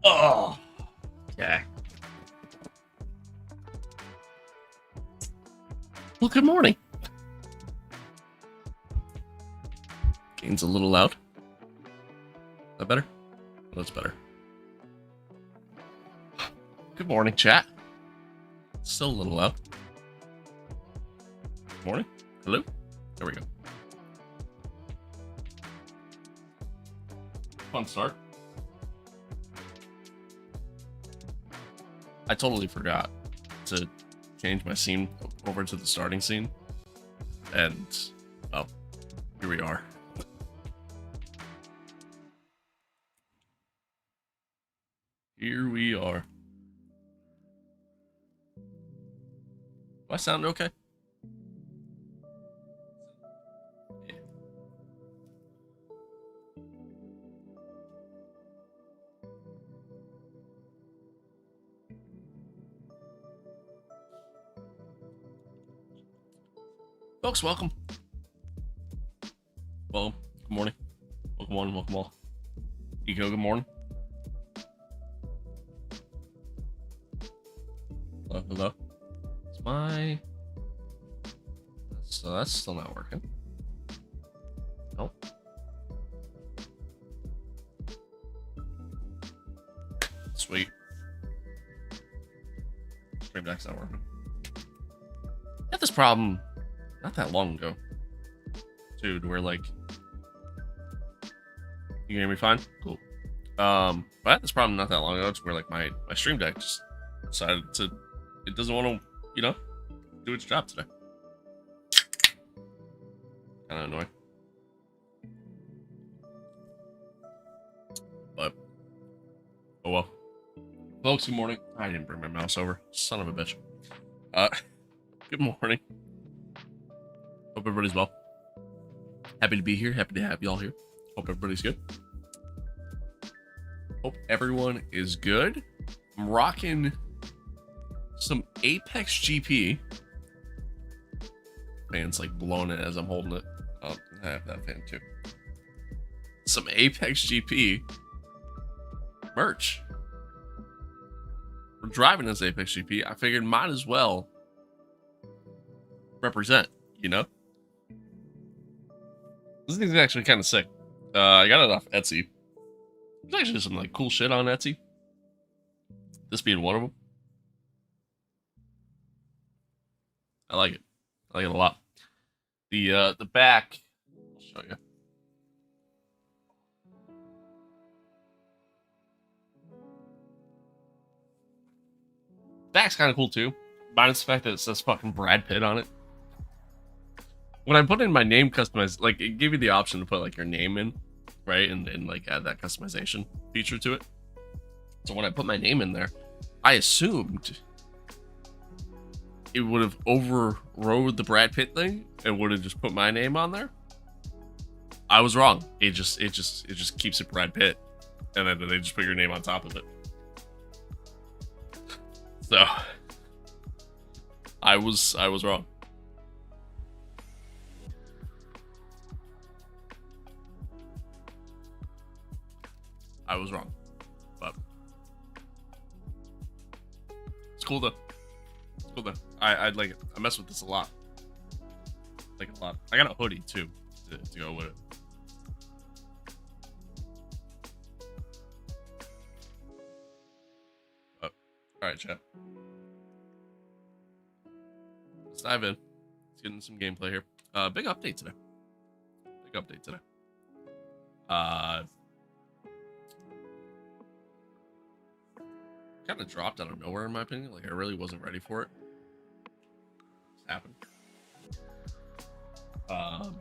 Oh, okay. Well, good morning. Gain's a little loud. Is that better? Oh, that's better. Good morning, chat. Still a little loud. Good morning. Hello? There we go. Fun start. I totally forgot to change my scene over to the starting scene. And, well, here we are. Here we are. Do I sound okay? Yeah. Folks, welcome. Well, good morning. Welcome on, welcome all. Eco, good morning. Hello, hello. It's my... So that's still not working. Nope. Sweet. Stream Deck's not working. I had this problem not that long ago. Dude, where like... You can hear me fine? Cool. But I had this problem not that long ago. It's where like my Stream Deck just decided to... It doesn't want to, you know, do its job today. Kind of annoying. But, oh well. Folks, good morning. I didn't bring my mouse over. Son of a bitch. Good morning. Hope everybody's well. Happy to be here. Happy to have y'all here. Hope everybody's good. Hope everyone is good. I'm rocking some Apex GP. Fan's like blowing it as I'm holding it. Oh, I have that fan too. Some Apex GP merch. We're driving this Apex GP. I figured might as well represent, you know? This thing's actually kind of sick. I got it off Etsy. There's actually some like cool shit on Etsy. This being one of them. I like it. I like it a lot. The back, I'll show you. Back's kind of cool too, minus the fact that it says fucking Brad Pitt on it. When I put in my name customized, like it gave you the option to put like your name in, right, and like add that customization feature to it. So when I put my name in there, I assumed it would have overrode the Brad Pitt thing and would have just put my name on there. I was wrong. It just keeps it Brad Pitt, and then they just put your name on top of it. So I was wrong. I was wrong, but it's cool though. It's cool though. I like it. I mess with this a lot. Like a lot. I got a hoodie too to go with it. Oh, all right, chat. Let's dive in. Let's get into some gameplay here. Big update today. Big update today. Kind of dropped out of nowhere in my opinion. Like I really wasn't ready for it. It's happened. A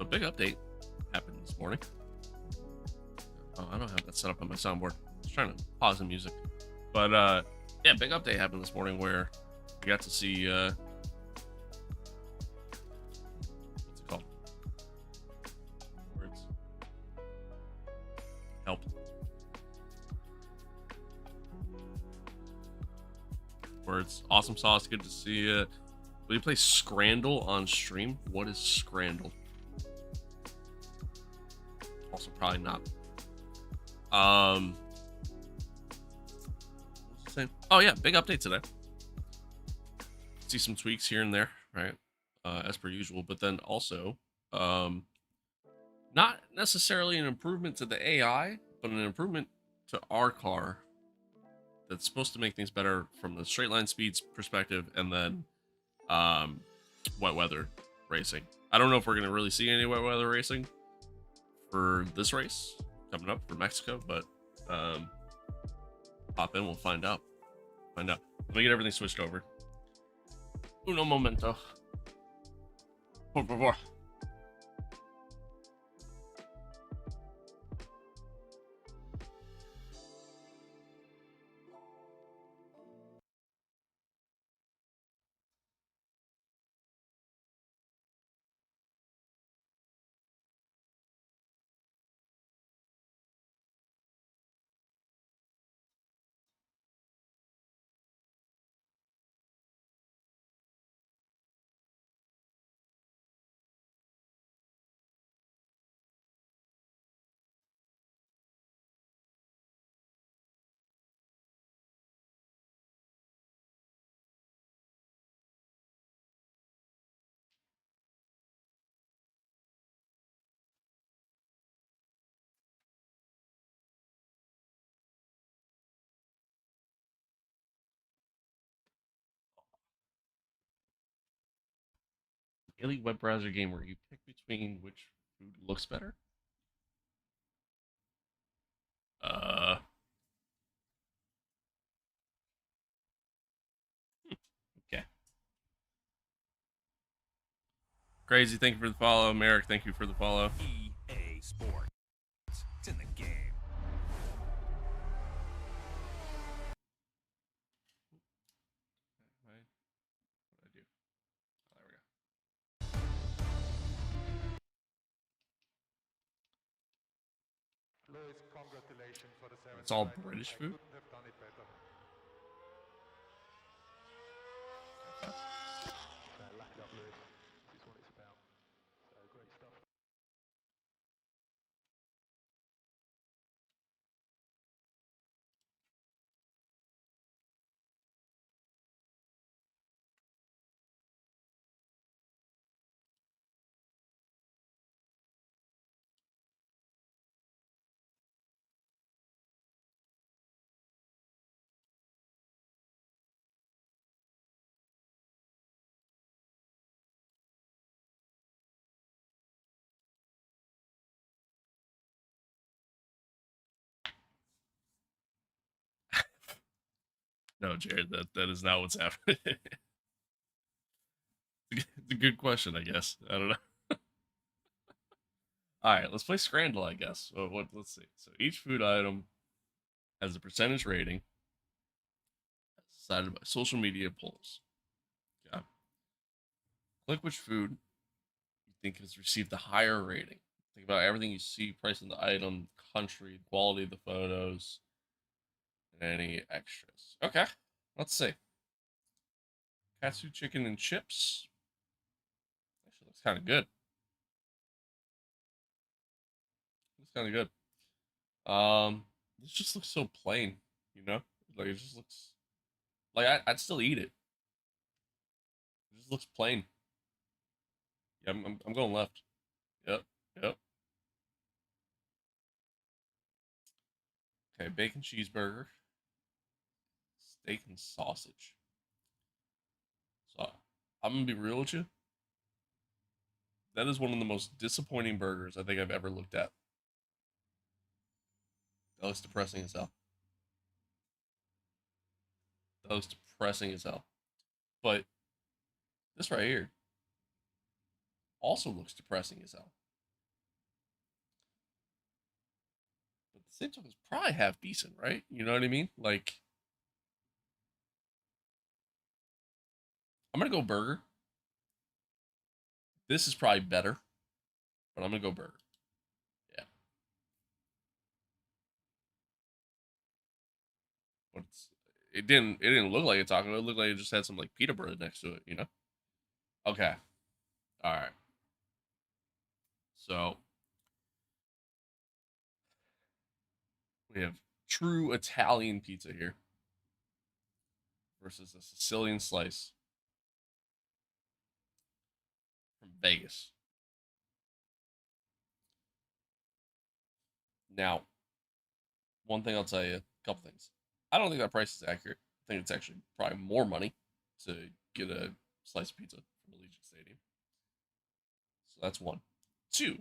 big update happened this morning. Oh, I don't have that set up on my soundboard. I was trying to pause the music. But yeah, big update happened this morning where we got to see what's it called? Words. Help. Words. Awesome sauce. Good to see you. Will you play Scramble on stream? What is Scramble? Also, probably not. Oh yeah, big update today. See some tweaks here and there, right? As per usual, but then also, um, not necessarily an improvement to the AI, but an improvement to our car that's supposed to make things better from the straight line speeds perspective, and then um, wet weather racing. I don't know if we're gonna really see any wet weather racing for this race coming up for Mexico, but pop in, we'll find out. Find out. Let me get everything switched over. Uno momento. Por favor. Daily web browser game where you pick between which food looks better. Uh, okay. Crazy, thank you for the follow. Merrick, thank you for the follow. EA Sports. It's in the game. What did I do? Oh, there we go. Lewis, congratulations for the seventh. It's all British food. Couldn't have done it better. Lucky up, Lewis. This is what it's about. So great stuff. No, Jared, that is not what's happening. It's a good question, I guess. I don't know. All right, let's play Scramble, I guess. Let's see. So each food item has a percentage rating decided by social media polls. Okay. Click which food you think has received the higher rating. Think about everything you see, price of the item, country, quality of the photos, and any extras. Okay, let's see. Katsu chicken and chips. Actually, looks kind of good. Looks kind of good. This just looks so plain, you know? Like it just looks like I'd still eat it. It just looks plain. Yeah, I'm going left. Yep, yep. Okay, bacon cheeseburger, steak and sausage. So I'm gonna be real with you. That is one of the most disappointing burgers I think I've ever looked at. That looks depressing as hell. That looks depressing as hell. But this right here also looks depressing as hell. But the same time, it's probably half decent, right? You know what I mean? Like, I'm gonna go burger. This is probably better, but I'm gonna go burger. Yeah, but it didn't look like a taco. It looked like it just had some like pita bread next to it. You know? Okay. All right. So we have true Italian pizza here. versus a Sicilian slice from Vegas. Now, one thing I'll tell you, a couple things. I don't think that price is accurate. I think it's actually probably more money to get a slice of pizza from Allegiant Stadium. So that's one. Two,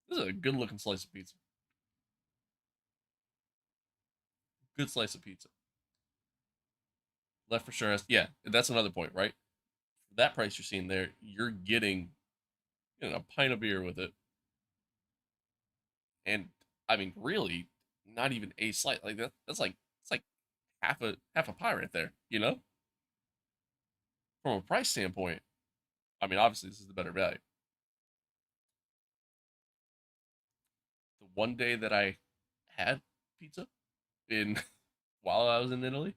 this is a good looking slice of pizza. Good slice of pizza. Left for sure has, yeah, that's another point, right? For that price you're seeing there, you're getting a pint of beer with it. And I mean, really, not even a slice. Like that's like it's like half a pie right there, you know? From a price standpoint, I mean, obviously this is the better value. The one day that I had pizza in while I was in Italy,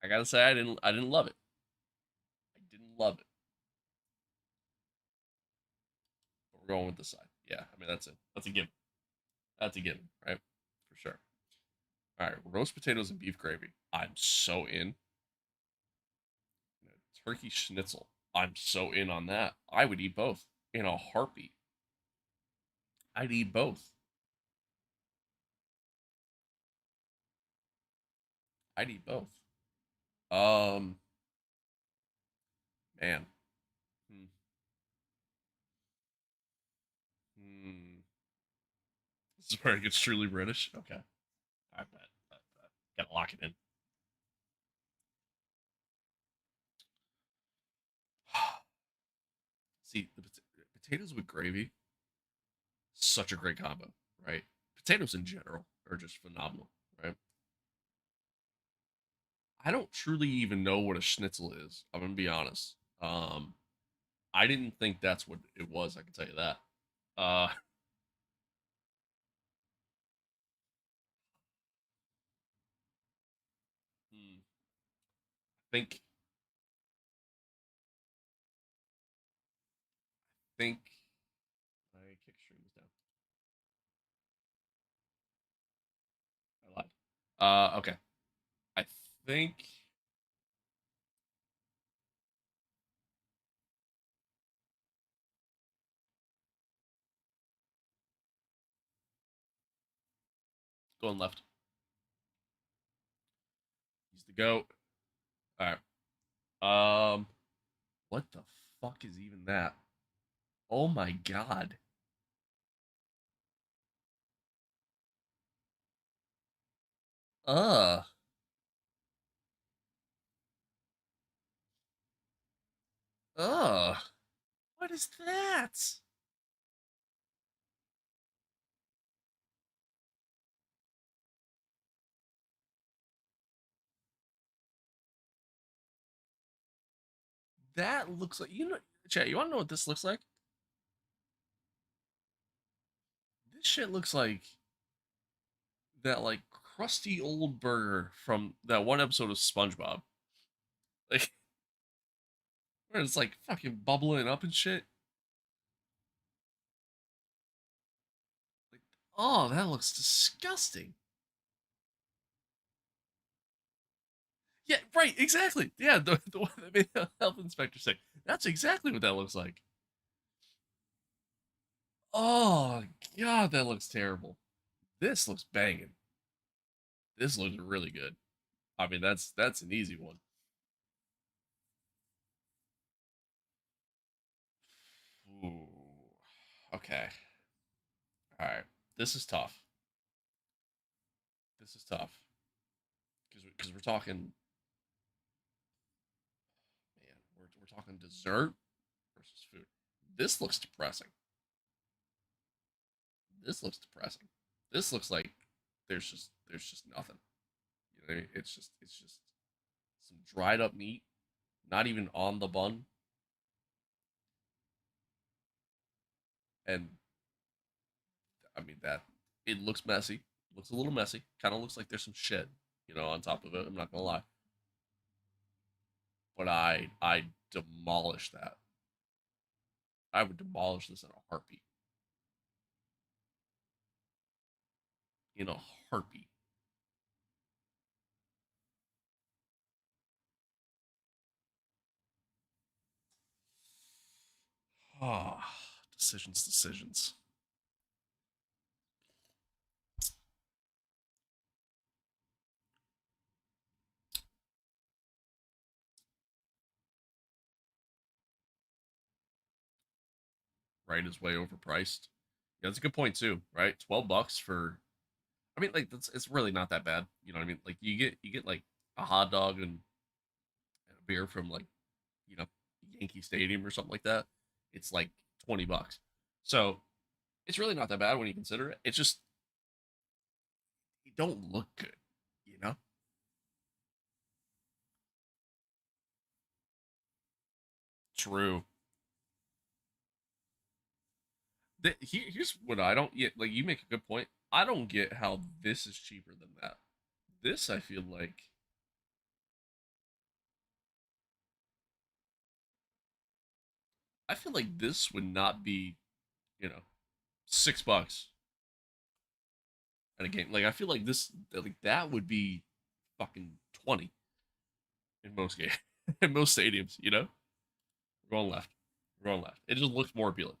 I gotta say I didn't love it. I didn't love it. But we're going with the side. Yeah, I mean that's it. That's a given. That's a given, right? For sure. All right, roast potatoes and beef gravy. I'm so in. Turkey schnitzel. I'm so in on that. I would eat both in a heartbeat. I'd eat both. I'd eat both. Um, man. Hmm. Hmm. This is where it gets truly British. Okay. I bet. I bet. Gotta lock it in. See, the potatoes with gravy, such a great combo, right? Potatoes in general are just phenomenal, right? I don't truly even know what a schnitzel is. I'm gonna be honest. I didn't think that's what it was. I can tell you that. Uh, think think my kick stream is down. I lied. Okay. I think going left. He's the goat. All right. What the fuck is even that? Oh my god. Uh. Uh. What is that? That looks like Chat. You want to know what this looks like? This shit looks like that crusty old burger from that one episode of SpongeBob. Like where it's like fucking bubbling up and shit. Like, oh, that looks disgusting. Yeah, right, exactly. Yeah, the one that made the health inspector sick. That's exactly what that looks like. Oh god, that looks terrible. This looks banging. This looks really good. I mean, that's an easy one. Ooh. Okay. All right. This is tough. This is tough because we're talking, man. We're talking dessert versus food. This looks depressing. This looks depressing. This looks like there's just nothing. It's just some dried up meat, not even on the bun, and I mean that it looks messy. Looks a little messy. Kind of looks like there's some shit, on top of it. I'm not gonna lie, but I demolish that. I would demolish this in a heartbeat. In a heartbeat. Oh, decisions. Right is way overpriced. Yeah, that's a good point too, right? $12 for, I mean, like that's it's really not that bad. You know what I mean? Like you get like a hot dog and a beer from like, you know, Yankee Stadium or something like that. It's like $20. So it's really not that bad when you consider it. It's just it don't look good, you know? True. Here's what I don't get. Like you make a good point. I don't get how this is cheaper than that. This I feel like this would not be, you know, $6 at a game. Like I feel like this, like that would be fucking 20 in most games, in most stadiums. You know, we're going left, we're going left. It just looks more appealing.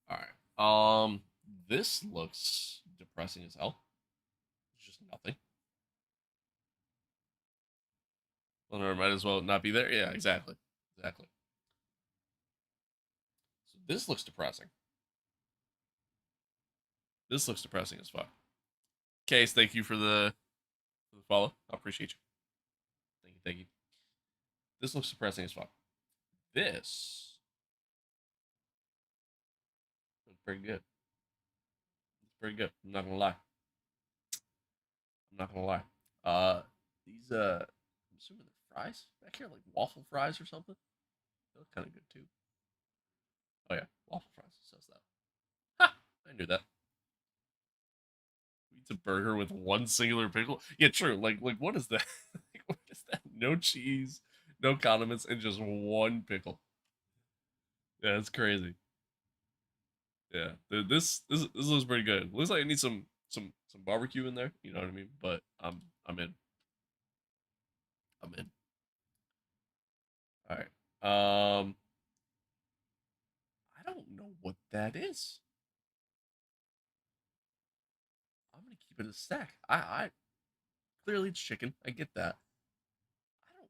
All right. This looks depressing as hell. It's just nothing. Well, no, might as well not be there. Yeah, exactly, exactly. So this looks depressing. This looks depressing as fuck. Case, thank you for the follow. I appreciate you. Thank you, thank you. This looks depressing as fuck. This looks pretty good. It's pretty good. I'm not gonna lie. I'm not gonna lie. These I'm assuming they're fries back here, like waffle fries or something. They look kind of good too. Oh yeah, waffle fries. It says that. Ha! I knew that. Who eats a burger with one singular pickle? Yeah, true. Like what is that? Like, what is that? No cheese, no condiments, and just one pickle. Yeah, it's crazy. Yeah, this looks pretty good. Looks like it needs some barbecue in there. You know what I mean? But I'm in. I'm in. All right. I don't know what that is. I'm gonna keep it a stack. I clearly it's chicken. I get that. I don't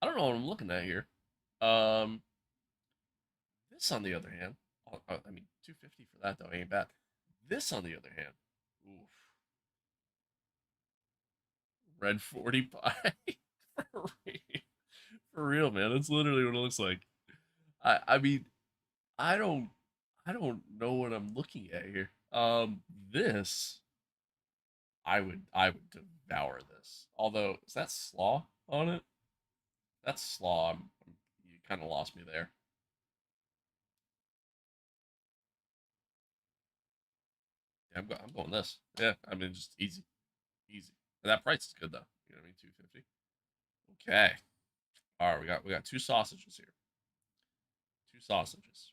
I don't know what I'm looking at here. Um, this on the other hand, I mean 250 for that though ain't bad. This on the other hand, oof, red 40 pie for real, for real, man. That's literally what it looks like. I mean I don't I don't know what I'm looking at here. This I would devour this. Although is that slaw on it? That's slaw. You kind of lost me there. Yeah, I'm going this. Yeah, I mean just easy, easy. And that price is good though. You know what I mean? 250. Okay. All right, we got two sausages here. Two sausages.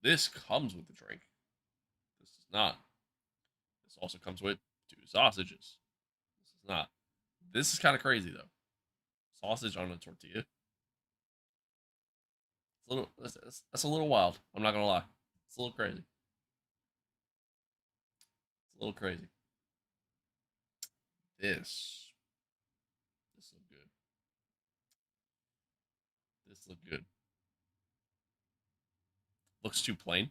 This comes with the drink. This does not. This also comes with two sausages. This is not. This is kind of crazy though. Sausage on a tortilla. It's a little. That's a little wild. I'm not gonna lie. It's a little crazy. It's a little crazy. This. This look good. This look good. Looks too plain.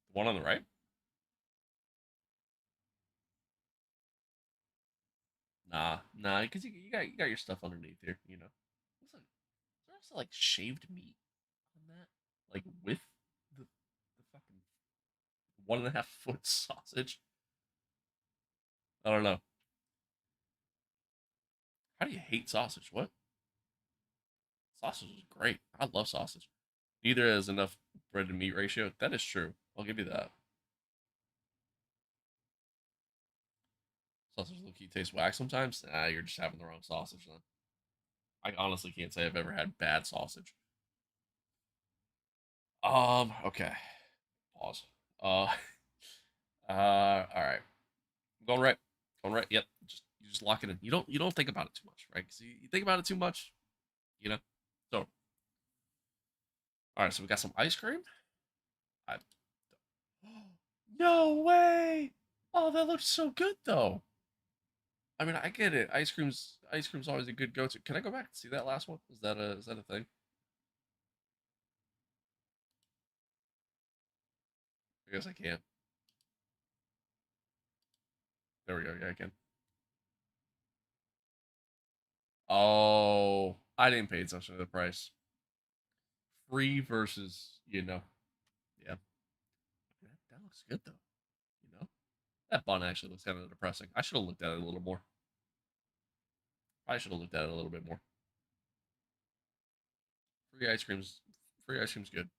The one on the right. Nah, because you got your stuff underneath here. You know. Looks like is there also like shaved meat on that, like with the fucking 1.5 foot sausage. I don't know. How do you hate sausage? What? Sausage is great. I love sausage. Neither has enough bread to meat ratio. That is true. I'll give you that. Sausage low key tastes whack sometimes. Nah, you're just having the wrong sausage then. I honestly can't say I've ever had bad sausage. Okay. Pause. Uh, all right. Going right. Going right. Yep. You just lock it in. You don't think about it too much, right? Because you think about it too much, you know. So All right, so we got some ice cream. I... No way! Oh, that looks so good though. I mean, I get it. Ice cream's always a good go-to. Can I go back and see that last one? Is that a thing? I guess I can't. There we go. Yeah, I can. Oh, I didn't pay attention to the price. Free versus, yeah. That looks good though. You know, that bun actually looks kind of depressing. I should have looked at it a little more. I should have looked at it a little bit more. Free ice cream's free ice cream's good.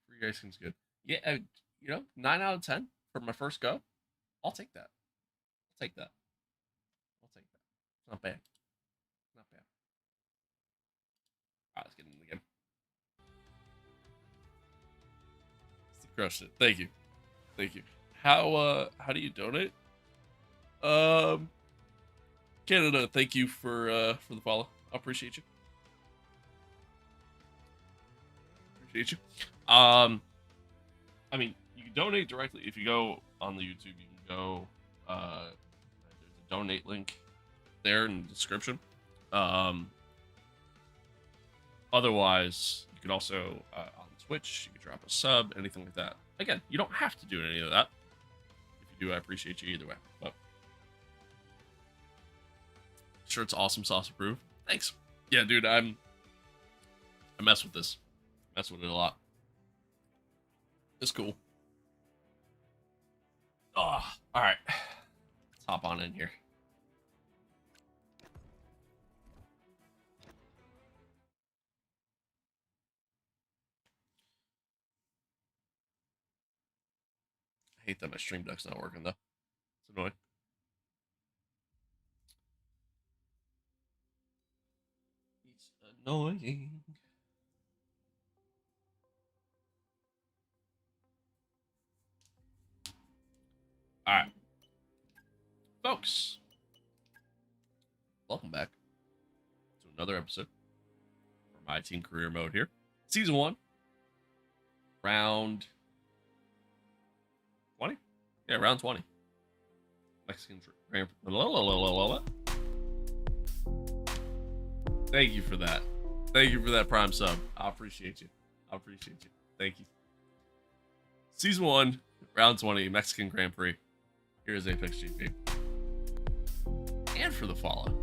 Free ice cream's good. Yeah, 9 out of 10 for my first go. I'll take that. I'll take that. I'll take that. It's not bad. Not bad. All right, let's get in again. Crushed it. Thank you. Thank you. How do you donate? Um Canada, thank you for the follow. I appreciate you. Appreciate you. I mean, you can donate directly if you go on the YouTube. You can go. There's a donate link there in the description. Um, Otherwise, you could also on Twitch. You could drop a sub, anything like that. Again, you don't have to do any of that. If you do, I appreciate you either way. But shirt's awesome, sauce approved. Thanks. Yeah, dude, I mess with this. Mess with it a lot. It's cool. Oh, all right. Let's hop on in here. I hate that my stream deck's not working though. It's annoying. It's annoying. All right, folks. Welcome back to another episode for my team career mode here. Season 1, round 20? Yeah, round 20. Mexican Grand Prix. Thank you for that. Thank you for that prime sub. I appreciate you. I appreciate you. Thank you. Season 1, round 20, Mexican Grand Prix. Here's Apex GP. And for the follow.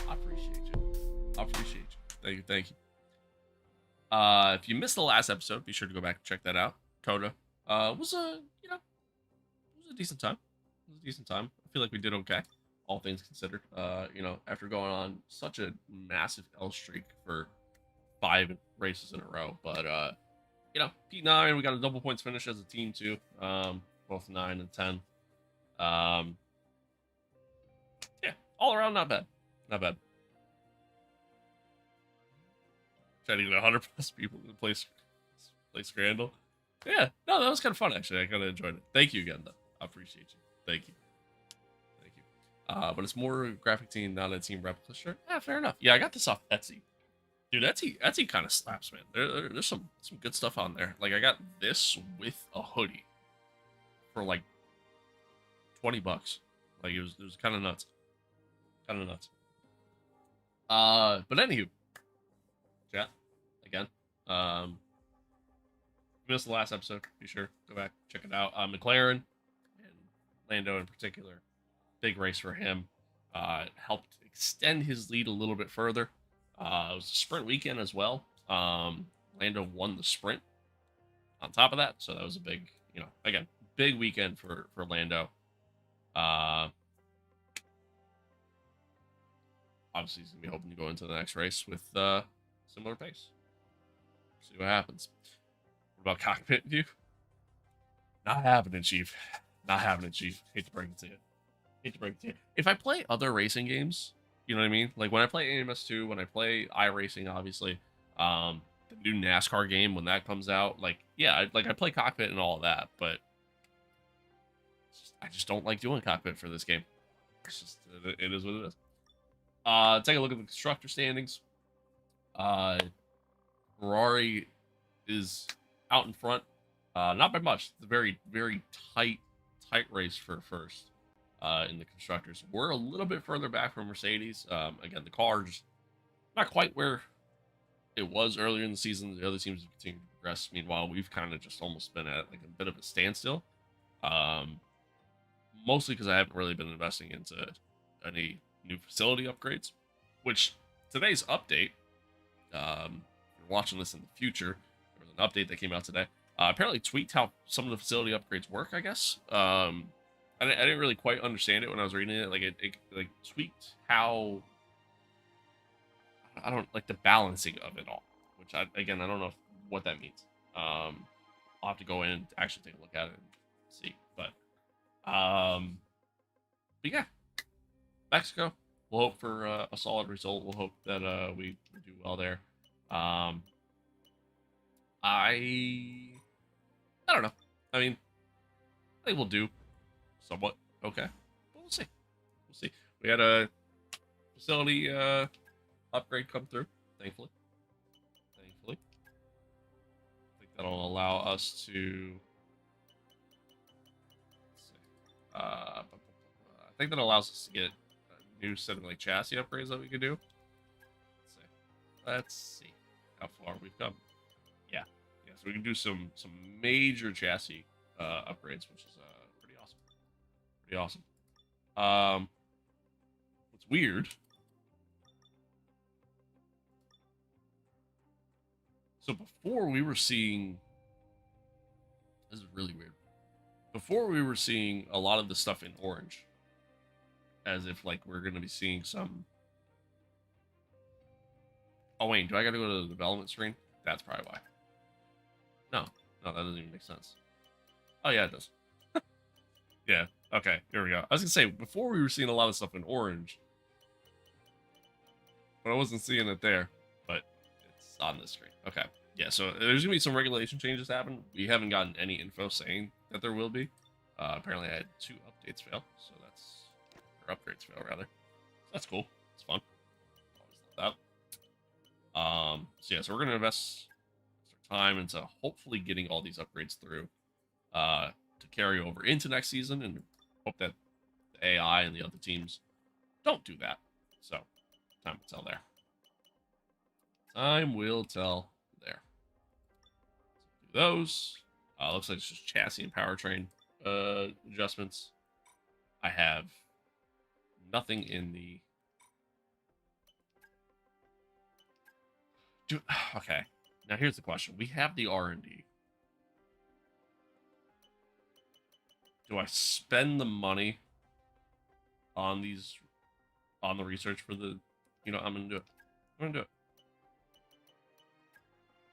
I appreciate you. I appreciate you. Thank you. Thank you. If you missed the last episode, be sure to go back and check that out. Coda was a decent time. It was a decent time. I feel like we did okay, all things considered. After going on such a massive L streak for 5 races in a row, but P9, we got a double points finish as a team too. Both 9 and 10. Yeah, all around not bad. Not bad. Trying to get 100 plus people to play Scramble. Yeah, no, that was kind of fun actually. I kind of enjoyed it. Thank you again, though. I appreciate you. Thank you. Thank you. But it's more graphic team, not a team replica shirt. Yeah, fair enough. Yeah, I got this off Etsy. Dude, Etsy kind of slaps, man. There's some good stuff on there. Like, I got this with a hoodie for like $20. Like, it was kind of nuts. Kind of nuts. But anywho, chat again. Missed the last episode, be sure go back check it out. McLaren and Lando in particular, big race for him. Helped extend his lead a little bit further. It was a sprint weekend as well. Lando won the sprint on top of that, so that was a big, again, big weekend for Lando. Obviously, he's gonna be hoping to go into the next race with similar pace. See what happens. What about cockpit view? Not happening, Chief. Not happening, Chief. Hate to break it to you. Hate to break it to you. If I play other racing games, you know what I mean? Like when I play AMS2, when I play iRacing, obviously, the new NASCAR game when that comes out, like yeah, I play cockpit and all of that, but I just don't like doing cockpit for this game. It's just it is what it is. Take a look at the constructor standings. Uh, Ferrari is out in front, not by much. It's a very, very tight race for first in the constructors. We're a little bit further back from Mercedes. Again, the car just not quite where it was earlier in the season. The other teams have continued to progress. Meanwhile, we've kind of just almost been at like a bit of a standstill. Mostly because I haven't really been investing into any new facility upgrades. Which today's update, if you're watching this in the future, there was an update that came out today. Apparently tweaked how some of the facility upgrades work, I guess. I didn't really quite understand it when I was reading it. Like it like tweaked how I don't like the balancing of it all. Which I don't know what that means. I'll have to go in and actually take a look at it and see. But yeah, Mexico. We'll hope for a solid result. We'll hope that we do well there. I don't know. I mean, I think we'll do somewhat okay. But we'll see. We'll see. We had a facility upgrade come through, thankfully. I think that'll allow us to. I think that allows us to get a new set of like chassis upgrades that we could do. Let's see how far we've come. Yeah, so we can do some major chassis upgrades, which is pretty awesome. Pretty awesome. What's weird? So before we were seeing, this is really weird. Before we were seeing a lot of the stuff in orange, as if like we're gonna be seeing some. Oh wait, do I gotta go to the development screen? That's probably why. No, that doesn't even make sense. Oh yeah, it does. Yeah, okay, here we go. I was gonna say, before we were seeing a lot of stuff in orange, but I wasn't seeing it there, but it's on this screen. Okay, yeah, so there's gonna be some regulation changes happen. We haven't gotten any info saying that there will be. Apparently I had 2 updates fail, so that's, or upgrades fail rather. So that's cool, it's fun. Always love that. So yeah, so we're gonna invest some time into hopefully getting all these upgrades through to carry over into next season, and hope that the AI and the other teams don't do that. So time will tell there. Time will tell there. So do those. Looks like it's just chassis and powertrain adjustments. I have nothing in the. Okay. Now here's the question: we have the R&D. Do I spend the money on these, on the research for the? You know, I'm gonna do it. I'm gonna do it.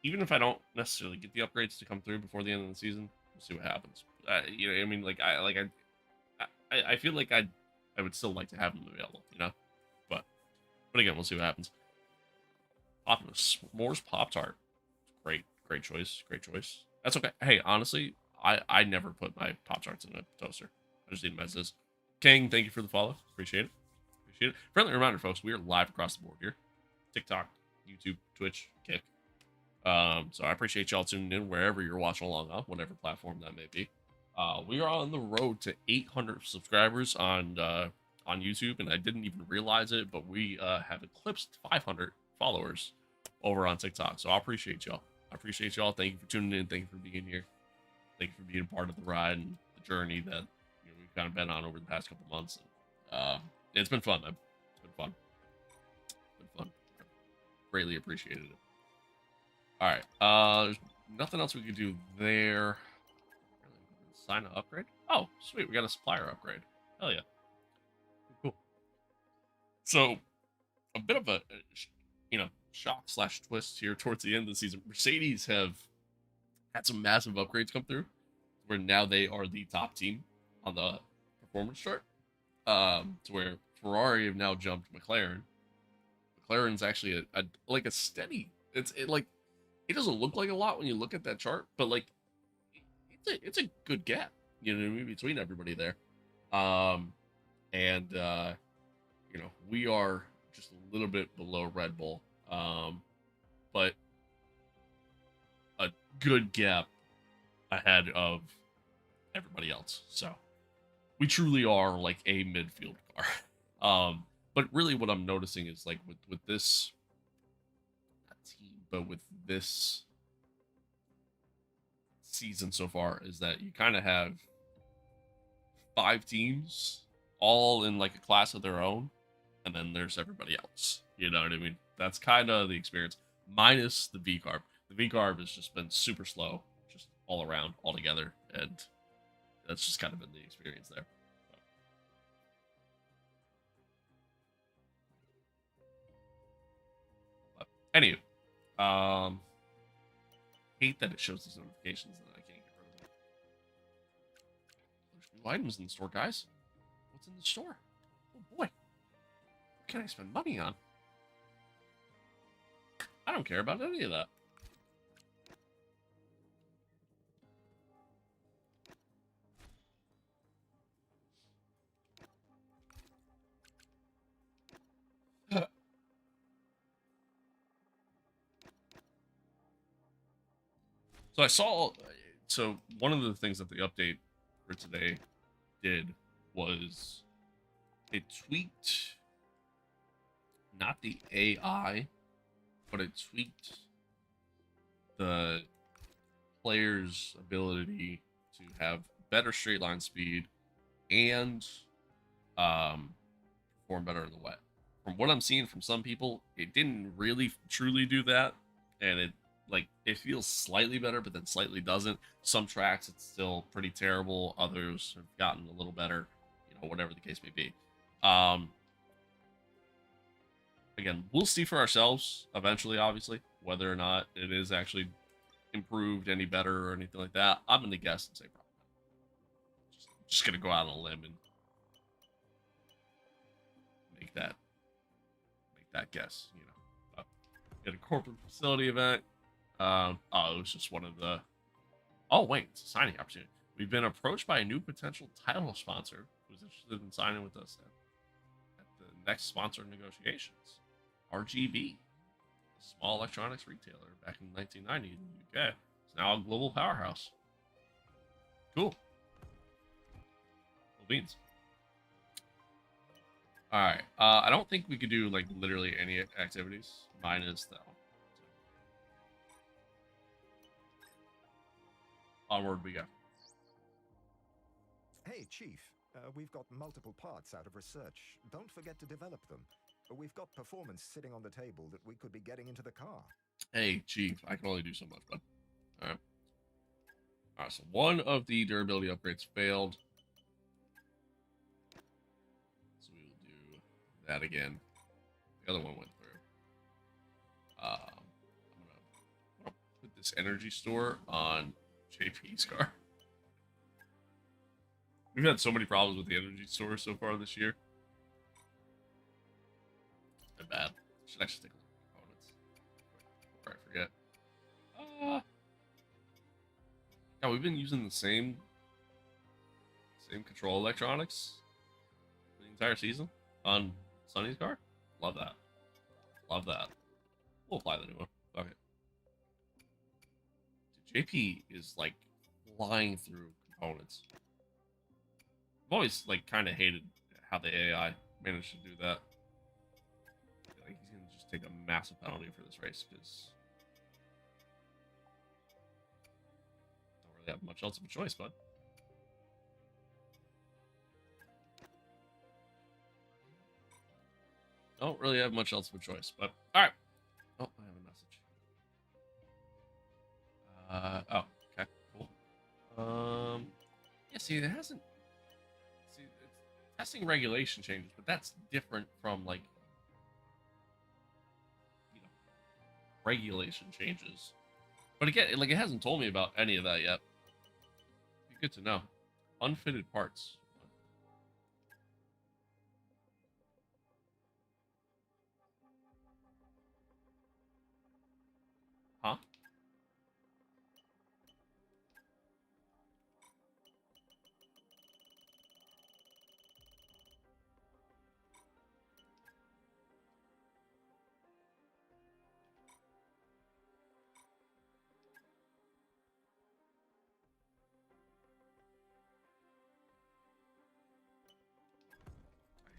Even if I don't necessarily get the upgrades to come through before the end of the season, we'll see what happens. You know, I mean, like I feel like I would still like to have them available, you know. But again, we'll see what happens. Optimus S'mores Pop Tart, great choice, great choice. That's okay. Hey, honestly, I never put my Pop Tarts in a toaster. I just eat them as is. King, thank you for the follow. Appreciate it. Appreciate it. Friendly reminder, folks, we are live across the board here. TikTok, YouTube, Twitch, Kick. So I appreciate y'all tuning in wherever you're watching along on, whatever platform that may be. We are on the road to 800 subscribers on YouTube, and I didn't even realize it, but we have eclipsed 500 followers over on TikTok. So I appreciate y'all. Thank you for tuning in. Thank you for being here. Thank you for being part of the ride and the journey that we've kind of been on over the past couple months. It's been fun. It's been fun. Greatly appreciated it. All right. There's nothing else we could do there. Sign an upgrade. Oh, sweet. We got a supplier upgrade. Hell yeah. Cool. So, a bit of a shock / twist here towards the end of the season. Mercedes have had some massive upgrades come through, where now they are the top team on the performance chart. To where Ferrari have now jumped McLaren. McLaren's actually a steady. It doesn't look like a lot when you look at that chart, but like it's a good gap, between everybody there. We are just a little bit below Red Bull, but a good gap ahead of everybody else. So we truly are like a midfield car. But really, what I'm noticing is like with this not team, but with this season so far, is that you kind of have 5 teams all in like a class of their own, and then there's everybody else. You know what I mean? That's kind of the experience, minus the V carb. The V carb has just been super slow, just all around, all together, and that's just kind of been the experience there. But anyway, hate that it shows these notifications and I can't get rid of them. There's new items in the store, guys. What's in the store? Oh boy, what can I spend money on? I don't care about any of that. So I saw, so one of the things that the update for today did was it tweaked not the AI, but it tweaked the player's ability to have better straight line speed and perform better in the wet. From what I'm seeing from some people, it didn't really truly do that, and it feels slightly better, but then slightly doesn't. Some tracks it's still pretty terrible. Others have gotten a little better. You know, whatever the case may be. Again, we'll see for ourselves eventually, obviously, whether or not it is actually improved any better or anything like that. I'm gonna guess and say probably not. Just gonna go out on a limb and make that guess. You know, at a corporate facility event. Oh, it was just one of the. Oh wait, it's a signing opportunity. We've been approached by a new potential title sponsor who's interested in signing with us at the next sponsor negotiations. RGB, a small electronics retailer back in 1990 in the UK. It's now a global powerhouse. Cool. Cool beans. All right. I don't think we could do like literally any activities minus that one. Onward we go. Hey, Chief. We've got multiple parts out of research. Don't forget to develop them. We've got performance sitting on the table that we could be getting into the car. Hey, Chief. I can only do so much, bud. All right. All right. So one of the durability upgrades failed. So we will do that again. The other one went through. I'm gonna put this energy store on JP's car. We've had so many problems with the energy store so far this year. It's been bad. Should actually take a look at components before I forget. Yeah, we've been using the same control electronics the entire season on Sunny's car. Love that. Love that. We'll apply the new one. Okay. Dude, JP is like flying through components. I've always like kind of hated how the AI managed to do that. Like he's gonna just take a massive penalty for this race because don't really have much else of a choice, bud. Don't really have much else of a choice, but all right. Oh, I have a message. Oh, okay, cool. Yeah, see, it hasn't. See, it's testing regulation changes, but that's different from like, you know, regulation changes. But again, like it hasn't told me about any of that yet. Be good to know. Unfitted parts. Huh?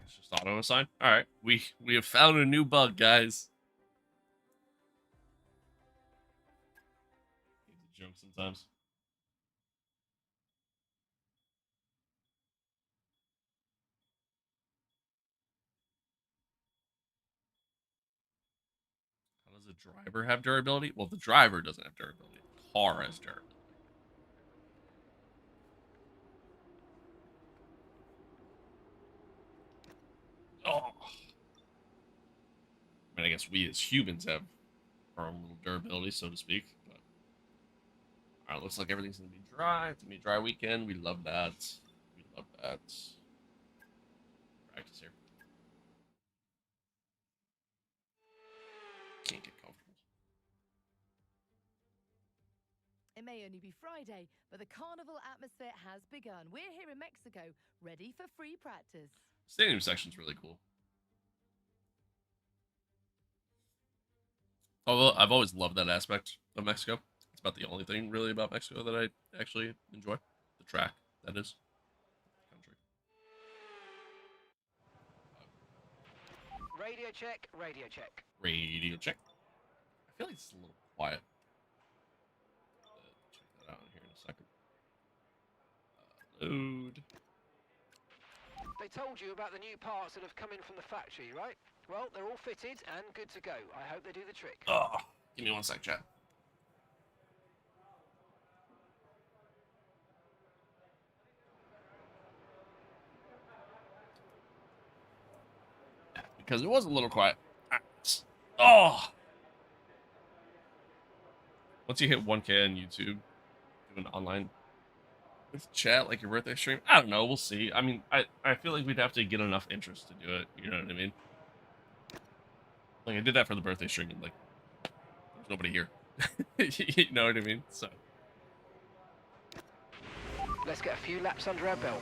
It's just auto assign. All right, we have found a new bug, guys. It's a joke sometimes. How does the driver have durability? Well, the driver doesn't have durability. The car has durability. Oh. I mean, I guess we as humans have our own little durability, so to speak. But all right, looks like everything's gonna be dry. It's gonna be a dry weekend. We love that. We love that. Practice here. Can't get comfortable. It may only be Friday, but the carnival atmosphere has begun. We're here in Mexico, ready for free practice. Stadium section's really cool. Although I've always loved that aspect of Mexico. It's about the only thing really about Mexico that I actually enjoy. The track, that is. Country. Radio check, radio check. Radio check. I feel like it's a little quiet. Check that out in here in a second. Load. They told you about the new parts that have come in from the factory, right? Well, they're all fitted and good to go. I hope they do the trick. Oh, give me one sec, chat. Because it was a little quiet. Oh! Once you hit 1K on YouTube, do an online with chat like your birthday stream. I don't know. We'll see. I mean, I feel like we'd have to get enough interest to do it. You know what I mean? Like, I did that for the birthday stream, and, like, there's nobody here. You know what I mean? So. Let's get a few laps under our belt.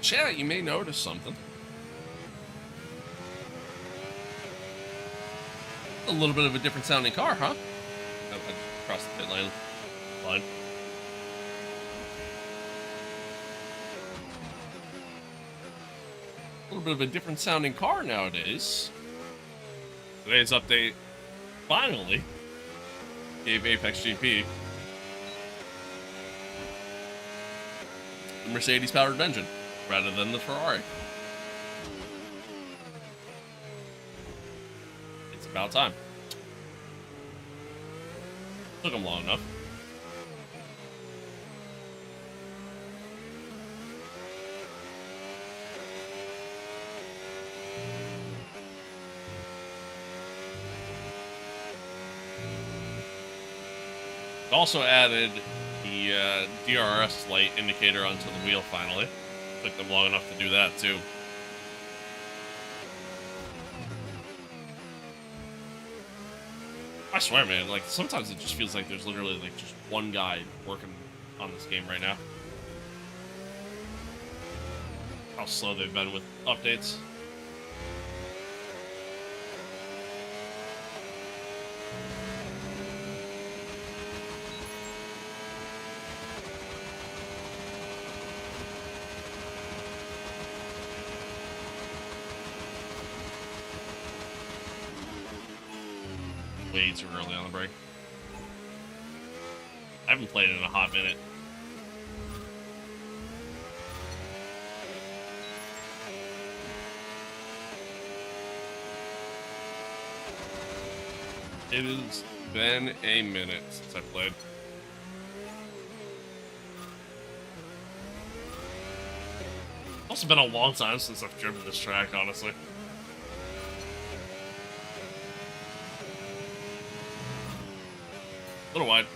Chat, you may notice something. A little bit of a different sounding car, huh? Oh, I just crossed the pit lane. Fine. A little bit of a different sounding car nowadays. Today's update finally gave Apex GP the Mercedes powered engine rather than the Ferrari. It's about time. Took them long enough. It also added the DRS light indicator onto the wheel finally. Took them long enough to do that too. I swear, man, like, sometimes it just feels like there's literally, like, just one guy working on this game right now. How slow they've been with updates. Way too early on the break. I haven't played it in a hot minute. It has been a minute since I played. It's also been a long time since I've driven this track, honestly. A little wide.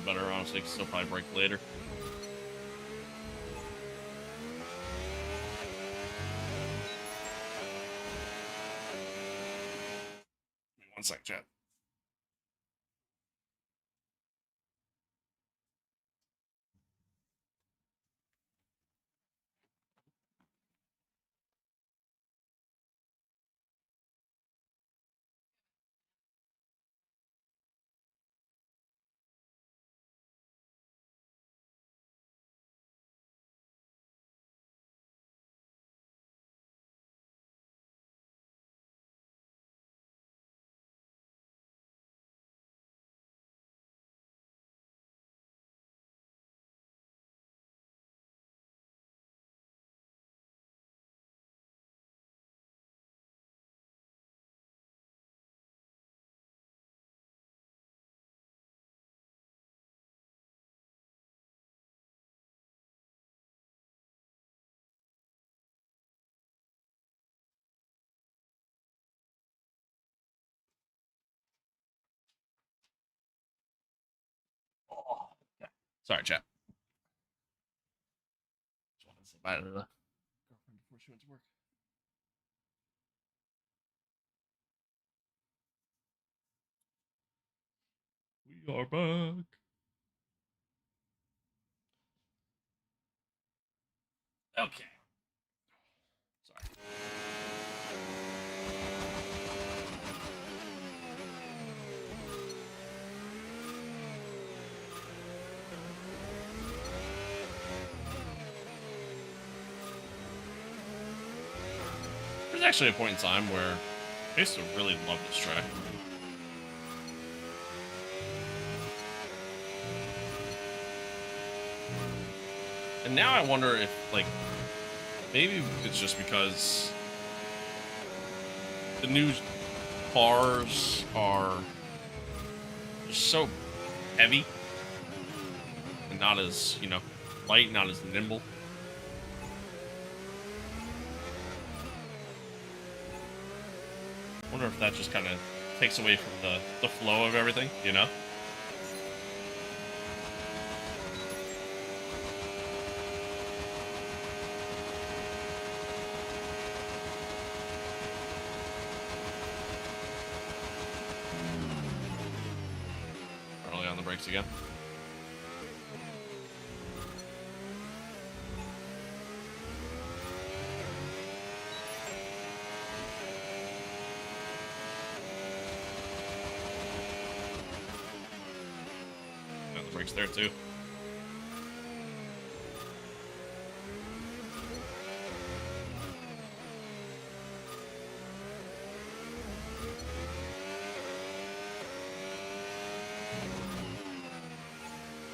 little better, honestly, because they'll probably break later. One sec, chat. Oh, okay. Sorry, chat. Just wanted to say bye to the girlfriend before she went to work. We are back. Okay. Sorry. There's actually a point in time where I used to really love this track. And now I wonder if, like, maybe it's just because the new cars are just so heavy and not as, you know, light, not as nimble. I wonder if that just kind of takes away from the flow of everything, you know? Early on the brakes again. Brakes there too.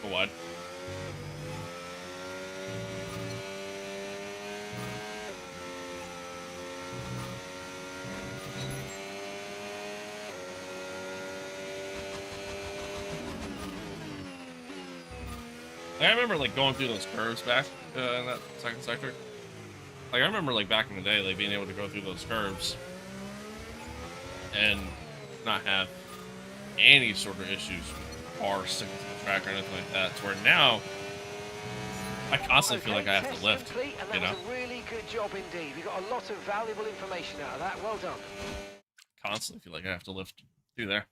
Go wide. I remember like going through those curves back in that second sector. Like I remember like back in the day, like being able to go through those curves and not have any sort of issues with cars sticking to the track or anything like that. To where now I constantly feel like I have to lift. Complete, and that you know, was a really good job indeed. We got a lot of valuable information out of that. Well done. constantly feel like I have to lift through there.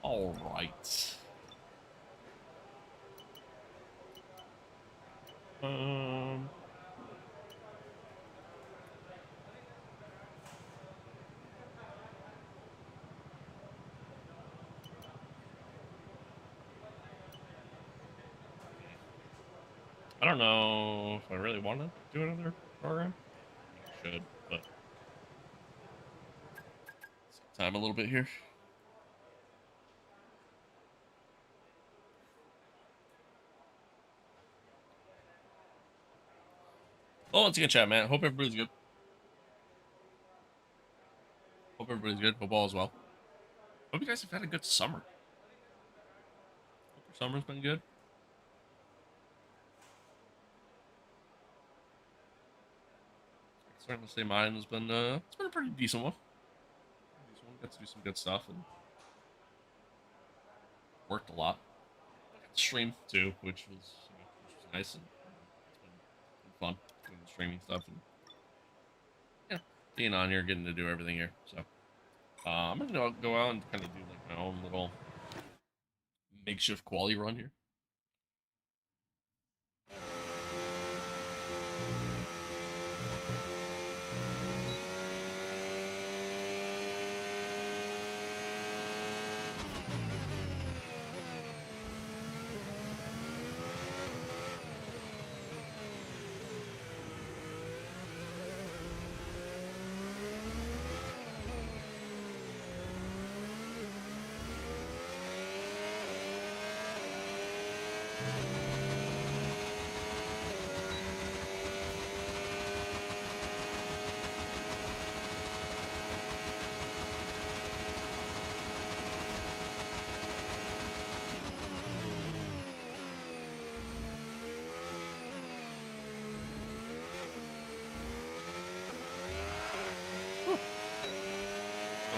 All right. I don't know if I really want to do another program. I should, but time a little bit here. Oh, once again, chat, man. Hope everybody's good. Hope everybody's good. Hope all is well. Hope you guys have had a good summer. Hope your summer's been good. starting to say mine has been it's been a pretty decent one. Got to do some good stuff and worked a lot. Got to stream too, which was nice and it's been fun doing the streaming stuff and yeah, being on here, getting to do everything here. So I'm gonna go out and kind of do like my own little makeshift quality run here.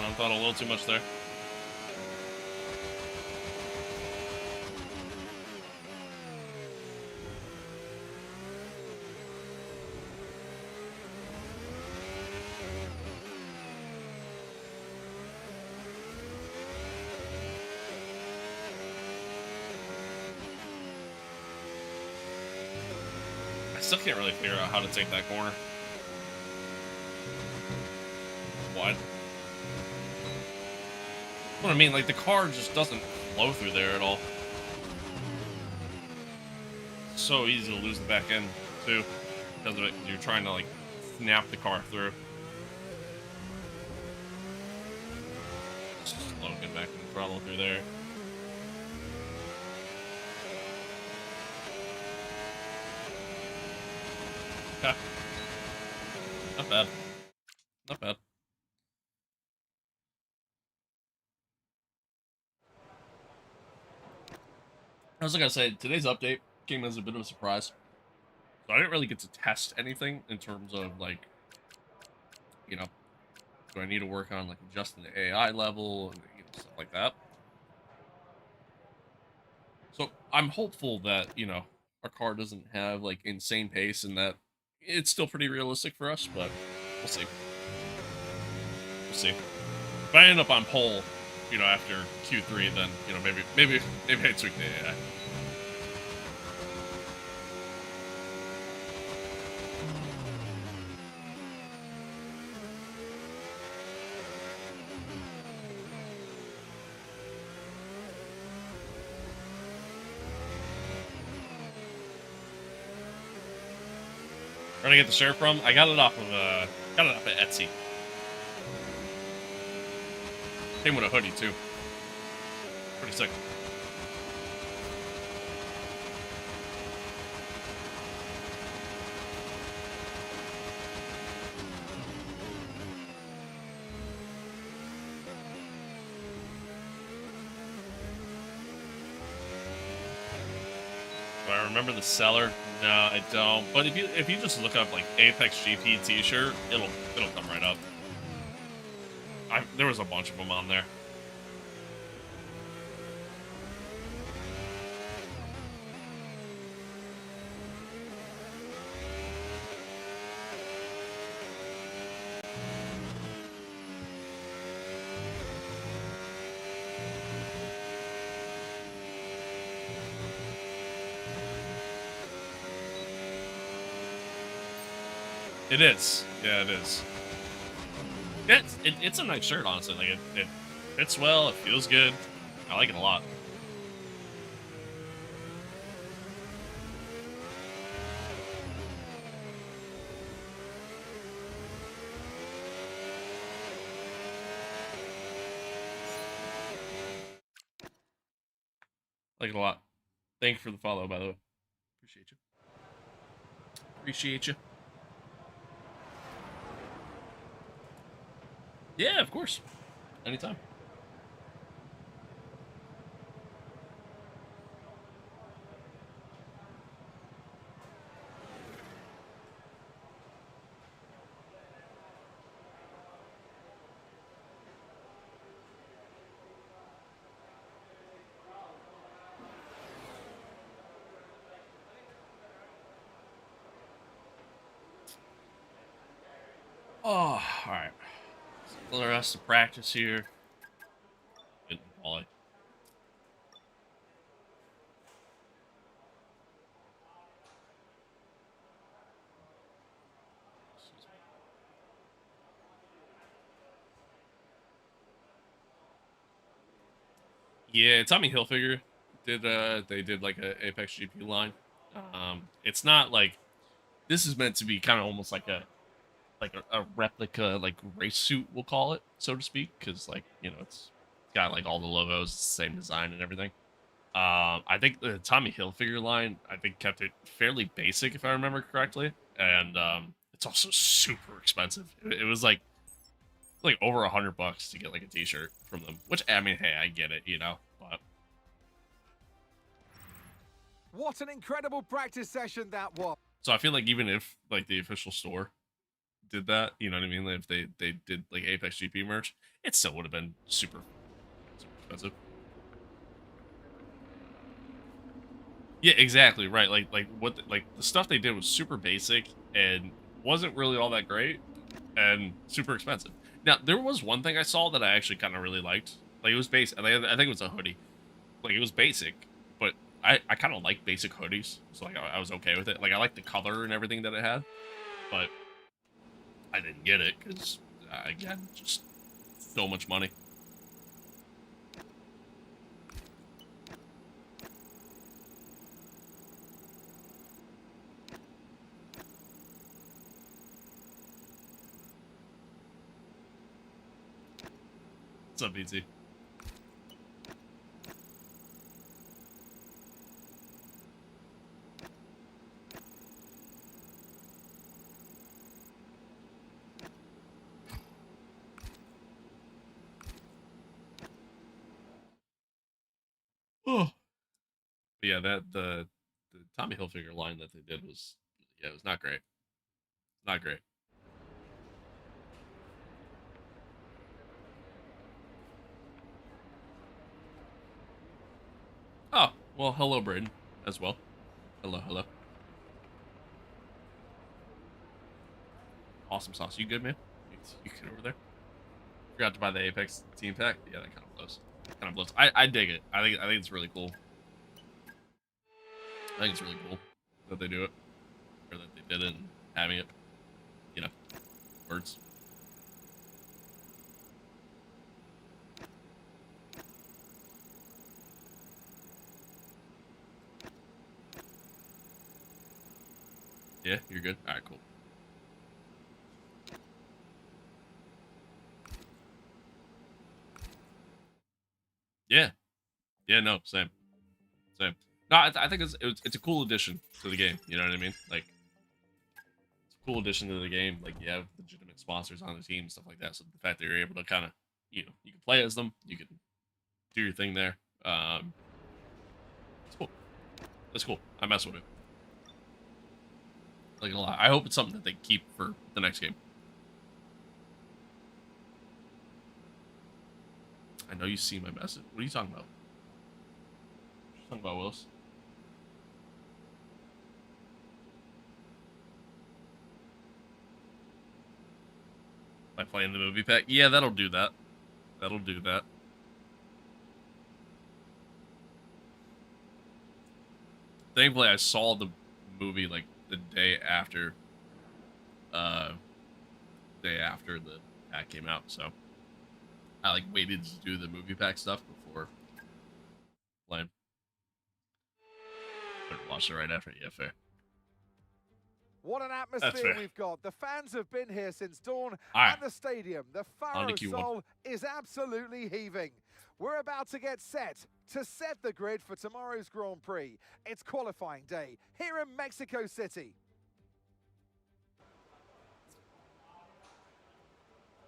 I thought a little too much there. I still can't really figure out how to take that corner. What? What I mean, like the car just doesn't flow through there at all. It's so easy to lose the back end too because of it. You're trying to like snap the car through. Slow getting back in the throttle through there. Okay. Not bad. Not bad. I was gonna say, today's update came as a bit of a surprise. So I didn't really get to test anything in terms of, like, you know, do I need to work on, like, adjusting the AI level and, you know, stuff like that. So I'm hopeful that, you know, our car doesn't have, like, insane pace and that it's still pretty realistic for us, but we'll see. We'll see. If I end up on pole, you know, after Q3, then, you know, maybe I tweak the AI. Where did I get the shirt from? I got it off of Etsy. Came with a hoodie too. Pretty sick. Do I remember the seller? No, I don't. But if you just look up like Apex GP T-shirt, it'll come right up. There was a bunch of them on there. It is. Yeah, it is. It's a nice shirt, honestly. Like it fits well. It feels good. I like it a lot. Like it a lot. Thank you for the follow, by the way. Appreciate you. Appreciate you. Yeah, of course. Anytime. Oh, all right. Still the rest of practice here. Getting quality. Yeah, Tommy Hilfiger did they did like a Apex GP line. It's not like this is meant to be kind of almost like a replica like race suit, we'll call it, so to speak, because like, you know, it's got like all the logos, same design and everything. I think the Tommy Hilfiger line, I think, kept it fairly basic if I remember correctly, and it's also super expensive. It was like over $100 to get like a T-shirt from them, which I mean, hey, I get it, you know, but What an incredible practice session that was. so I feel like even if like the official store did that, you know what I mean, like, if they did like Apex GP merch, it still would have been super expensive. Yeah, exactly right. Like what like the stuff they did was super basic and wasn't really all that great and super expensive. Now there was one thing I saw that I actually kind of really liked. Like it was basic. I think it was a hoodie. Like it was basic, but I kind of like basic hoodies, so like I was okay with it. Like I liked the color and everything that it had, but I didn't get it because again, just so much money. What's up, BT? Oh, but yeah, that the Tommy Hilfiger line that they did was, yeah, it was not great. Not great. Oh, well, hello, Braden, as well. Hello, hello. Awesome sauce. You good, man? You good over there? Forgot to buy the Apex team pack. Yeah, that kind of blows. Kind of blows. I dig it. I think it's really cool. I think it's really cool that they do it, or that they did it and having it. You know, words. Yeah, you're good. All right, cool. Yeah, yeah, no, same, same. No, I think it's a cool addition to the game. You know what I mean? Like, it's a cool addition to the game. Like, you have legitimate sponsors on the team, stuff like that. So the fact that you're able to kind of, you know, you can play as them, you can do your thing there. It's cool. That's cool. I mess with it like a lot. I hope it's something that they keep for the next game. I know you see my message. What are you talking about? What are you talking about, Willis? By playing the movie pack? Yeah, that'll do that. That'll do that. Thankfully, I saw the movie like the uh, day after the pack came out. So I like waited to do the movie pack stuff before playing. Better watch it right after. Yeah, fair. What an That's atmosphere fair. we've got. The fans have been here since dawn All right. at the stadium. The On to Pharaoh Q1. soul is absolutely heaving. We're about to get set to set the grid for tomorrow's Grand Prix. It's qualifying day here in Mexico City.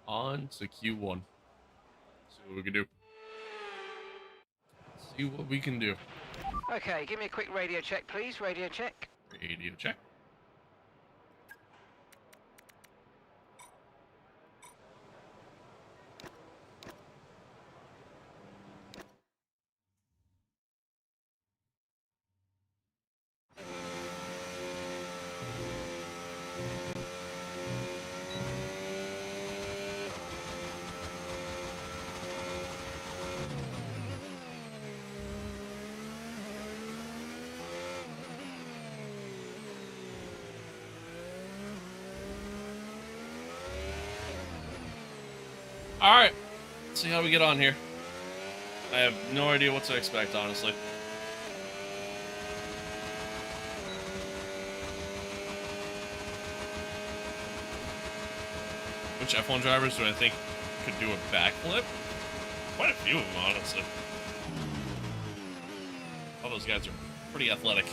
On to Q1. See what we can do. See what we can do. Okay, give me a quick radio check, please. Radio check. Radio check. All right, let's see how we get on here. I have no idea what to expect, honestly. Which F1 drivers do I think could do a backflip? Quite a few of them, honestly. All those guys are pretty athletic.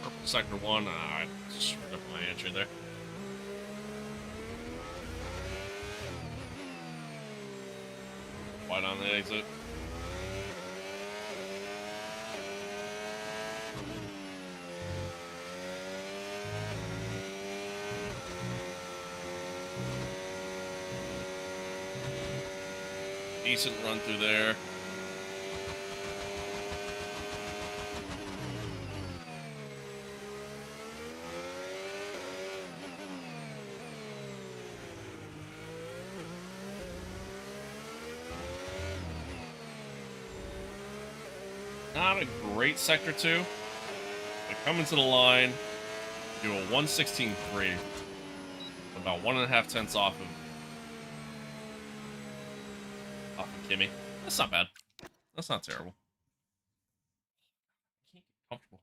Purple sector 1, I screwed up my entry there. Wide on the exit. Decent run through there. Not a great sector 2. But coming to the line, do a 1:16.3. About 1.5 tenths off of Kimmy. That's not bad. That's not terrible. Can't get comfortable.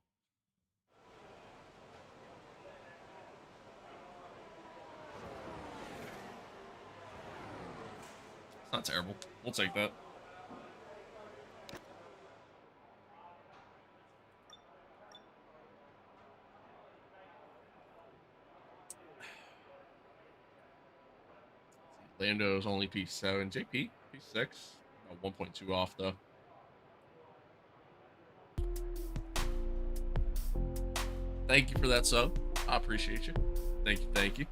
It's not terrible. We'll take that. Lando's only P7. JP, P6. About 1.2 off, though. Thank you for that sub. I appreciate you. Thank you, thank you.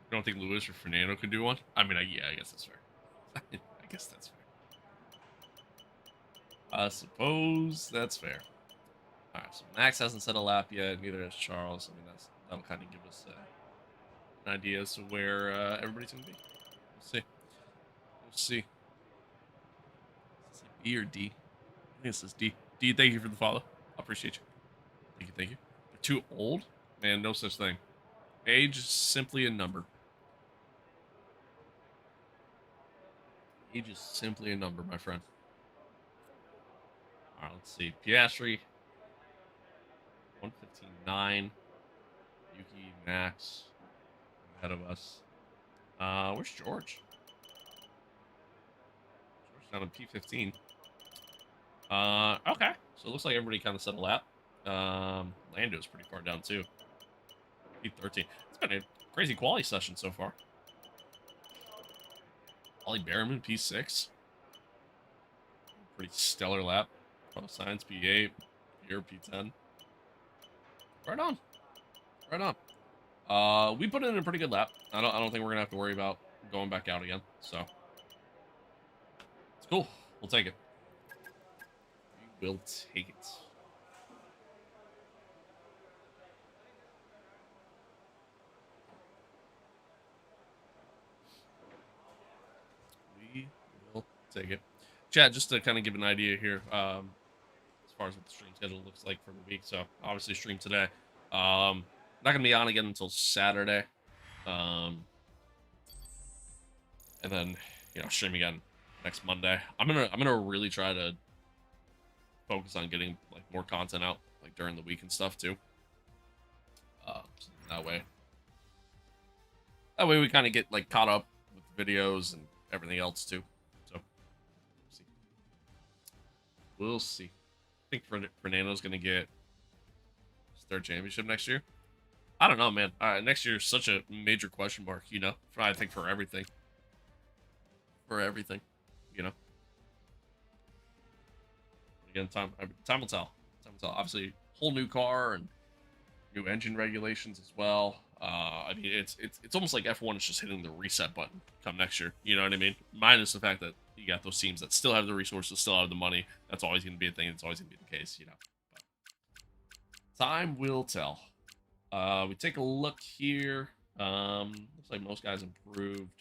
You don't think Lewis or Fernando could do one? I mean, yeah, I guess that's fair. I guess that's fair. I suppose that's fair. All right, so Max hasn't set a lap yet. Neither has Charles. I mean, that'll kind of give us an idea as to where everybody's going to be. We'll see. We'll see. Is it B or D? I think it says D. D, thank you for the follow. I appreciate you. Thank you, thank you. They're too old? Man, no such thing. Age is simply a number. Age is simply a number, my friend. All right, let's see. Piastri. 1:15.9. Yuki, Max. Ahead of us. Where's George? George's down to P15. Okay. So it looks like everybody kind of set a lap. Lando's pretty far down too. P13. It's been a crazy quality session so far. Ollie Berriman, P6. Pretty stellar lap. Carlos Sainz, P8. Here, P10. Right on. Right on. We put in a pretty good lap. I don't think we're gonna have to worry about going back out again. So it's cool. We'll take it. We will take it. We will take it. Chat, just to kind of give an idea here, as far as what the stream schedule looks like for the week. So obviously stream today. Not gonna be on again until Saturday. And then, stream again next Monday. I'm gonna really try to focus on getting like more content out like during the week and stuff too. So that way we kind of get like caught up with videos and everything else too. So we'll see. I think Fernando's gonna get his third championship next year. I don't know, man. Next year is such a major question mark, I think for everything. For everything, Again, time will tell. Time will tell. Obviously, whole new car and new engine regulations as well. I mean, it's almost like F1 is just hitting the reset button come next year. You know what I mean? Minus the fact that you got those teams that still have the resources, still have the money. That's always going to be a thing. It's always going to be the case, But time will tell. We take a look here. Looks like most guys improved.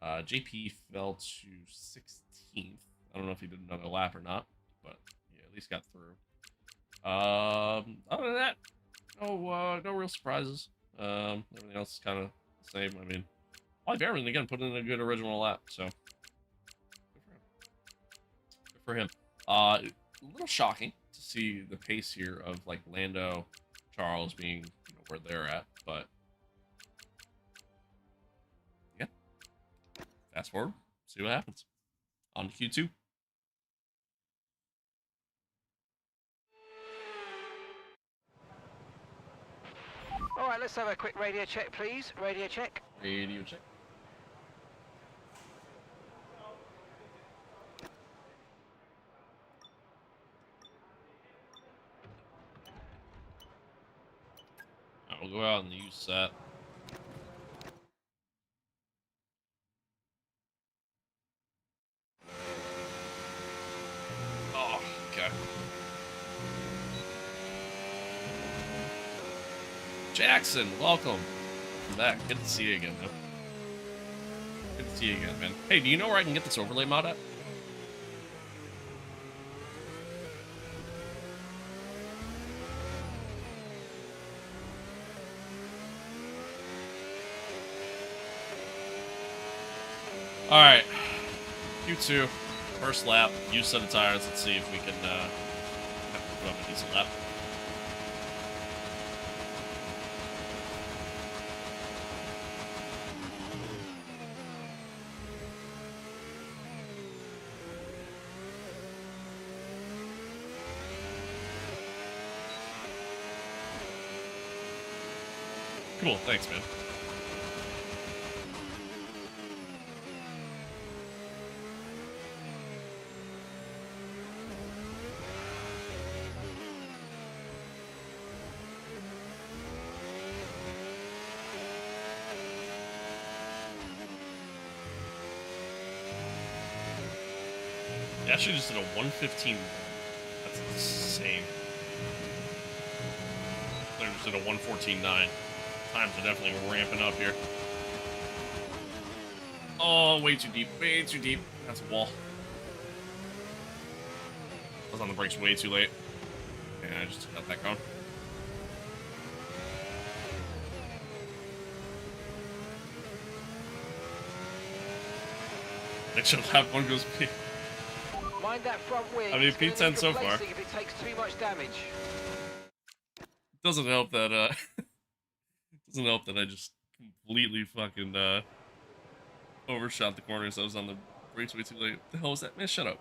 JP fell to 16th. I don't know if he did another lap or not, but yeah, at least got through. Other than that, no real surprises. Everything else is kind of the same. I mean, Wally Behrman again put in a good original lap, so good for him. Good for him. A little shocking to see the pace here of like Lando, Charles being where they're at, but yeah. Fast forward, see what happens. On to Q2. All right, let's have a quick radio check, please. Radio check. Radio check. We'll go out and use that. Oh, okay. Jackson, welcome. Welcome back. Good to see you again, man. Good to see you again, man. Hey, do you know where I can get this overlay mod at? Alright. Q2. First lap. Use set of tires. Let's see if we can put up a decent lap. Cool, thanks, man. They actually just did a 1:15. That's insane. They just did a 1:14.9. Times are definitely ramping up here. Oh, way too deep. Way too deep. That's a wall. I was on the brakes way too late. And I just got that going. Next shot lap one goes P. Mind that front wing. I mean, P10 so far. If it takes too much damage. Doesn't help that doesn't help that I just completely fucking overshot the corners. I was on the brakes way too late. What the hell was that? Man, shut up.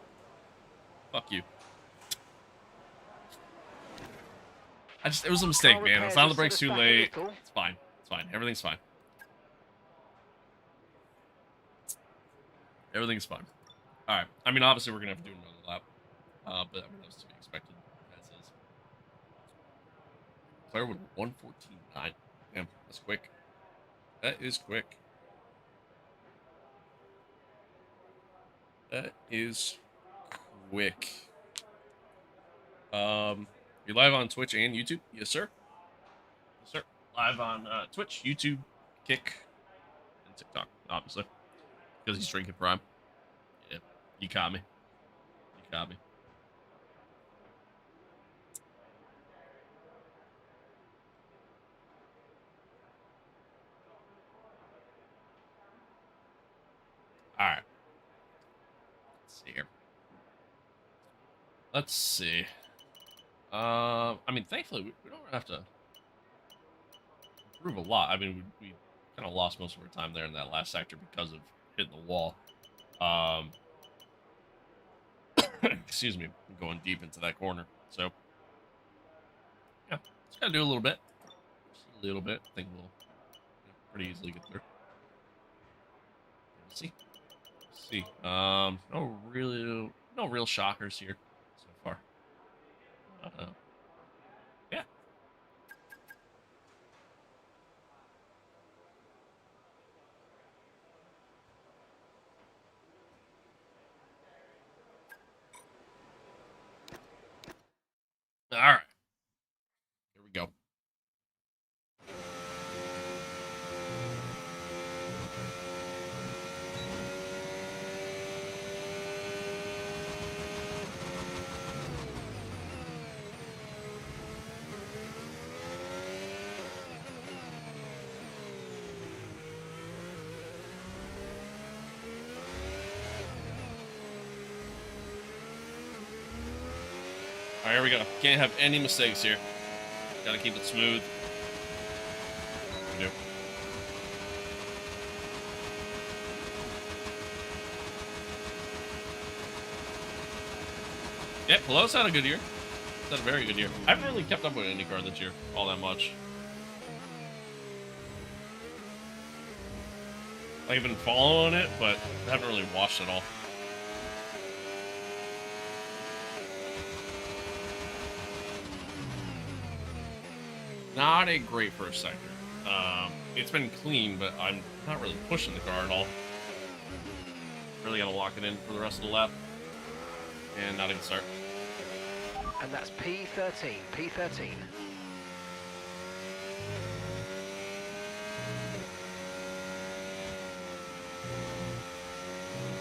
Fuck you. It was a mistake, man. I was on the brakes too late. It's fine. It's fine. Everything's fine. Everything's fine. Alright. I mean, obviously, we're going to have to do another lap. But, I mean, that was to be expected, as is. Player with 1:14.9. Damn, that's quick. That is quick. That is quick. You're live on Twitch and YouTube? Yes, sir. Yes, sir. Live on Twitch, YouTube, Kick, and TikTok, obviously. Because he's drinking Prime. Yeah, you caught me. You caught me. Alright. Let's see here. Let's see. I mean, thankfully, we don't have to improve a lot. I mean, we kind of lost most of our time there in that last sector because of hitting the wall. Excuse me, going deep into that corner. So, yeah, just gotta do a little bit. Just a little bit. I think we'll pretty easily get through. Let's see. Let's see. No real shockers here so far. Yeah. All right. Here we go. Here we go. Can't have any mistakes here. Gotta keep it smooth. Yep. Yeah, Pelos had a good year. Had a very good year. I haven't really kept up with IndyCar this year all that much. I've been following it, but I haven't really watched it all. Not a great first sector. It's been clean, but I'm not really pushing the car at all. Really got to lock it in for the rest of the lap. And not even start. And that's P13, P13.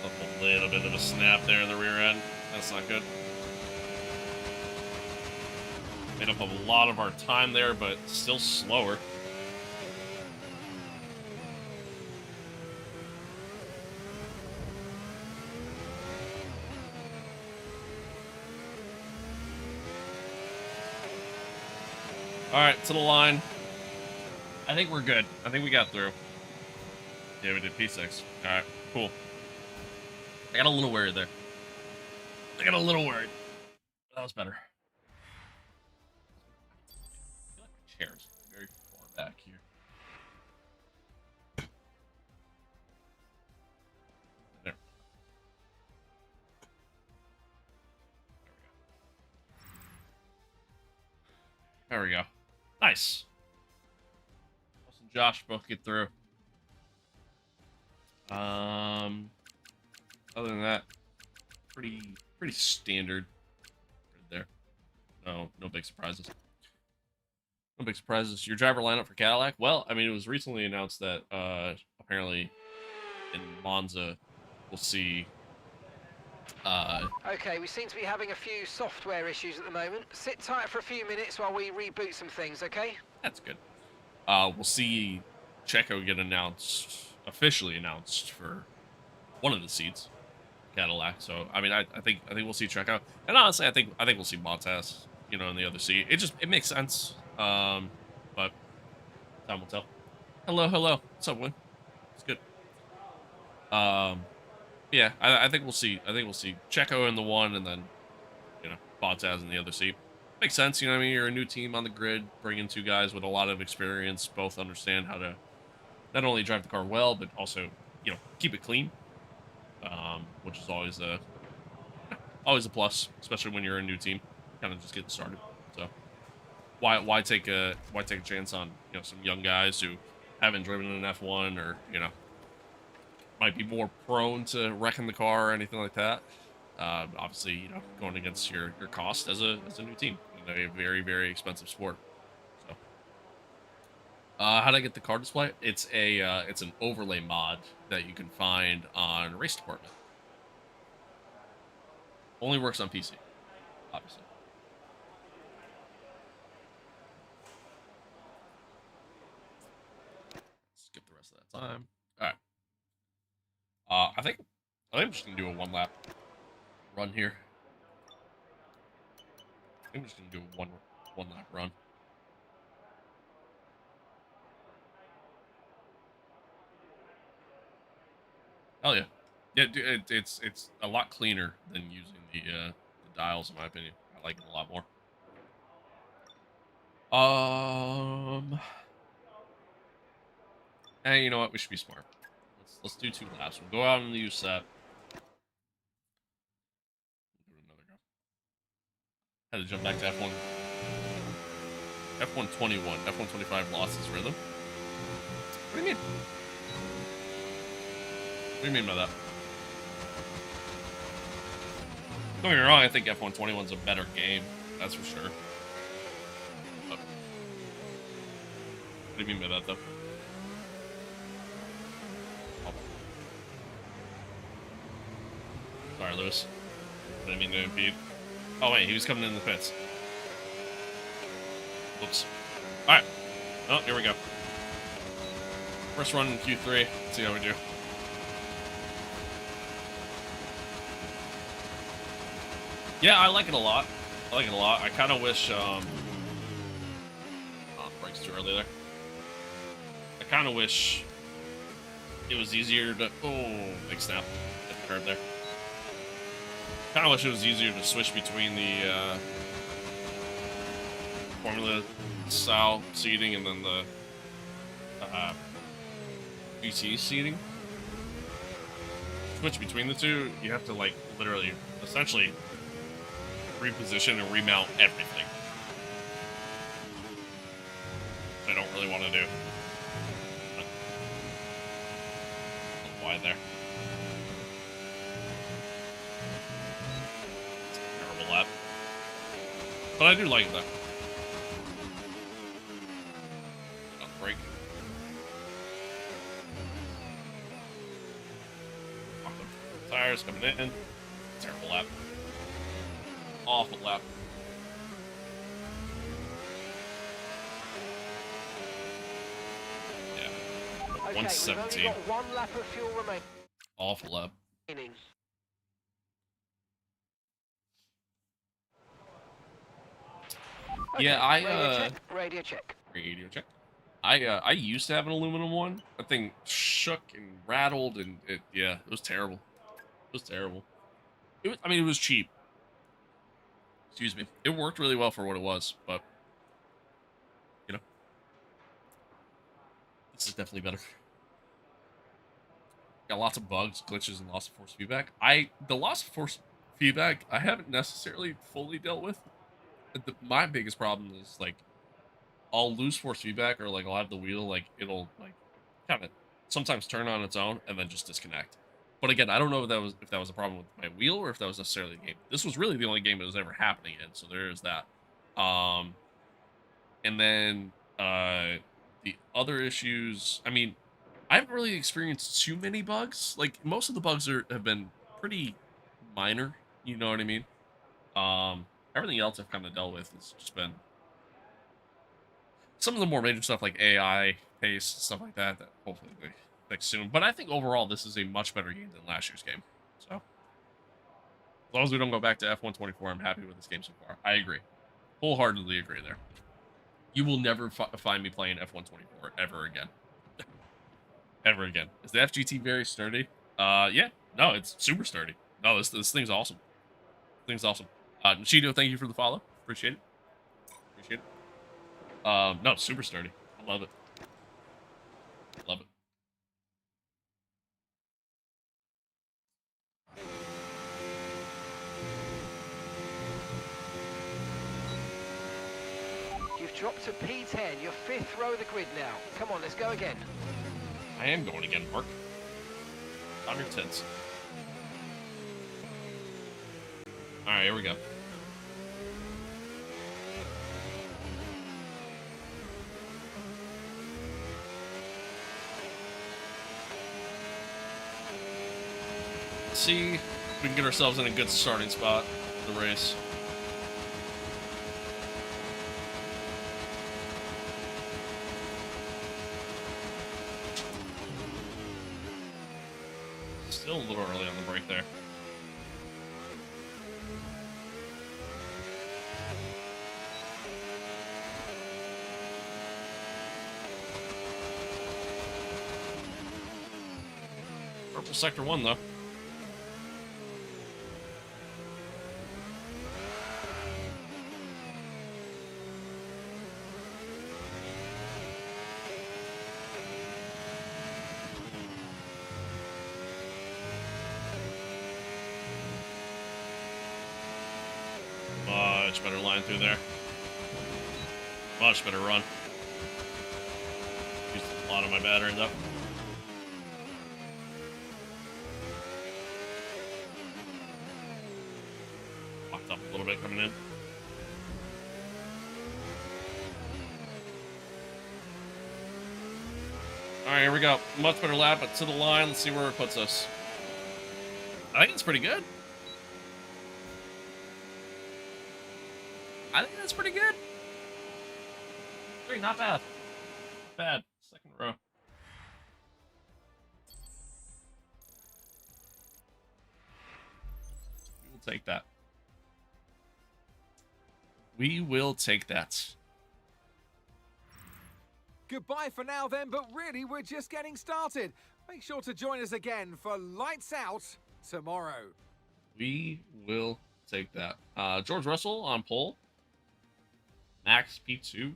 A little bit of a snap there in the rear end. That's not good. Made up a lot of our time there, but still slower. All right, to the line. I think we're good. I think we got through. Yeah, we did P6. All right, cool. I got a little worried there. I got a little worried. That was better. I feel like my chair's very far back here. There. There we go. Nice. Us and Josh both get through. Other than that, pretty standard right there. No big surprises. No big surprises. Your driver lineup for Cadillac? Well, I mean, it was recently announced that apparently in Monza we'll see. Okay, we seem to be having a few software issues at the moment. Sit tight for a few minutes while we reboot some things, okay? That's good. We'll see Checo get officially announced for one of the seats, Cadillac. So I mean, I think we'll see Checo, and honestly, I think we'll see Bottas, in the other seat. It makes sense. But time will tell. Hello. What's up, Win? It's good. Yeah, I think we'll see. I think we'll see Checo in the one, and then Bottas in the other seat. Makes sense. I mean, you're a new team on the grid, bringing two guys with a lot of experience, both understand how to not only drive the car well, but also keep it clean, which is always a plus, especially when you're a new team, kind of just getting started. So why take a chance on some young guys who haven't driven an F1 or might be more prone to wrecking the car or anything like that. Obviously, going against your cost as a new team, a very, very expensive sport. So, how do I get the car display? It's an overlay mod that you can find on Race Department. Only works on PC, obviously. Skip the rest of that time. All right. I think I'm just gonna do a 1 lap run here. I'm just gonna do a one lap run. Hell yeah, yeah. It's a lot cleaner than using the dials, in my opinion. I like it a lot more. Hey, you know what? We should be smart. Let's do 2 laps. We'll go out and use that. We'll do another go. Had to jump back to F1. F121. F125 lost its rhythm. What do you mean? What do you mean by that? Don't get me wrong, I think F121's a better game. That's for sure. But what do you mean by that, though? Sorry, Lewis. I didn't mean to impede. Oh, wait, he was coming in the pits. Whoops. Alright. Oh, here we go. First run in Q3. Let's see how we do. Yeah, I like it a lot. I like it a lot. I kind of wish, oh, brakes too early there. I kind of wish it was easier to, oh, big snap at the curb there. Kind of wish it was easier to switch between the Formula style seating and then the GT seating. Switch between the two, you have to like literally, essentially, reposition and remount everything. Which I don't really want to do. But why there? Terrible lap. But I do like that. Break. Tires coming in. Terrible lap. Awful lap. Yeah. Okay, we've 117. only got 1 lap of fuel remaining. Awful lap. Okay, Yeah, radio check. Radio check. I used to have an aluminum one. That thing shook and rattled, and it was terrible. It was terrible. I mean, it was cheap. Excuse me. It worked really well for what it was, but you know, this is definitely better. Got lots of bugs, glitches, and loss of force feedback. The loss of force feedback I haven't necessarily fully dealt with. My biggest problem is like I'll lose force feedback, or like I'll have the wheel like it'll like kind of sometimes turn on its own and then just disconnect. But again, I don't know if that was a problem with my wheel or if that was necessarily the game. This was really the only game it was ever happening in, so there is that. And then the other issues. I mean, I haven't really experienced too many bugs. Like most of the bugs have been pretty minor. You know what I mean? Everything else I've kind of dealt with has just been some of the more major stuff like AI, pace, stuff like that hopefully they fix soon. But I think overall this is a much better game than last year's game. So as long as we don't go back to F125, I'm happy with this game so far. I agree. Wholeheartedly agree there. You will never find me playing F124 ever again. Ever again. Is the FGT very sturdy? Yeah. No, it's super sturdy. No, this thing's awesome. This thing's awesome. Nishido, thank you for the follow. Appreciate it. Appreciate it. No, super sturdy. I love it. Love it. You've dropped to P10. You're 5th row of the grid now. Come on, let's go again. I am going again, Mark. I'm your tits. Alright, here we go. Let's see if we can get ourselves in a good starting spot for the race. Still a little early on the break there. Purple sector 1 though. Much better line through there. Much better run. Used a lot of my batteries up. Locked up a little bit coming in. Alright, here we go. Much better lap, but to the line. Let's see where it puts us. I think it's pretty good. I think that's pretty good. 3, not bad. Bad. Second row. We will take that. We will take that. Goodbye for now then, but really we're just getting started. Make sure to join us again for Lights Out tomorrow. We will take that. George Russell on pole. Max P2.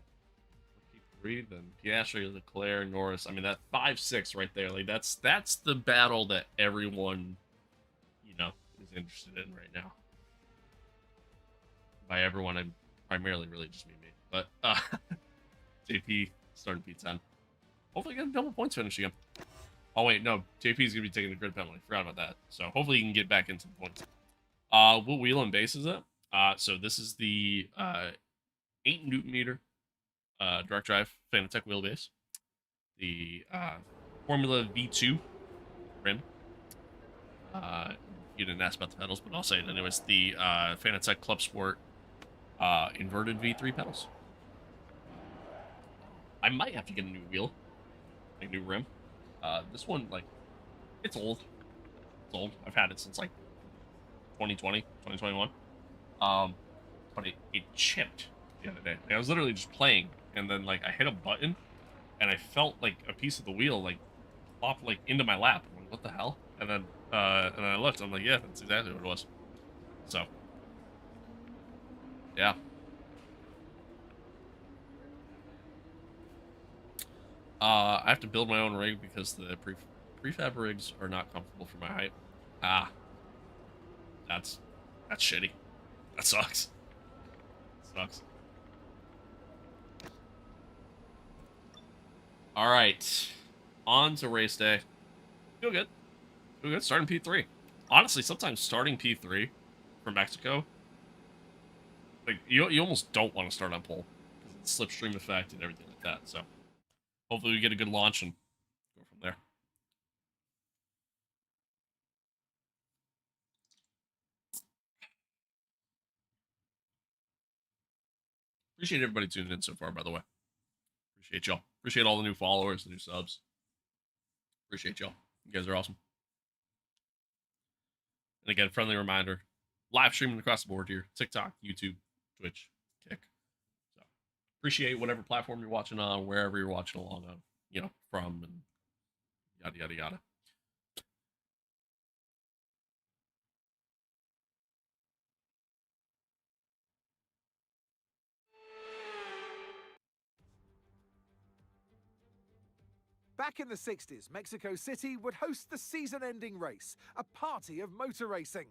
P3, then Piastri, Leclerc, Norris. I mean, that 5-6 right there. Like that's the battle that everyone, you know, is interested in right now. By everyone, I'm primarily really just me. But JP starting P10. Hopefully get a double points finish again. Oh wait, no, JP's gonna be taking the grid penalty. Forgot about that. So hopefully he can get back into the points. What wheel and base is it? So this is the 8 Newton meter direct drive Fanatec wheelbase. The Formula V2 rim. You didn't ask about the pedals, but I'll say it anyways. The Fanatec Club Sport inverted V3 pedals. I might have to get a new wheel, like new rim. This one, like, it's old. It's old. I've had it since like 2020, 2021. But it chipped the other day. Like, I was literally just playing, and then like I hit a button, and I felt like a piece of the wheel like pop like into my lap. I'm like, what the hell? And then I looked. I'm like, yeah, that's exactly what it was. So, yeah. I have to build my own rig because the prefab rigs are not comfortable for my height. That's shitty. That sucks. Sucks. All right, on to race day. Feel good. Feel good. Starting P3. Honestly, sometimes starting P3 for Mexico, like you almost don't want to start on pole because it's slipstream effect and everything like that. So hopefully we get a good launch and go from there. Appreciate everybody tuning in so far, by the way. Appreciate y'all. Appreciate all the new followers, the new subs. Appreciate y'all. You guys are awesome. And again, friendly reminder, live streaming across the board here. TikTok, YouTube, Twitch, Kick. So appreciate whatever platform you're watching on, wherever you're watching along on, you know, from, and yada, yada, yada. Back in the 60s, Mexico City would host the season-ending race, a party of motor racing.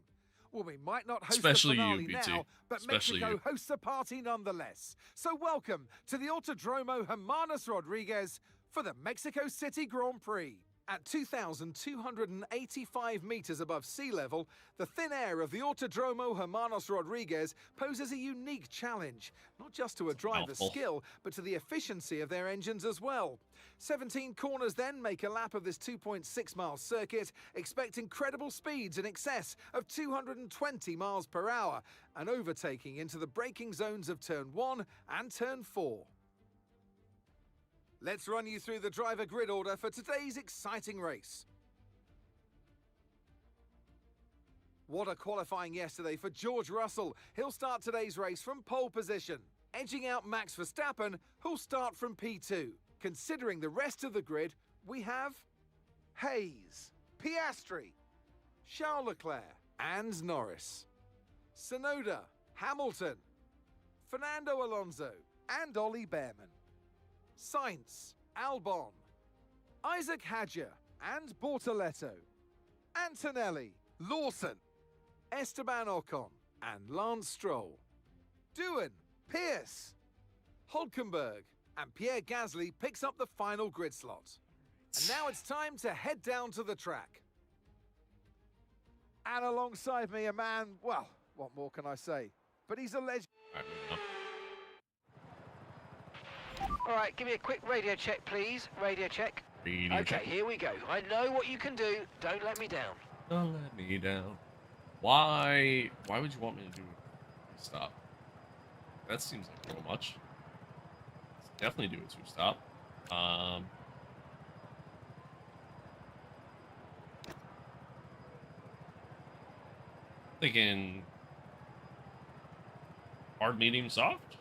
Well, we might not host Especially the finale you, BT. now, but Especially Mexico you. hosts a party nonetheless. So welcome to the Autodromo Hermanos Rodriguez for the Mexico City Grand Prix. At 2,285 meters above sea level, the thin air of the Autodromo Hermanos Rodriguez poses a unique challenge, not just to a driver's Mouthful. skill, but to the efficiency of their engines as well. 17 corners then make a lap of this 2.6-mile circuit. Expect incredible speeds in excess of 220 miles per hour, and overtaking into the braking zones of Turn 1 and Turn 4. Let's run you through the driver grid order for today's exciting race. What a qualifying yesterday for George Russell. He'll start today's race from pole position, edging out Max Verstappen, who'll start from P2. Considering the rest of the grid, we have Hayes, Piastri, Charles Leclerc, and Norris, Tsunoda, Hamilton, Fernando Alonso, and Ollie Behrman, Sainz, Albon, Isaac Hadjar, and Bortoletto, Antonelli, Lawson, Esteban Ocon, and Lance Stroll, Doohan, Pierce, Hulkenberg, and Pierre Gasly picks up the final grid slot. And now it's time to head down to the track. And alongside me, a man, well, what more can I say? But he's a legend. All right, moving on. All right, give me a quick radio check, please. Radio check. Radio Okay, check. here we go. I know what you can do. Don't let me down. Don't let me down. Why would you want me to do stop? That seems like a little much. Let's definitely do a two-stop. Thinking Hard, medium, soft?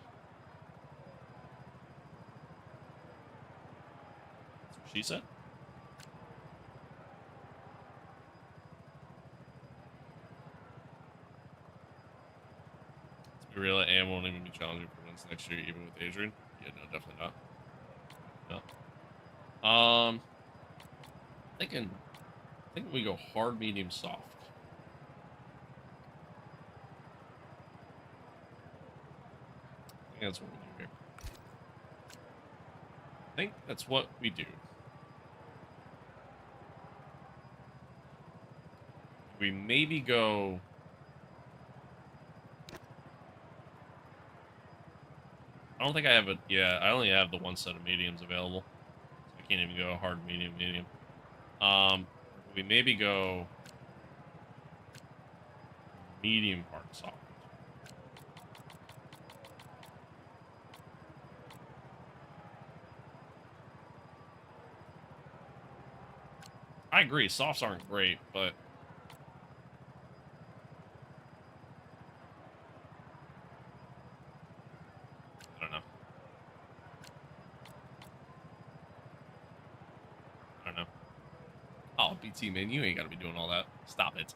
That's what she said. Let's be real, AM won't even be challenging for wins next year, even with Adrian. Yeah, no, definitely not. No. Thinking we go hard, medium, soft. I think that's what we do here. I think that's what we do. We maybe go... I don't think I have a... Yeah, I only have the one set of mediums available. So I can't even go hard, medium, medium. We maybe go... medium, hard, soft. I agree, softs aren't great, but... I don't know. I don't know. Oh, BT, man, you ain't gotta be doing all that. Stop it.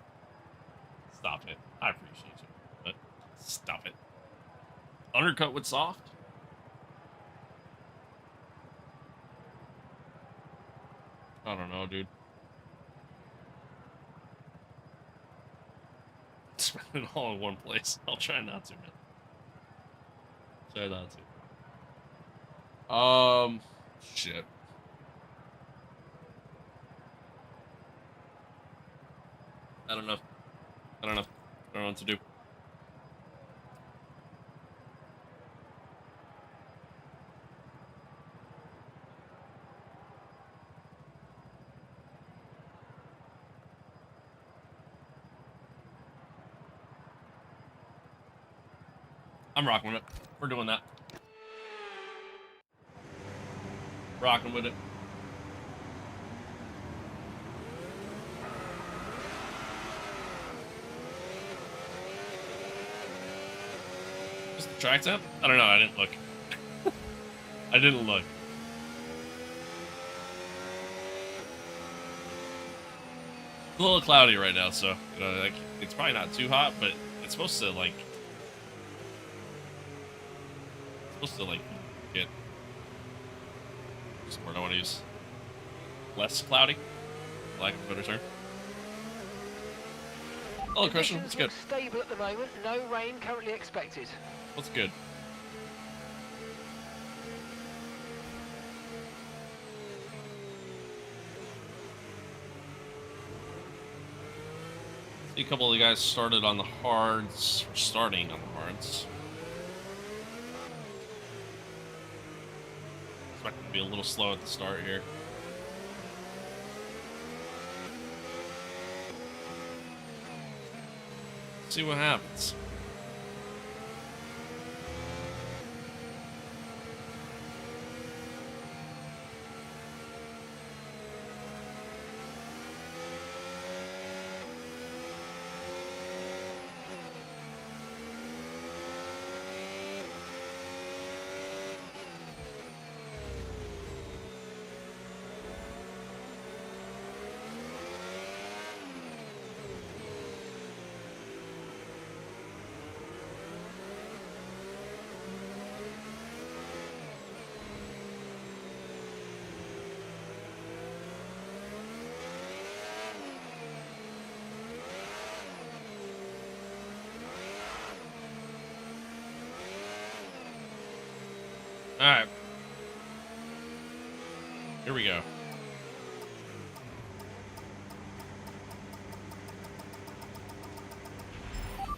Stop it. I appreciate you, but stop it. Undercut with soft? I don't know, dude. Spend it all in one place. I'll try not to, man. Try not to. Shit. I don't know. I don't know. I don't know what to do. I'm rocking with it. We're doing that. Rocking with it. Is the track temp? I don't know. I didn't look. I didn't look. It's a little cloudy right now, so you know, like it's probably not too hot, but it's supposed to like. Supposed to like get what's the word I want to use, less cloudy, for lack of a better term. Hello, Christian. What's good? Stable at the moment. No rain currently expected. What's good? See a couple of the guys started on the hards, starting on the hards. Expecting to be a little slow at the start here. See what happens. Alright. Here we go.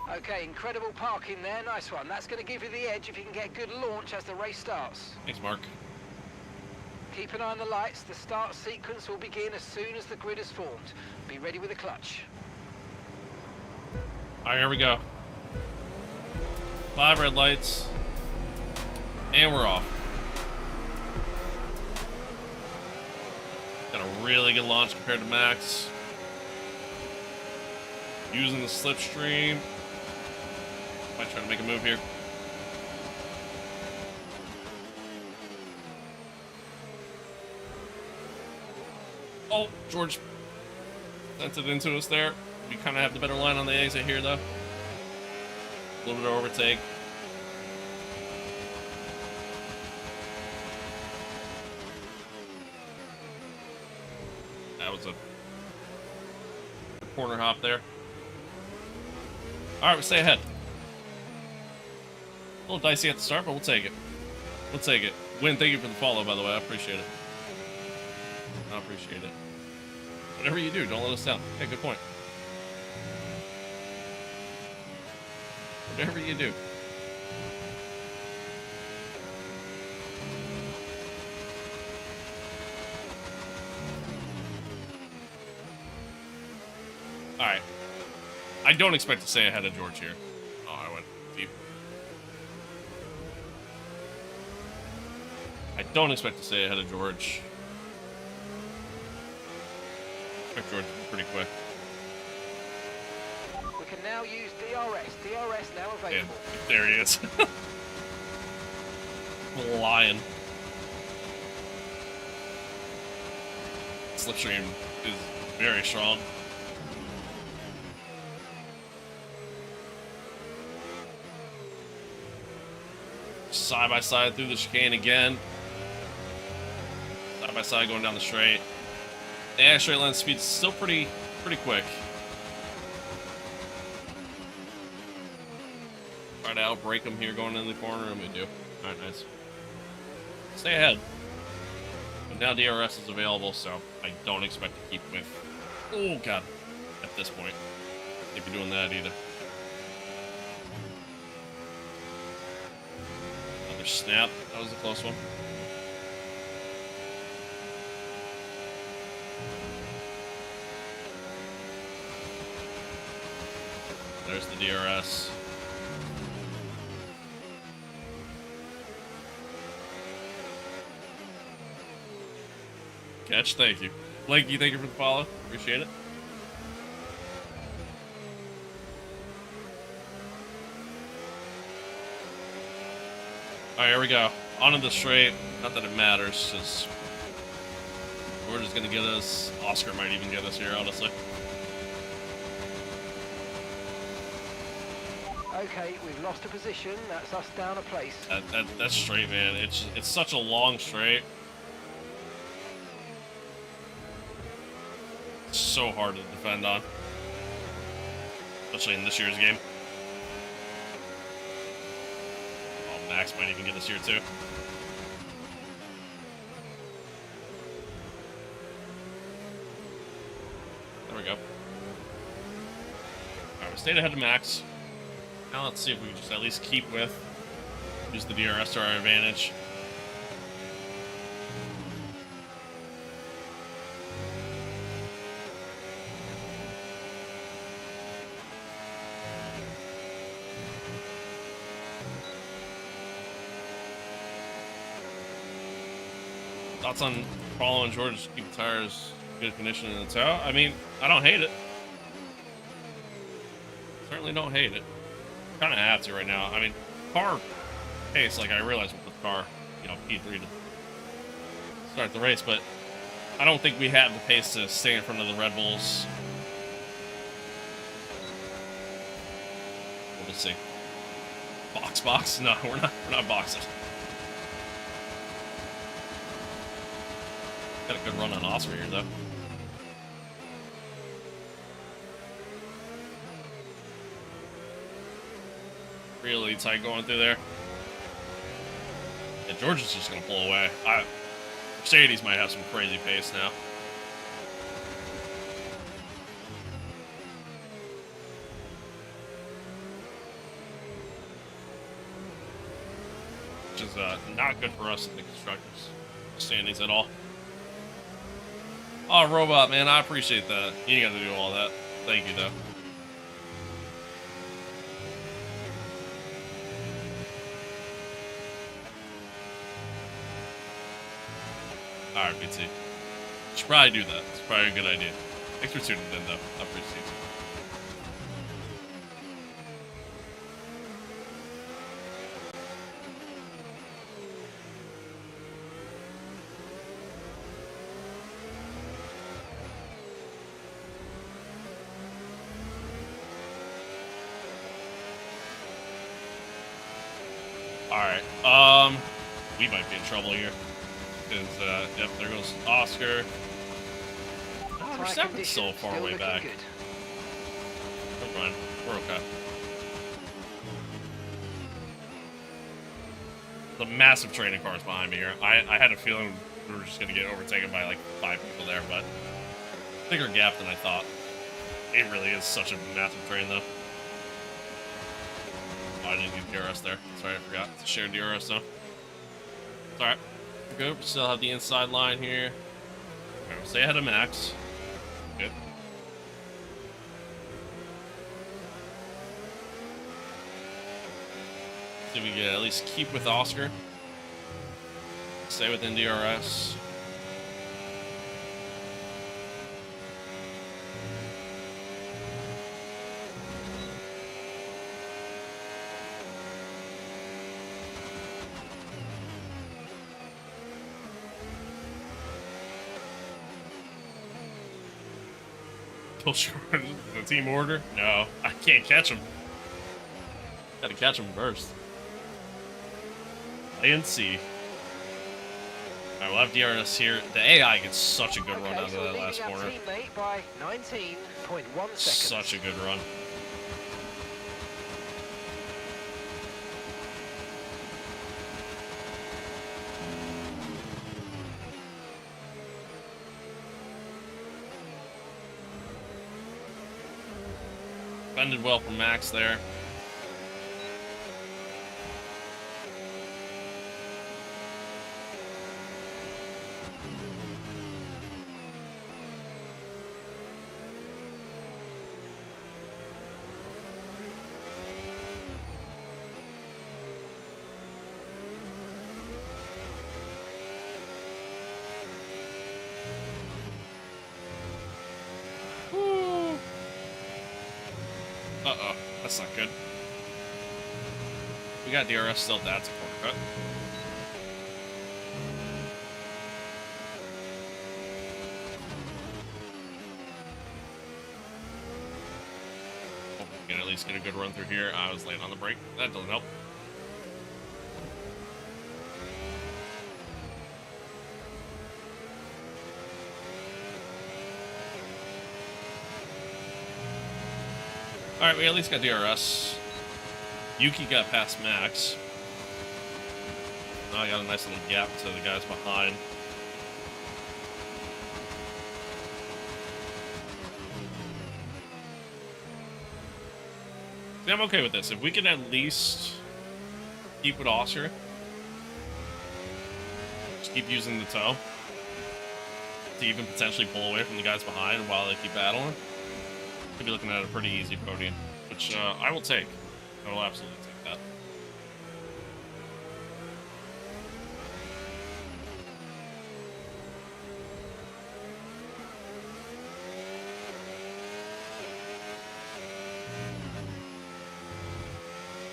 Okay, incredible parking there. Nice one. That's going to give you the edge if you can get a good launch as the race starts. Thanks, Mark. Keep an eye on the lights. The start sequence will begin as soon as the grid is formed. Be ready with the clutch. Alright, here we go. 5 red lights. And we're off. Got a really good launch compared to Max. Using the slipstream. Might try to make a move here. Oh, George sent it into us there. We kind of have the better line on the exit here, though. A little bit of overtake. That was a corner hop there. All right, we stay ahead. A little dicey at the start, but we'll take it. We'll take it. Win, thank you for the follow, by the way. I appreciate it. I appreciate it. Whatever you do, don't let us down. Okay, good point. Whatever you do. Alright. I don't expect to stay ahead of George here. Oh, I went deep. I don't expect to stay ahead of George. I expect George to be pretty quick. We can now use DRS. DRS now Yeah, available. there he is. Lion. Slipstream is very strong. Side by side through the chicane again. Side by side going down the straight. Yeah, straight line speed's still pretty quick. Try to outbrake him here going in the corner, and we do. Alright, nice. Stay ahead. But now DRS is available, so I don't expect to keep with. Oh god. At this point. I think we're doing that either. Another snap. That was a close one. There's the DRS. Catch, thank you. Blanky, thank you for the follow. Appreciate it. Alright, here we go. On to the straight. Not that it matters, because George is going to get us. Oscar might even get us here, honestly. Okay, we've lost a position. That's us down a place. That's straight, man. It's such a long straight. It's so hard to defend on. Especially in this year's game. Oh, Max might even get us here, too. There we go. Alright, we stayed ahead of Max. Now let's see if we can just at least keep with. Use the DRS to our advantage. Thoughts on following George to keep the tires in good condition in the tow? I mean, I don't hate it. Certainly don't hate it. Kind of have to right now. I mean, car pace, like I realize with the car, you know, P3 to start the race, but I don't think we have the pace to stay in front of the Red Bulls. We'll just see. Box? No, we're not boxing. Got a good run on Oscar here, though. Really tight going through there. Yeah, George is just going to pull away. Mercedes might have some crazy pace now. Which is not good for us in the constructors standings at all. Oh, Robot, man, I appreciate that. You ain't got to do all that. Thank you, though. Alright, BT. Should probably do that. It's probably a good idea. Thanks for tuning in, though. I appreciate it. Alright, we might be in trouble here. Because, yep, there goes Oscar. Oh, we're Tyre 7 so condition far still way looking back. good. Never mind, we're okay. The massive train of cars behind me here. I had a feeling we were just gonna get overtaken by like 5 people there, but bigger gap than I thought. It really is such a massive train, though. Oh, I didn't get DRS there. Sorry, I forgot. It's a shared DRS, though. It's alright. We're good. We still have the inside line here. Okay, we'll stay ahead of Max. Good. See if we can at least keep with Oscar. Stay within DRS. Pull short the team order? No, I can't catch him. Gotta catch him first. A and C. Alright, we'll have DRS here. The AI gets such a good run out of so that we're last leading our corner. teammate by 19.1 seconds. Such a good run. Defended well from Max there. Uh-oh, that's not good. We got DRS still, that's a corner cut. Hope we can at least get a good run through here. I was late on the brake. That doesn't help. Alright, we at least got DRS. Yuki got past Max. Now I got a nice little gap to the guys behind. See, I'm okay with this. If we can at least keep with Oscar, just keep using the toe to even potentially pull away from the guys behind while they keep battling, could be looking at a pretty easy podium, which I will take. I will absolutely take that.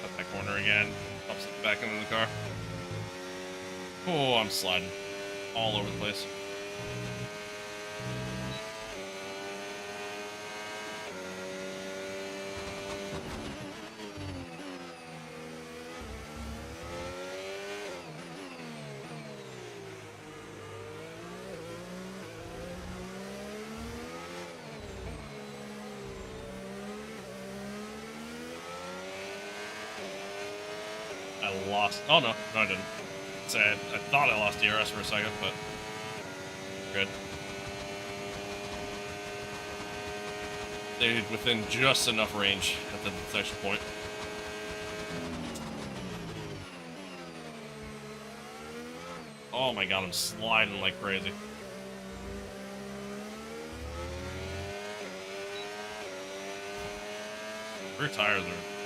Cut that corner again. Helps it back into the car. Oh, I'm sliding all over the place. I lost. Oh no, I didn't. I thought I lost DRS for a second, but good. Stayed within just enough range at the detection point. Oh my god, I'm sliding like crazy. Rear tires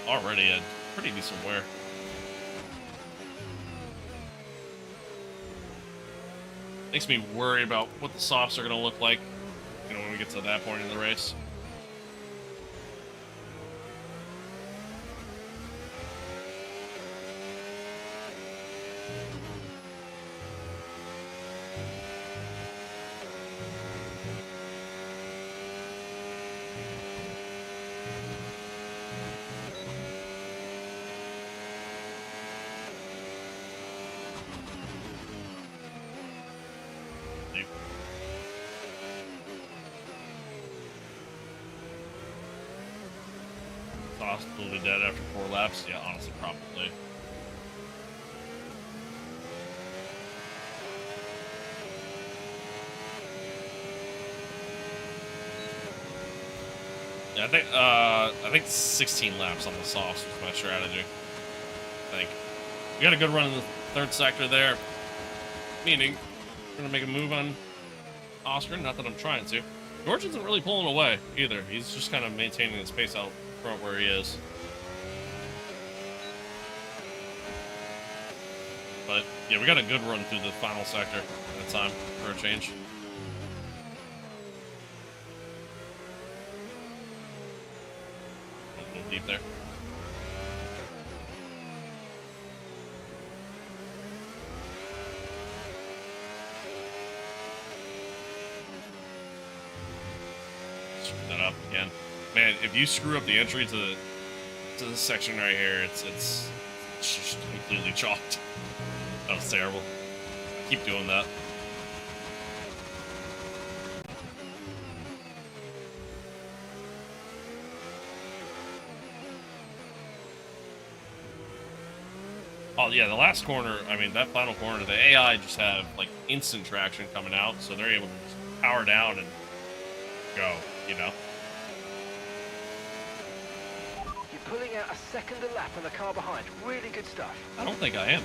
are already at pretty decent wear. Makes me worry about what the softs are going to look like, you know, when we get to that point in the race. Possibly dead after 4 laps. Yeah, honestly, probably. Yeah, I think 16 laps on the softs was my strategy. I think we got a good run in the 3rd sector there, meaning we're gonna make a move on Oscar. Not that I'm trying to. George isn't really pulling away either. He's just kind of maintaining his pace out front where he is. But yeah, we got a good run through the final sector at the time for a change. A little deep there. Screw that up again. Man, if you screw up the entry to this section right here, it's just completely chalked. That was terrible. I keep doing that. Oh yeah, the last corner, I mean that final corner, the AI just have like instant traction coming out, so they're able to just power down and go, you know? You're pulling out a second a lap on the car behind. Really good stuff. I don't think I am.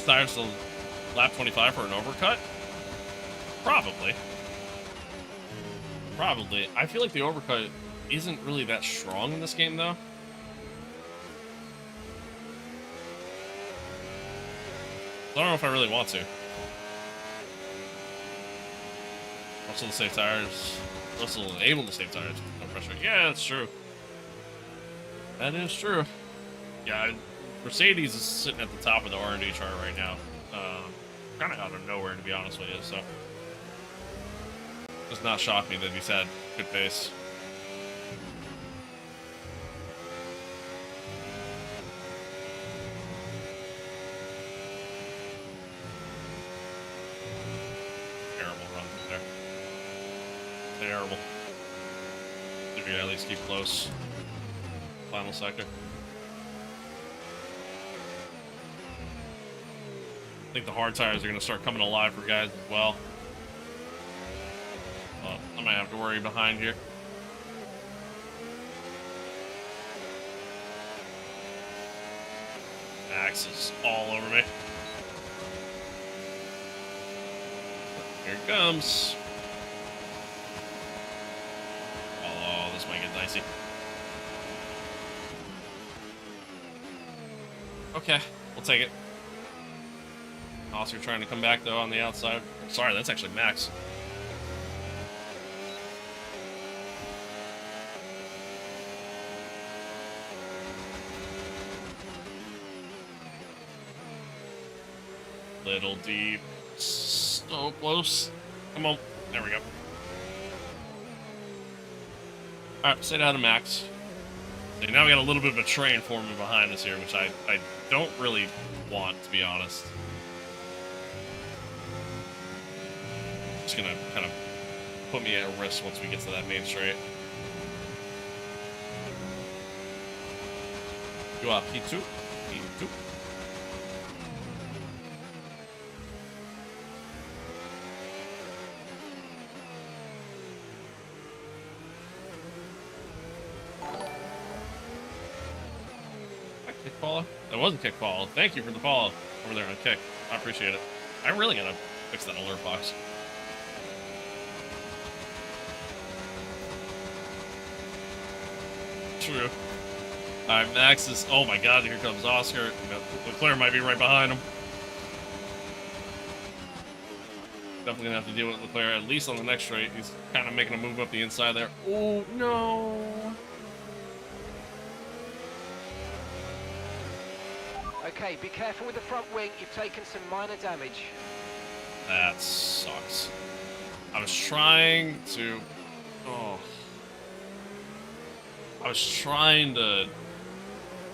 Tires to lap 25 for an overcut? Probably. Probably. I feel like the overcut isn't really that strong in this game, though. I don't know if I really want to. Russell to save tires. Russell able to save tires. No pressure. Yeah, that's true. That is true. Yeah, Mercedes is sitting at the top of the R&D chart right now. Kind of out of nowhere, to be honest with you, so. Does not shock me that he's had good pace. Terrible run there. Terrible. If you at least keep close. Final sector. I think the hard tires are going to start coming alive for guys as well. I might have to worry behind here. Max is all over me. Here it comes. Oh, this might get dicey. Okay, we'll take it. Oscar trying to come back, though, on the outside. Sorry, that's actually Max. Little deep. So close. Come on. There we go. Alright, stay down to Max. So now we got a little bit of a train forming behind us here, which I don't really want, to be honest. Just gonna kind of put me at risk once we get to that main straight. You are P2. P2. Kick follow? That was a kick follow. Thank you for the follow over there on kick. I appreciate it. I'm really gonna fix that alert box. True. Alright, Max is. Oh my god, here comes Oscar. Leclerc might be right behind him. Definitely gonna have to deal with Leclerc, at least on the next straight. He's kind of making a move up the inside there. Oh, no. Okay, be careful with the front wing. You've taken some minor damage. That sucks. I was trying to... Oh. I was trying to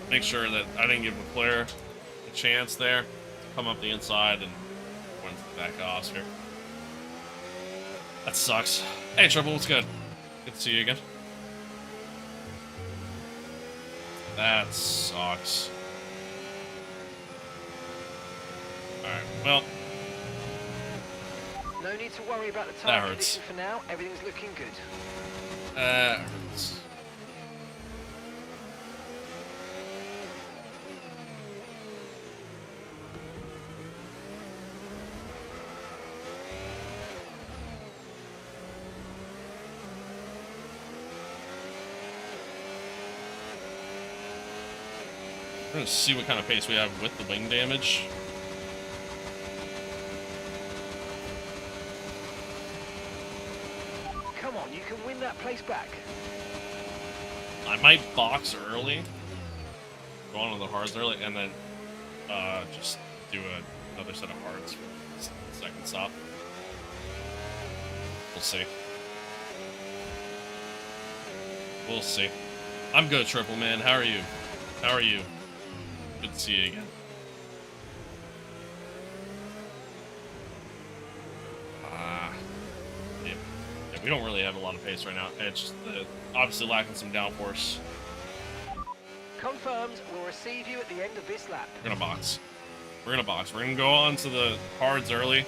make sure that I didn't give Leclerc a chance there to come up the inside and went to the back of Oscar. That sucks. Hey, Triple, what's good? Good to see you again. That sucks. Alright, well. No need to worry about the That tire hurts. condition for now. Everything's looking good. That hurts. We're gonna see what kind of pace we have with the wing damage. Come on, you can win that place back. I might box early, go on to the hards early, and then just do another set of hards for the second stop. We'll see. We'll see. I'm good, Triple Man. How are you? How are you? Good to see you again. Yeah, we don't really have a lot of pace right now. It's just obviously lacking some downforce. Confirmed, we'll receive you at the end of this lap. We're gonna box. We're gonna box. We're gonna go on to the hards early.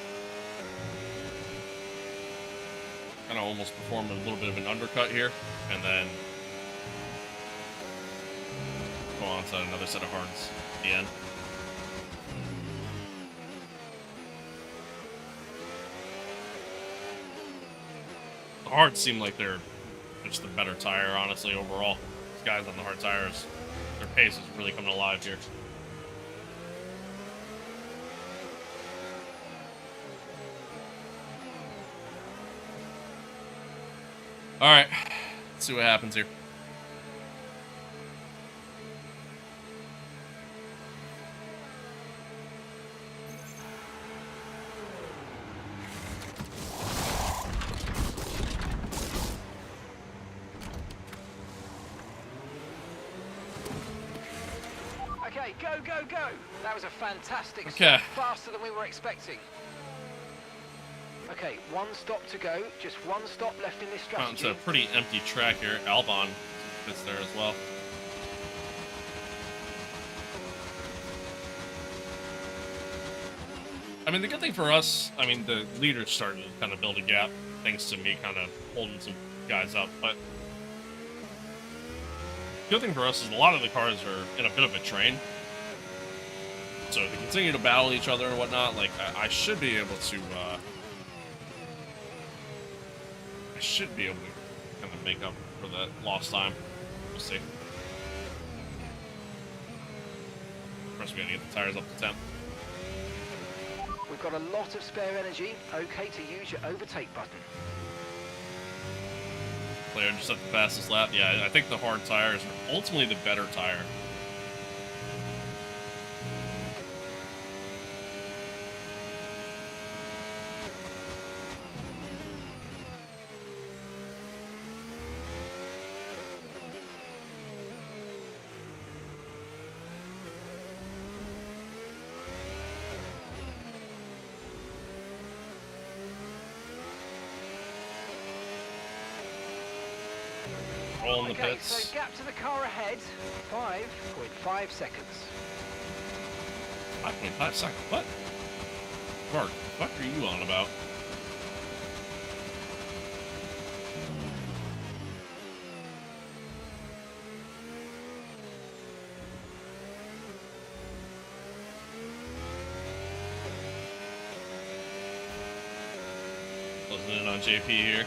Kind of almost perform a little bit of an undercut here, and then go on to another set of hards at the end. The hards seem like they're just the better tire, honestly, overall. These guys on the hard tires, their pace is really coming alive here. All right, let's see what happens here. Okay, go, go, go! That was a fantastic Okay. stop, faster than we were expecting. Okay, one stop to go, just one stop left in this Well, it's strategy. a pretty empty track here. Albon fits there as well. I mean, the good thing for us, I mean, the leaders started to kind of build a gap thanks to me kind of holding some guys up. But the good thing for us is a lot of the cars are in a bit of a train. So if they continue to battle each other and whatnot, like, I should be able to, kind of make up for that lost time. We'll see. First, we gotta get the tires up to 10. We've got a lot of spare energy. Okay to use your overtake button. Player just at the fastest lap. Yeah, I think the hard tires are ultimately the better tire. Roll in the Okay, pits. so gap to the car ahead, 5.5 seconds. 5.5 seconds. What? Mark, what are you on about? Closing in on JP here.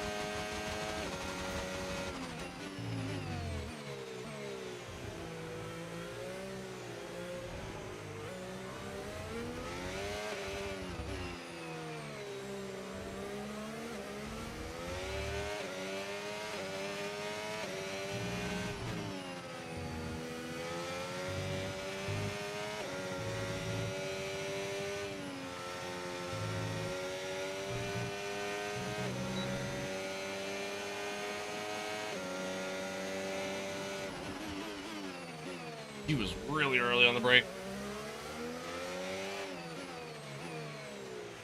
He was really early on the break.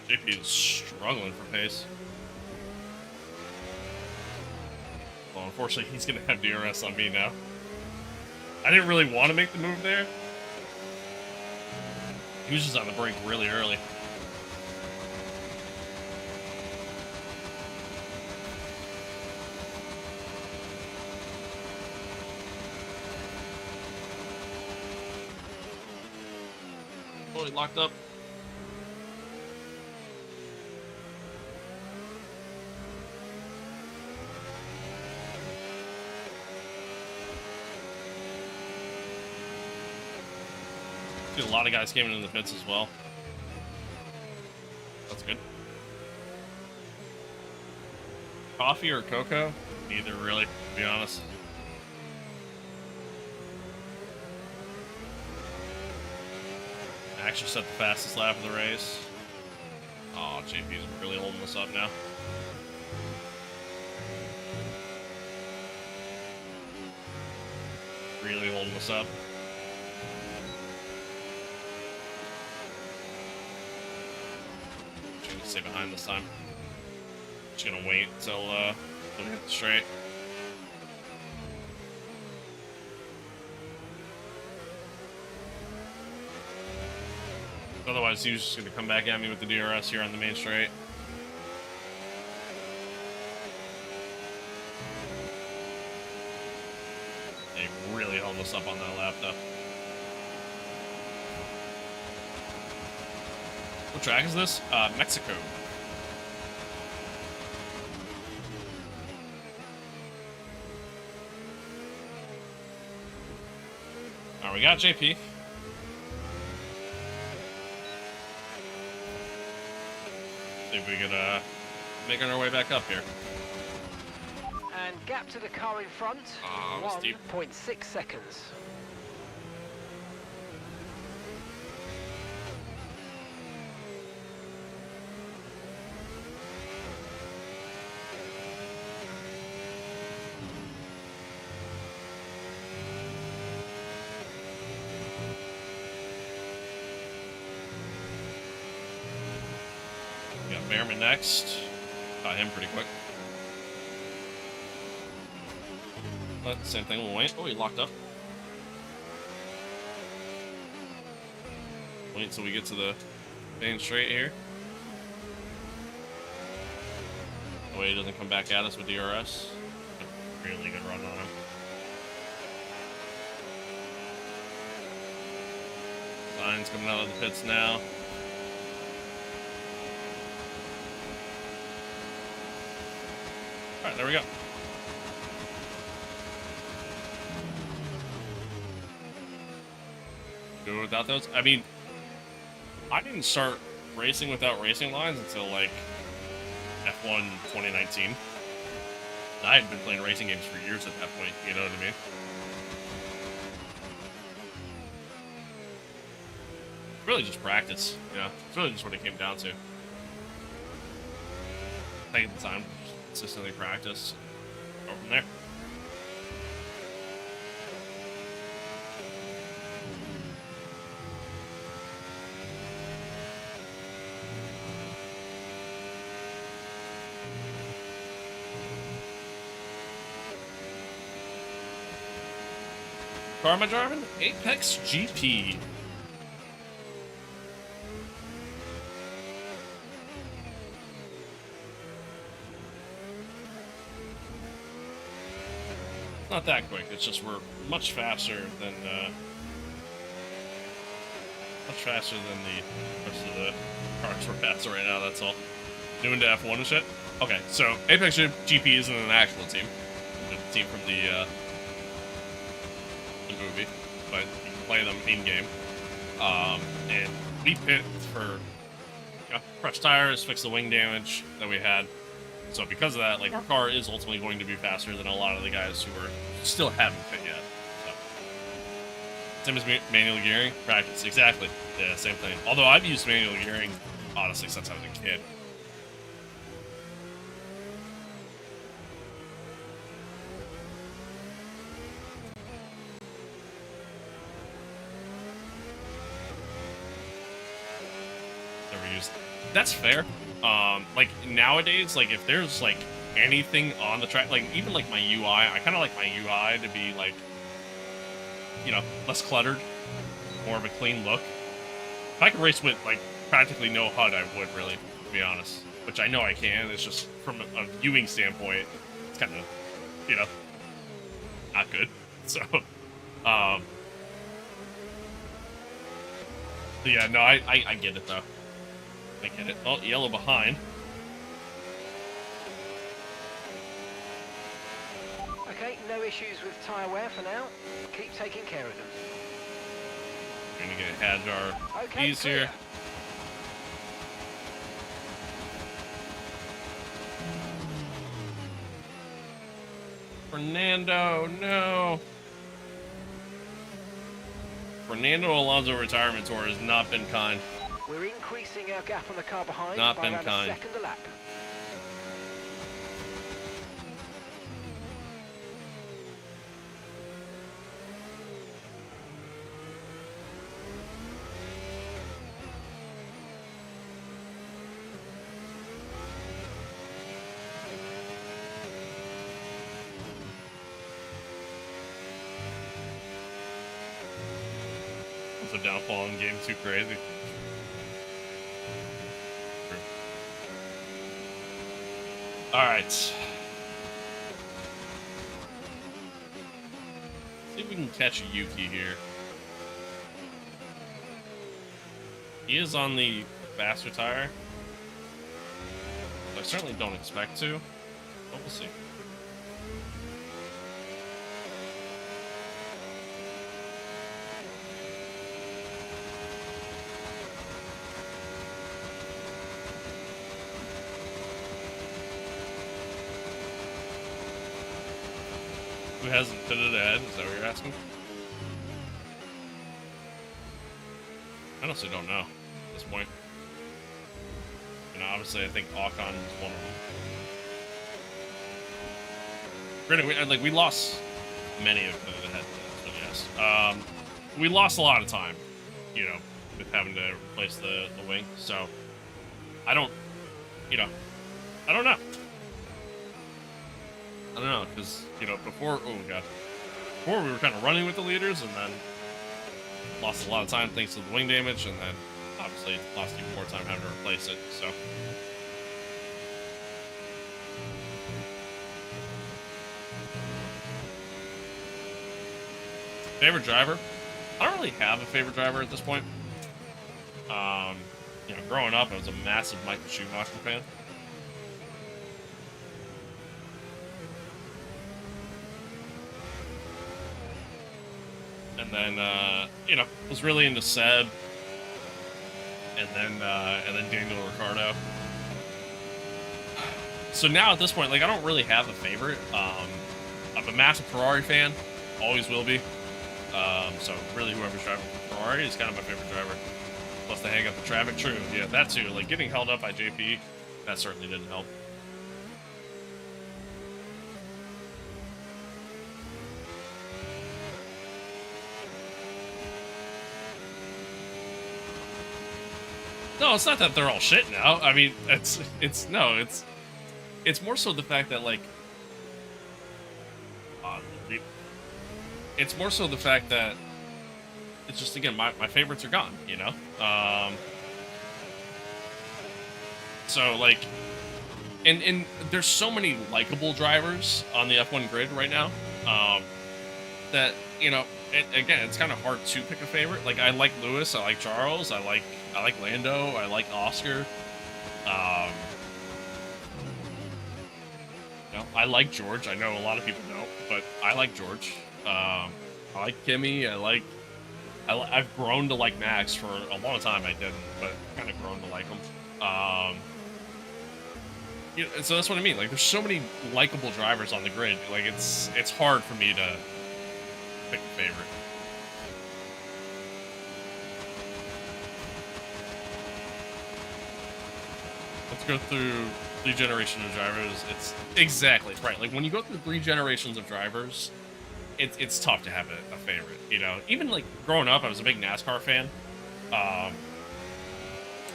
JP is struggling for pace. Well, unfortunately, he's going to have DRS on me now. I didn't really want to make the move there. He was just on the brake really early. Oh, he locked up. See, a lot of guys came into the pits as well. That's good. Coffee or cocoa? Neither, really, to be honest. I actually set the fastest lap of the race. Oh, JP's really holding us up now. Really holding us up. Just gonna stay behind this time. Just gonna wait until we hit the straight. Otherwise, he's just gonna come back at me with the DRS here on the main straight. They really held us up on that lap, though. What track is this? Mexico. Alright, we got JP. See if we could making our way back up here. And gap to the car in front, Oh, it was deep. 1.6 seconds. We got Behrman next. Got him pretty quick. But same thing, we'll wait. Oh, he locked up. Wait until we get to the main straight here. That way he doesn't come back at us with DRS. Really good run on him. Signs coming out of the pits now. Alright, there we go. Do it without those? I mean, I didn't start racing without racing lines until like F1 2019. I had been playing racing games for years at that point, you know what I mean? Really just practice, yeah. It's really just what it came down to. Taking the time to consistently practice. Go from there. Car am I driving? Apex GP. Not that quick. It's just we're much faster than the rest of the cars we're passing right now. That's all. Doing to F1 and shit. Okay, so Apex GP isn't an actual team. It's a team from the movie, but you can play them in game. And we pit for fresh tires, fix the wing damage that we had. So because of that, like, our car is ultimately going to be faster than a lot of the guys who are still haven't pit yet. So. Same as manual gearing practice, exactly. Yeah, same thing. Although I've used manual gearing honestly since I was a kid. That's fair. Like nowadays, like if there's like anything on the track, like even like my UI, I kind of like my UI to be like you know, less cluttered, more of a clean look. If I could race with like practically no HUD, I would really, to be honest. Which I know I can. It's just from a viewing standpoint, it's kind of, you know, not good. So, yeah, no, I get it though. I get it. Oh, yellow behind. Okay, no issues with tyre wear for now. Keep taking care of them. We're gonna get Hadjar Okay, ease clear. here. Fernando, no. Fernando Alonso retirement tour has not been kind. We're increasing our gap on the car behind Not by been around kind. a second a lap. The downfall in game too crazy. Alright. See if we can catch Yuki here. He is on the faster tire. I certainly don't expect to, but we'll see. Who hasn't pitted ahead? Is that what you're asking? I honestly don't know at this point. You know, obviously I think Ocon is one of them. Granted, we lost many of the head, so yes. We lost a lot of time, you know, with having to replace the wing. So I don't know. I don't know, because, you know, before we were kind of running with the leaders, and then lost a lot of time thanks to the wing damage, and then obviously lost even more time having to replace it, so. Favorite driver? I don't really have a favorite driver at this point. You know, growing up, I was a massive Michael Schumacher fan. And then, you know, was really into Seb, and then Daniel Ricciardo. So now at this point, like, I don't really have a favorite. I'm a massive Ferrari fan, always will be. So really, whoever's driving for Ferrari is kind of my favorite driver. Plus, they hang up the traffic. True, yeah, that too. Like getting held up by JP, that certainly didn't help. No, it's not that they're all shit now. I mean, it's more so the fact that, like, it's more so the fact that it's just, again, my favorites are gone, you know? So, like, and there's so many likable drivers on the F1 grid right now, that, you know, again, it's kind of hard to pick a favorite. Like, I like Lewis, I like Charles, I like Lando, I like Oscar. You know, I like George. I know a lot of people don't, but I like George. I like Kimmy. I've grown to like Max for a long time. I didn't, but kind of grown to like him. You know, so that's what I mean. Like, there's so many likable drivers on the grid. Like, it's hard for me to pick a favorite. Let's go through 3 generations of drivers. It's exactly right. Like, when you go through 3 generations of drivers, it's tough to have a favorite, you know? Even, like, growing up, I was a big NASCAR fan.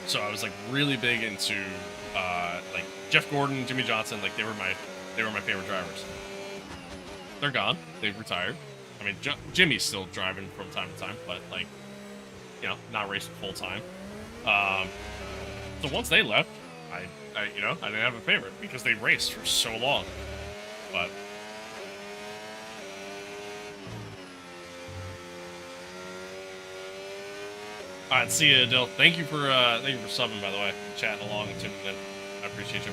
So I was, like, really big into, like, Jeff Gordon, Jimmy Johnson. Like, they were my favorite drivers. They're gone. They've retired. I mean, Jimmy's still driving from time to time, but like, you know, not racing full time. So once they left, I you know, I didn't have a favorite because they raced for so long. But all right, see you, Dill. Thank you for subbing, by the way, chatting along and tuning in. I appreciate you.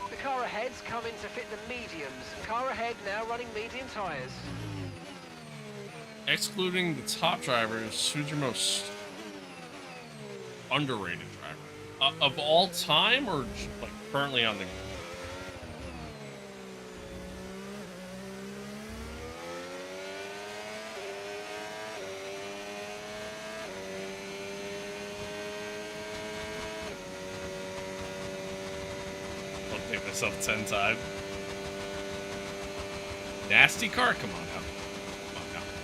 The car ahead's coming to fit the mediums. Car ahead now running medium tyres. Excluding the top drivers, who's your most underrated driver of all time, or like currently on the? I'll take myself 10 times. Nasty car, come on now.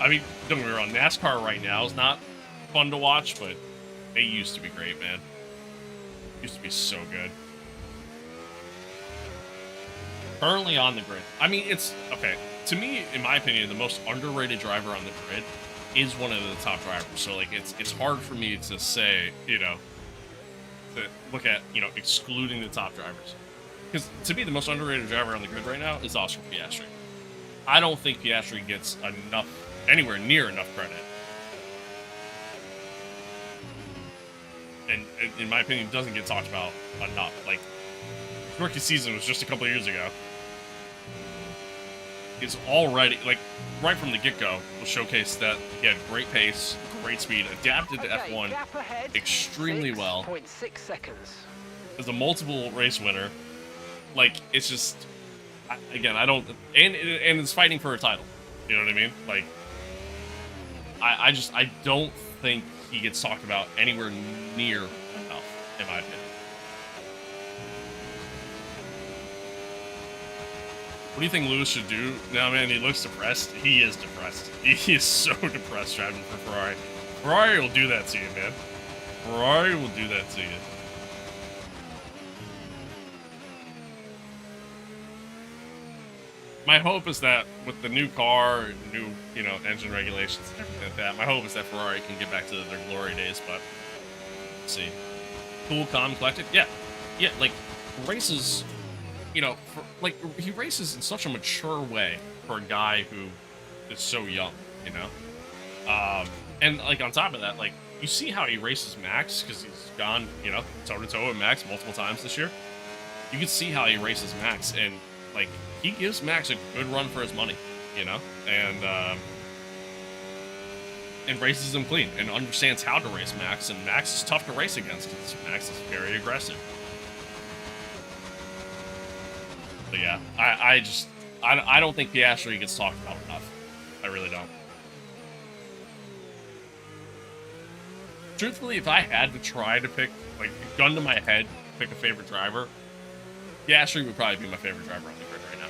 I mean, don't get me wrong, NASCAR right now is not fun to watch, but they used to be great, man. Used to be so good. Currently on the grid. I mean, it's, okay, to me, in my opinion, the most underrated driver on the grid is one of the top drivers. So, like, it's hard for me to say, you know, to look at, you know, excluding the top drivers. Because, to me, the most underrated driver on the grid right now is Oscar Piastri. I don't think Piastri gets anywhere near enough credit. And in my opinion, doesn't get talked about enough. Like, rookie season was just a couple of years ago. Is already, like, right from the get-go, was showcased that he had great pace, great speed, adapted to F1 extremely well. 6.6 seconds. As a multiple race winner, like, it's just, again, I don't, and it's fighting for a title. You know what I mean? Like, I don't think he gets talked about anywhere near enough, in my opinion. What do you think Lewis should do? Now, man, he looks depressed. He is depressed. He is so depressed driving for Ferrari. Ferrari will do that to you, man. Ferrari will do that to you. My hope is that with the new car, new, you know, engine regulations and everything like that, my hope is that Ferrari can get back to their glory days, but let's see. Cool, calm, collected? Yeah. Yeah, like, races, you know, he races in such a mature way for a guy who is so young, you know? And, like, on top of that, like, you see how he races Max, because he's gone, you know, toe-to-toe with Max multiple times this year. You can see how he races Max, and, like, he gives Max a good run for his money, you know, and races him clean and understands how to race Max. And Max is tough to race against because Max is very aggressive. But yeah, I don't think Piastri gets talked about enough. I really don't. Truthfully, if I had to try to pick, like, gun to my head, pick a favorite driver, Piastri would probably be my favorite driver on the grid right now.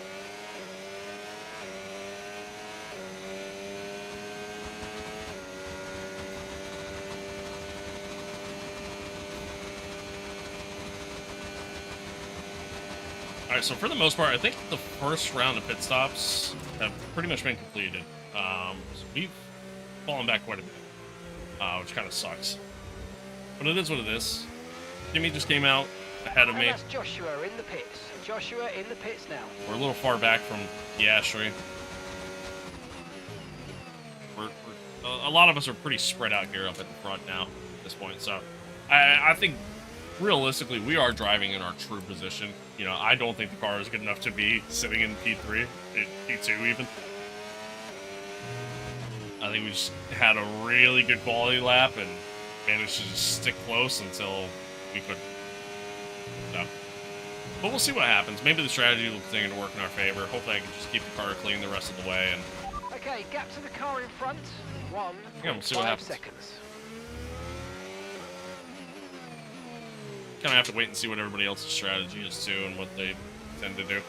Alright, so for the most part, I think the first round of pit stops have pretty much been completed. So we've fallen back quite a bit, which kind of sucks. But it is what it is. Jimmy just came out ahead of me. That's Joshua in the pits. Joshua in the pits now. We're a little far back from Piastri. A lot of us are pretty spread out here up at the front now at this point. So I think realistically we are driving in our true position. You know, I don't think the car is good enough to be sitting in P3, in P2 even. I think we just had a really good quality lap and managed to just stick close until we could. So. But we'll see what happens. Maybe the strategy will continue to work in our favor. Hopefully I can just keep the car clean the rest of the way. And okay, gap to the car in front. 1.5 seconds. Kind of have to wait and see what everybody else's strategy is too and what they tend to do.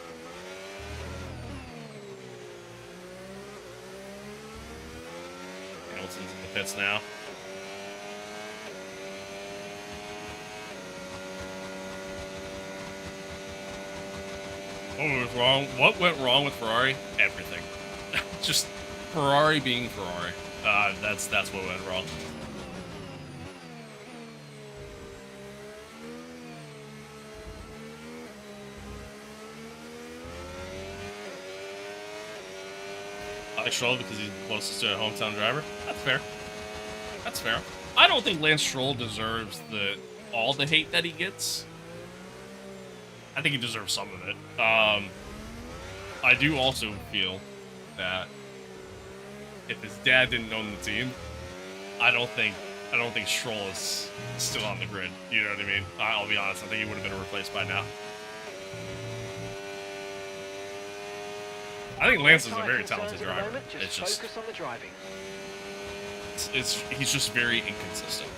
Hamilton's in the pits now. What was wrong? What went wrong with Ferrari? Everything. Just Ferrari being Ferrari. That's what went wrong. I Stroll because he's closest to a hometown driver. That's fair. That's fair. I don't think Lance Stroll deserves all the hate that he gets. I think he deserves some of it. I do also feel that if his dad didn't own the team, I don't think Stroll is still on the grid. You know what I mean? I'll be honest. I think he would have been replaced by now. I think Lance is a very talented driver. It's just focus on the driving. He's just very inconsistent.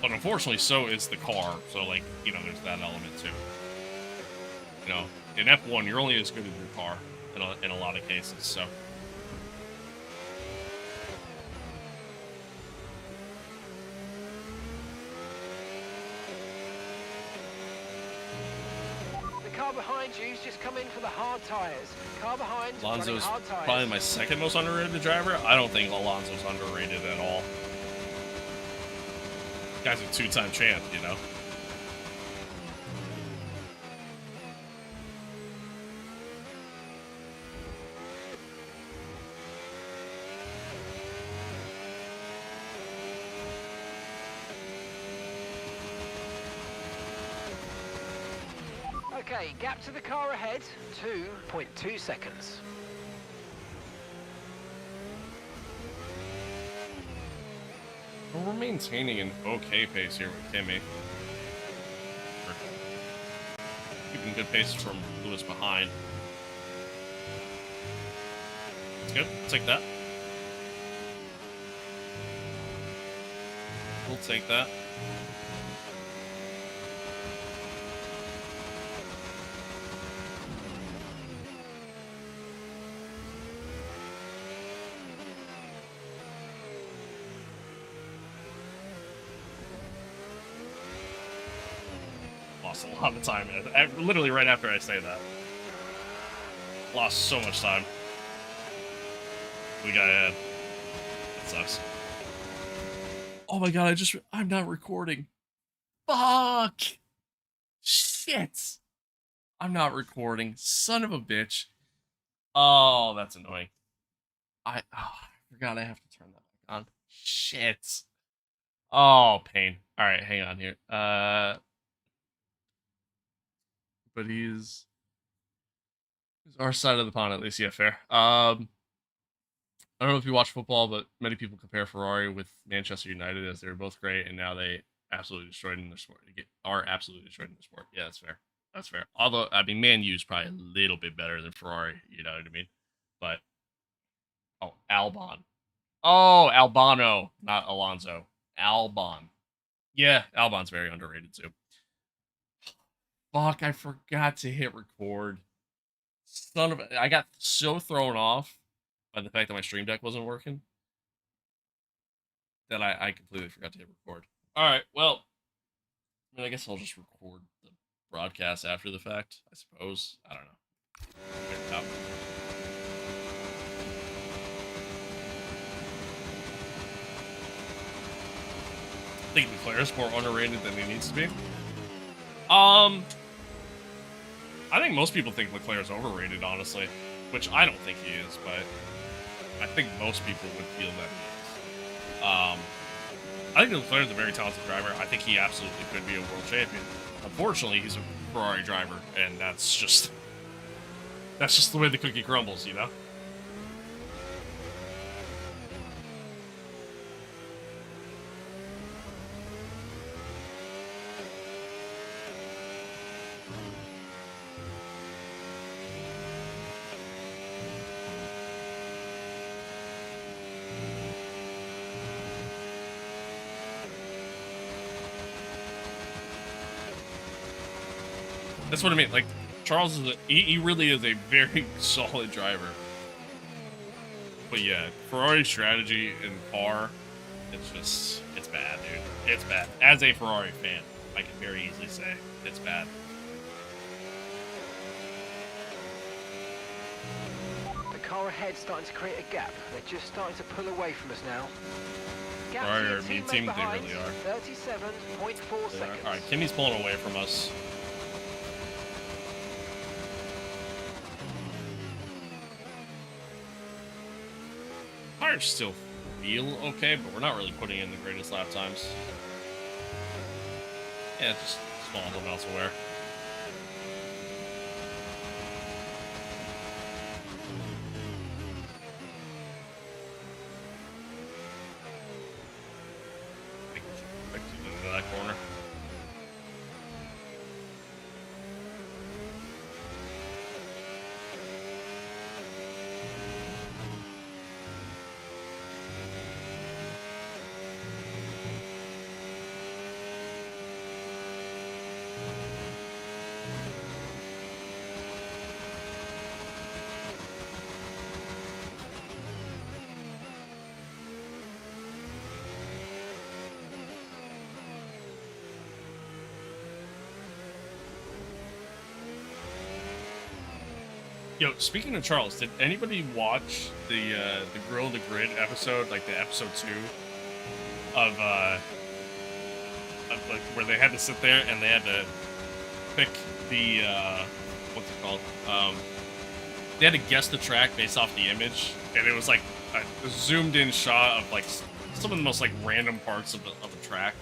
But unfortunately, so is the car. So, like, you know, there's that element too. You know, in F1, you're only as good as your car in a lot of cases. So. Car behind you's just come in for the hard tyres. Car behind, Alonso's hard tyres. probably my second most underrated driver. I don't think Alonso's underrated at all. Guy's a two-time champ, you know? Okay, gap to the car ahead, 2.2 seconds. Well, we're maintaining an okay pace here with Kimi. Keeping good pace from Lewis behind. It's good. I'll take that. We'll take that. Lost a lot of time. Literally right after I say that. Lost so much time. We got ahead. It sucks. Oh my god, I'm not recording. Fuck! Shit! I'm not recording. Son of a bitch. Oh, that's annoying. I forgot I have to turn that back on. Shit. Oh, pain. Alright, hang on here. But he's our side of the pond at least. Yeah, fair. I don't know if you watch football, but many people compare Ferrari with Manchester United as they were both great, and now they absolutely destroyed in their sport. Are absolutely destroyed in their sport. Yeah, that's fair. That's fair. Although, I mean, Man U's probably a little bit better than Ferrari. You know what I mean? But Albon. Oh, Albano, not Alonso. Albon. Yeah, Albon's very underrated too. Fuck, I forgot to hit record. Son of a... I got so thrown off by the fact that my stream deck wasn't working that I completely forgot to hit record. Alright, well, I mean, I guess I'll just record the broadcast after the fact, I suppose. I don't know. Figure it out. I think Leclerc's more underrated than he needs to be. I think most people think Leclerc's overrated, honestly, which I don't think he is, but I think most people would feel that he is. I think Leclerc's a very talented driver. I think he absolutely could be a world champion. Unfortunately, he's a Ferrari driver, and that's just the way the cookie crumbles, you know? That's what I mean. Like, Charles is he really is a very solid driver. But yeah, Ferrari strategy in car, it's bad, dude. It's bad. As a Ferrari fan, I can very easily say it's bad. The car ahead starting to create a gap. They're just starting to pull away from us now. Gap to Alright, your our teammate team, they behind, really are. 37.4 seconds. Alright, Kimmy's pulling away from us. Tires still feel okay, but we're not really putting in the greatest lap times. Yeah, just small amounts of wear. Into that corner. Yo, speaking of Charles, did anybody watch the Grill the Grid episode, like the episode 2 of like where they had to sit there and they had to pick the what's it called? They had to guess the track based off the image, and it was like a zoomed in shot of like some of the most like random parts of the track.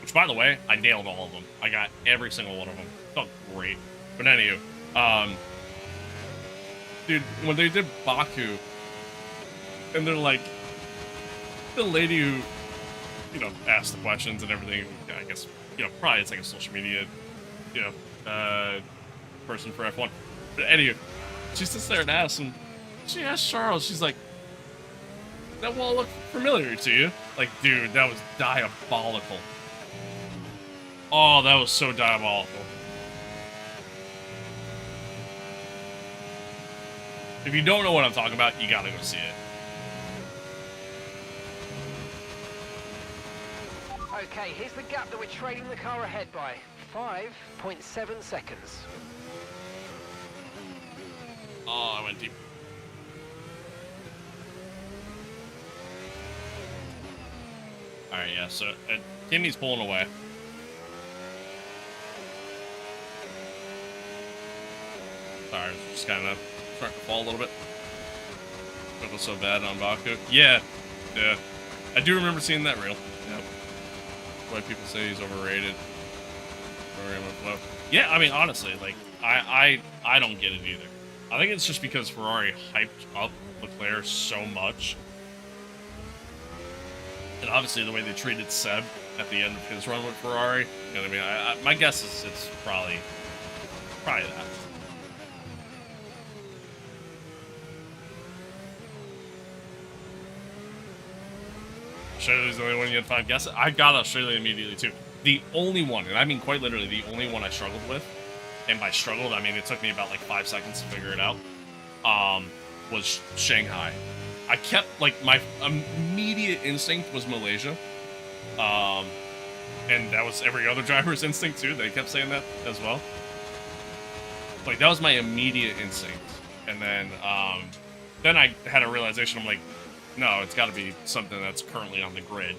Which, by the way, I nailed all of them. I got every single one of them. Felt great. But anywho, dude, when they did Baku, and they're like, the lady who, you know, asked the questions and everything, I guess, you know, probably it's like a social media, you know, person for F1. But anyway, she sits there and asks him, she asked Charles, she's like, that wall look familiar to you? Like, dude, that was diabolical. Oh, that was so diabolical. If you don't know what I'm talking about, you gotta go see it. Okay, here's the gap that we're trailing the car ahead by. 5.7 seconds. Oh, I went deep. Alright, yeah, so Kimmy's pulling away. Sorry, just kind of starting to fall a little bit. It was so bad on Baku. Yeah. I do remember seeing that reel. Yep. Why people say he's overrated. Yeah, I mean, honestly, like, I don't get it either. I think it's just because Ferrari hyped up Leclerc so much. And obviously the way they treated Seb at the end of his run with Ferrari. You know what I mean? My guess is it's probably that. Australia's the only one you had 5 guesses. I got Australia immediately too. The only one, and I mean quite literally the only one I struggled with, and by struggled I mean it took me about like 5 seconds to figure it out, was Shanghai. I kept, like, my immediate instinct was Malaysia, and that was every other driver's instinct too. They kept saying that as well. Like, that was my immediate instinct, and then I had a realization. I'm like, no, it's got to be something that's currently on the grid.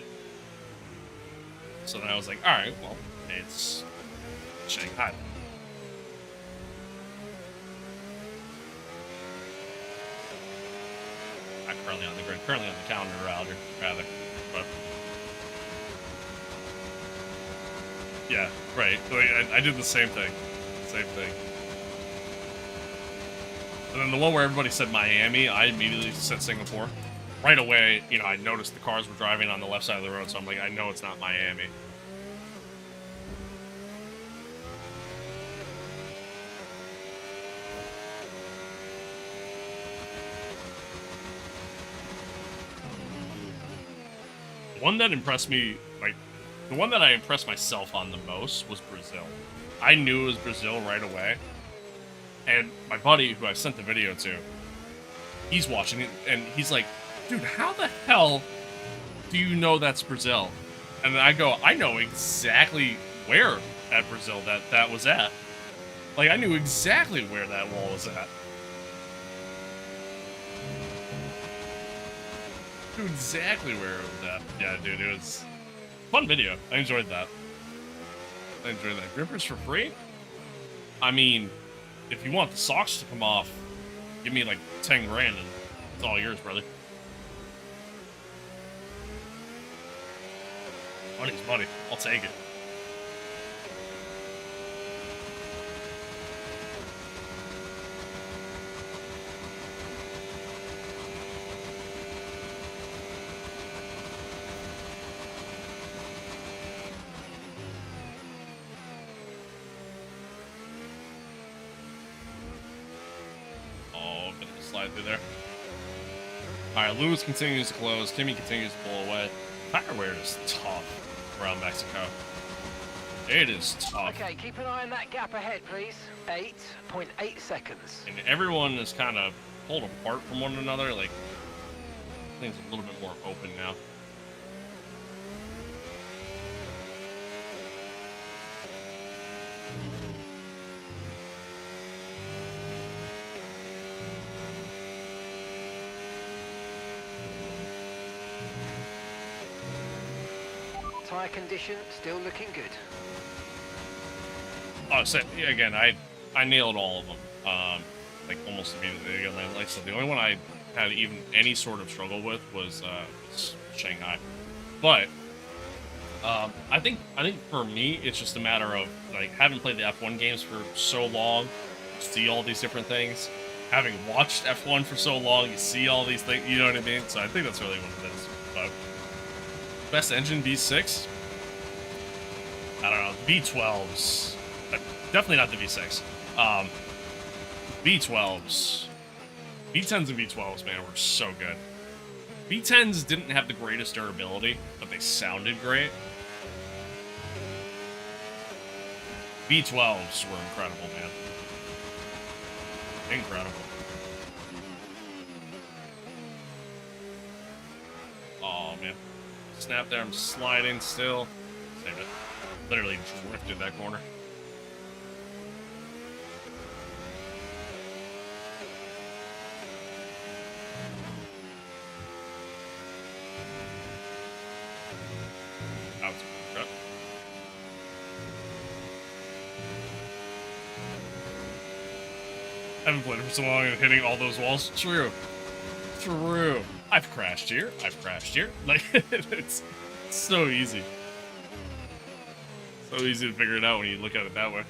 So then I was like, all right, well, it's Shanghai. Not currently on the grid, currently on the calendar, rather. But yeah, right. I did the same thing. And then the one where everybody said Miami, I immediately said Singapore. Right away, you know, I noticed the cars were driving on the left side of the road, so I'm like, I know it's not Miami. The one that impressed me, like, the one that I impressed myself on the most was Brazil. I knew it was Brazil right away. And my buddy, who I sent the video to, he's watching it, and he's like, dude, how the hell do you know that's Brazil? And then I go, I know exactly where at Brazil that was at. Like, I knew exactly where that wall was at. Knew exactly where it was at. Yeah, dude, it was a fun video. I enjoyed that. I enjoyed that. Grippers for free? I mean, if you want the socks to come off, give me like 10 grand and it's all yours, brother. Money's money. I'll take it. Oh, bit of a slide through there. Alright, Lewis continues to close. Timmy continues to pull away. Tire wear is tough around Mexico. It is tough. Okay, keep an eye on that gap ahead, please. 8.8 seconds. And everyone is kind of pulled apart from one another. Like, things a little bit more open now. Tyre condition still looking good. Oh, so yeah, again, I nailed all of them. Like almost immediately. Like I said, the only one I had even any sort of struggle with was Shanghai. But I think for me, it's just a matter of like having played the F1 games for so long, see all these different things. Having watched F1 for so long, you see all these things. You know what I mean? So I think that's really what it is. But best engine V6. I don't know, V12s. Definitely not the V6. V12s. V10s and V12s, man, were so good. V10s didn't have the greatest durability, but they sounded great. V12s were incredible, man. Incredible. Oh, man. Snap there, I'm sliding still. Saved it. Literally drifted that corner. Out. Yep. I haven't played it for so long and hitting all those walls. True. True. I've crashed here. I've crashed here. Like, it's so easy. So easy to figure it out when you look at it that way.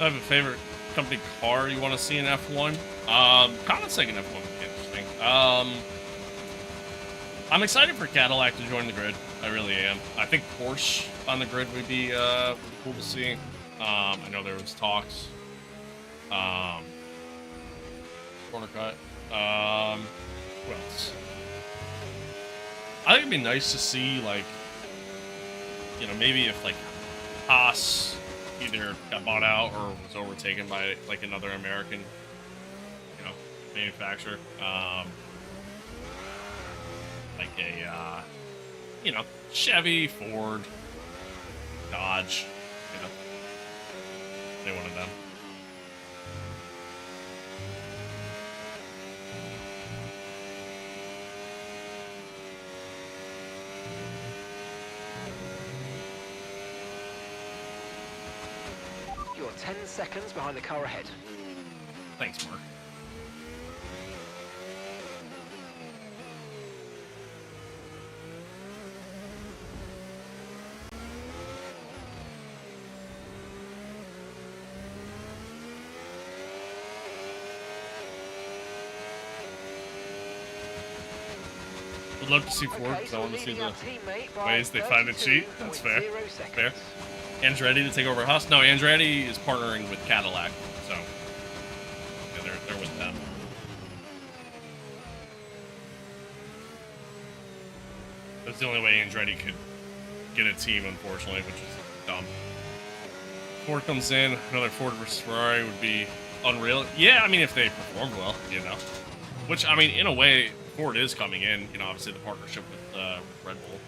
I have a favorite company car you want to see in F1. Kind in F1 would be interesting. I'm excited for Cadillac to join the grid. I really am. I think Porsche on the grid would be cool to see. I know there was talks. Corner cut. Who else? I think it'd be nice to see, like, you know, maybe if, like, Haas either got bought out or was overtaken by, like, another American, you know, manufacturer. Like a, you know, Chevy, Ford, Dodge, you know, any one of them. You're 10 seconds behind the car ahead. Thanks, Mark. Would love to see Ford because I want to see the ways they find a cheat. That's fair. Fair. Andretti to take over Haas? No, Andretti is partnering with Cadillac, so yeah, they're with them. That's the only way Andretti could get a team, unfortunately, which is dumb. Ford comes in, another Ford versus Ferrari would be unreal. Yeah, I mean, if they performed well, you know. Which, I mean, in a way, Ford is coming in, you know, obviously the partnership with Red Bull.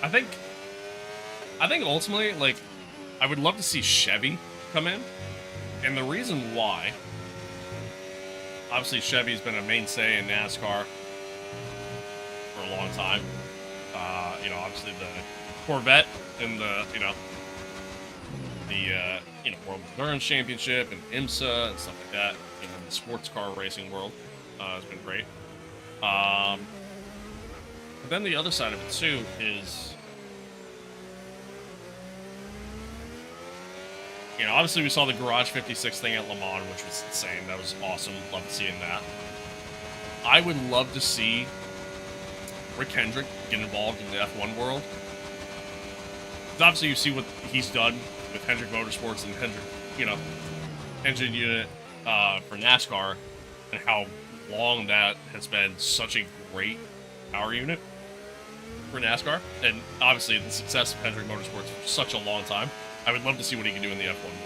I think ultimately, like, I would love to see Chevy come in, and the reason why, obviously Chevy's been a mainstay in NASCAR for a long time. You know, obviously the Corvette and the, you know, World Endurance Championship and IMSA and stuff like that. You know, the sports car racing world has been great. But then the other side of it too is, you know, obviously we saw the Garage 56 thing at Le Mans, which was insane. That was awesome. Loved seeing that. I would love to see Rick Hendrick get involved in the F1 world. Because obviously you see what he's done with Hendrick Motorsports and Hendrick, you know, engine unit for NASCAR, and how long that has been such a great power unit for NASCAR, and obviously the success of Hendrick Motorsports for such a long time. I would love to see what he can do in the F1 world,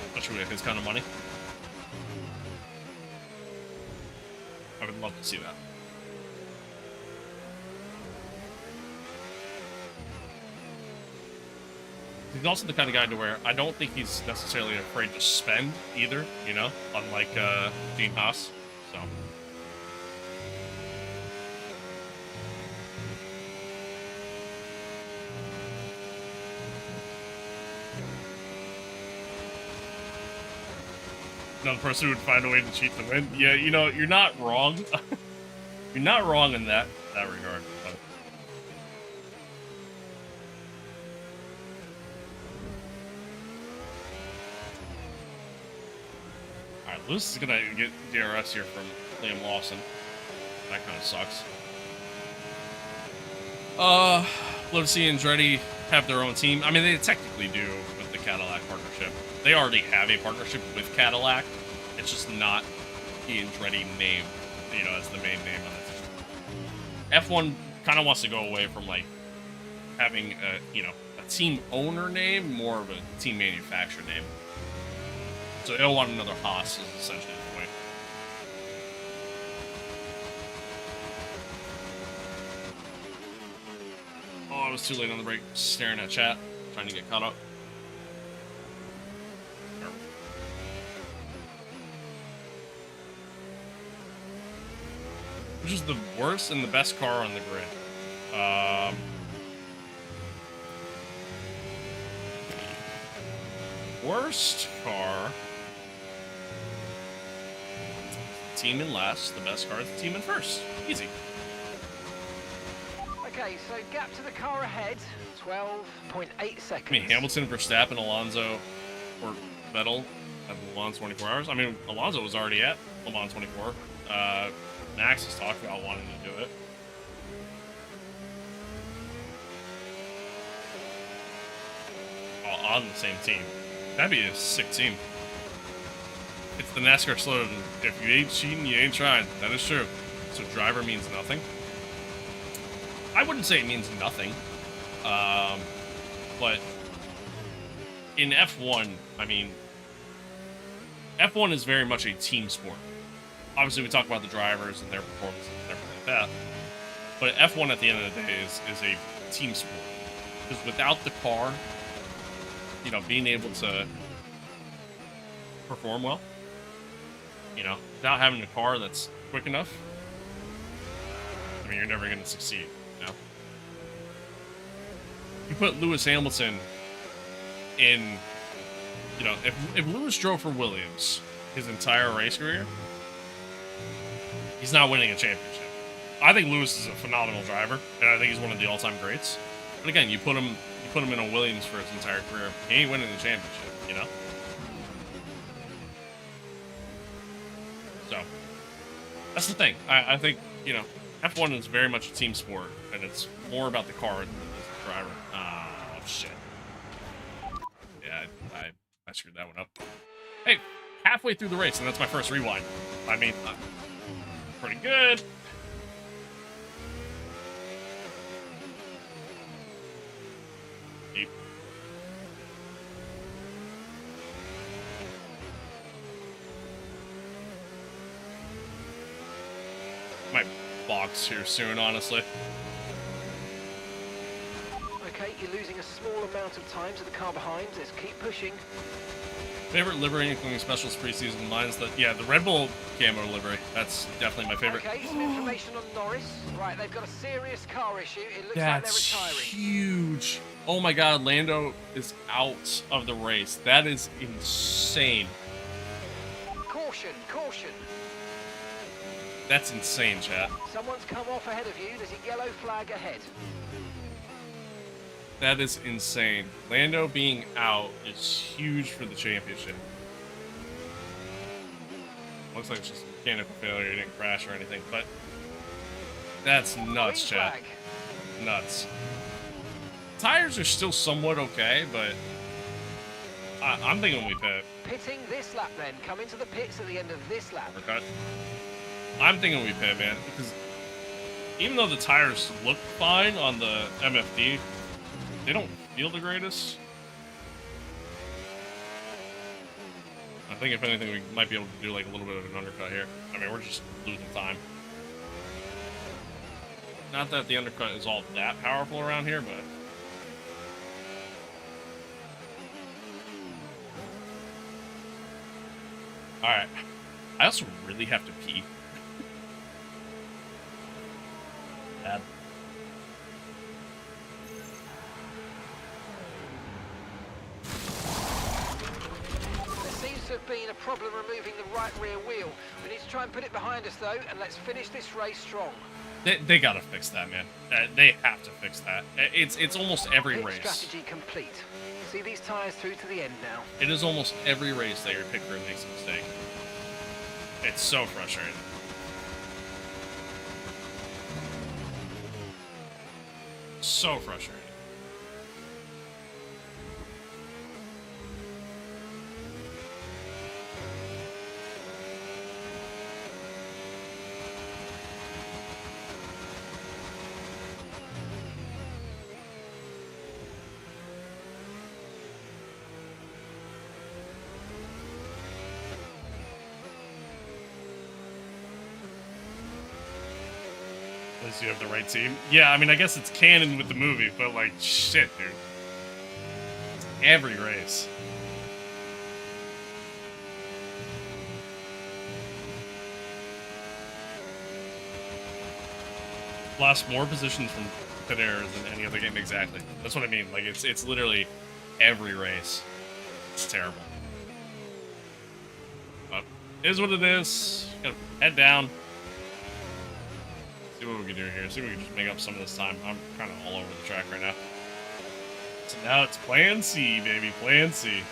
especially with his kind of money. I would love to see that. He's also the kind of guy to where I don't think he's necessarily afraid to spend either, you know, unlike Gene Haas. So. Another person who would find a way to cheat to win. Yeah, you know, you're not wrong. You're not wrong in that regard. But. Alright, Lewis is gonna get DRS here from Liam Lawson. That kind of sucks. Livesey and Andretti have their own team. I mean, they technically do with the Cadillac partnership. They already have a partnership with Cadillac. It's just not the Andretti name, you know, as the main name on it. F1 kind of wants to go away from, like, having a, you know, a team owner name, more of a team manufacturer name. So they'll want another Haas, is essentially the point. Oh, I was too late on the break, staring at chat, trying to get caught up. Which is the worst and the best car on the grid? Worst car. Team in last. The best car is the team in first. Easy. Okay, so gap to the car ahead, 12.8 seconds. I mean, Hamilton, Verstappen, Alonso, or Vettel at Le Mans 24 hours. I mean, Alonso was already at Le Mans 24. Max has talked about wanting to do it. All on the same team. That'd be a sick team. It's the NASCAR slogan. If you ain't cheating, you ain't trying. That is true. So driver means nothing. I wouldn't say it means nothing. But in F1, I mean, F1 is very much a team sport. Obviously, we talk about the drivers and their performance and everything like that. But F1 at the end of the day is a team sport. Because without the car, you know, being able to perform well, you know, without having a car that's quick enough, I mean, you're never going to succeed, you know? You put Lewis Hamilton in, you know, if Lewis drove for Williams his entire race career, he's not winning a championship. I think Lewis is a phenomenal driver, and I think he's one of the all-time greats. But again, you put him in a Williams for his entire career, he ain't winning the championship, you know? So, that's the thing. I think, you know, F1 is very much a team sport, and it's more about the car than the driver. Oh, shit. Yeah, I screwed that one up. Hey, halfway through the race, and that's my first rewind. I mean, pretty good. Deep. Might box here soon, honestly. Okay, you're losing a small amount of time to the car behind. Let's keep pushing. Favorite livery, including specials preseason. Mine's the Red Bull camo livery. That's definitely my favorite. Okay, some information on Norris. Right, they've got a serious car issue. It looks That's like they're retiring. huge. Oh my God, Lando is out of the race. That is insane. Caution, caution. That's insane, chat. Someone's come off ahead of you. There's a yellow flag ahead. That is insane. Lando being out is huge for the championship. Looks like it's just mechanical failure. He didn't crash or anything, but that's nuts, Green chat. flag. Nuts. Tires are still somewhat okay, but I'm thinking we pit. Pitting this lap then. Come into the pits at the end of this lap. Overcut. I'm thinking we pit, man, because even though the tires look fine on the MFD, they don't feel the greatest. I think if anything, we might be able to do like a little bit of an undercut here. I mean, we're just losing time. Not that the undercut is all that powerful around here, but alright. I also really have to pee. Bad. There seems to have been a problem removing the right rear wheel. We need to try and put it behind us though, and let's finish this race strong. They gotta fix that, man. They have to fix that. It's almost every Pit race. strategy complete. See these tyres through to the end now. It is almost every race that your pit crew makes a mistake. It's so frustrating. So frustrating. At least you have the right team. Yeah, I mean, I guess it's canon with the movie, but like, shit, dude. Every race. Lost more positions from pit errors than any other game, exactly. That's what I mean. Like, it's literally every race. It's terrible. But it is what it is. Gotta head down. See what we can do here. See if we can just make up some of this time. I'm kind of all over the track right now. So now it's Plan C, baby. Plan C.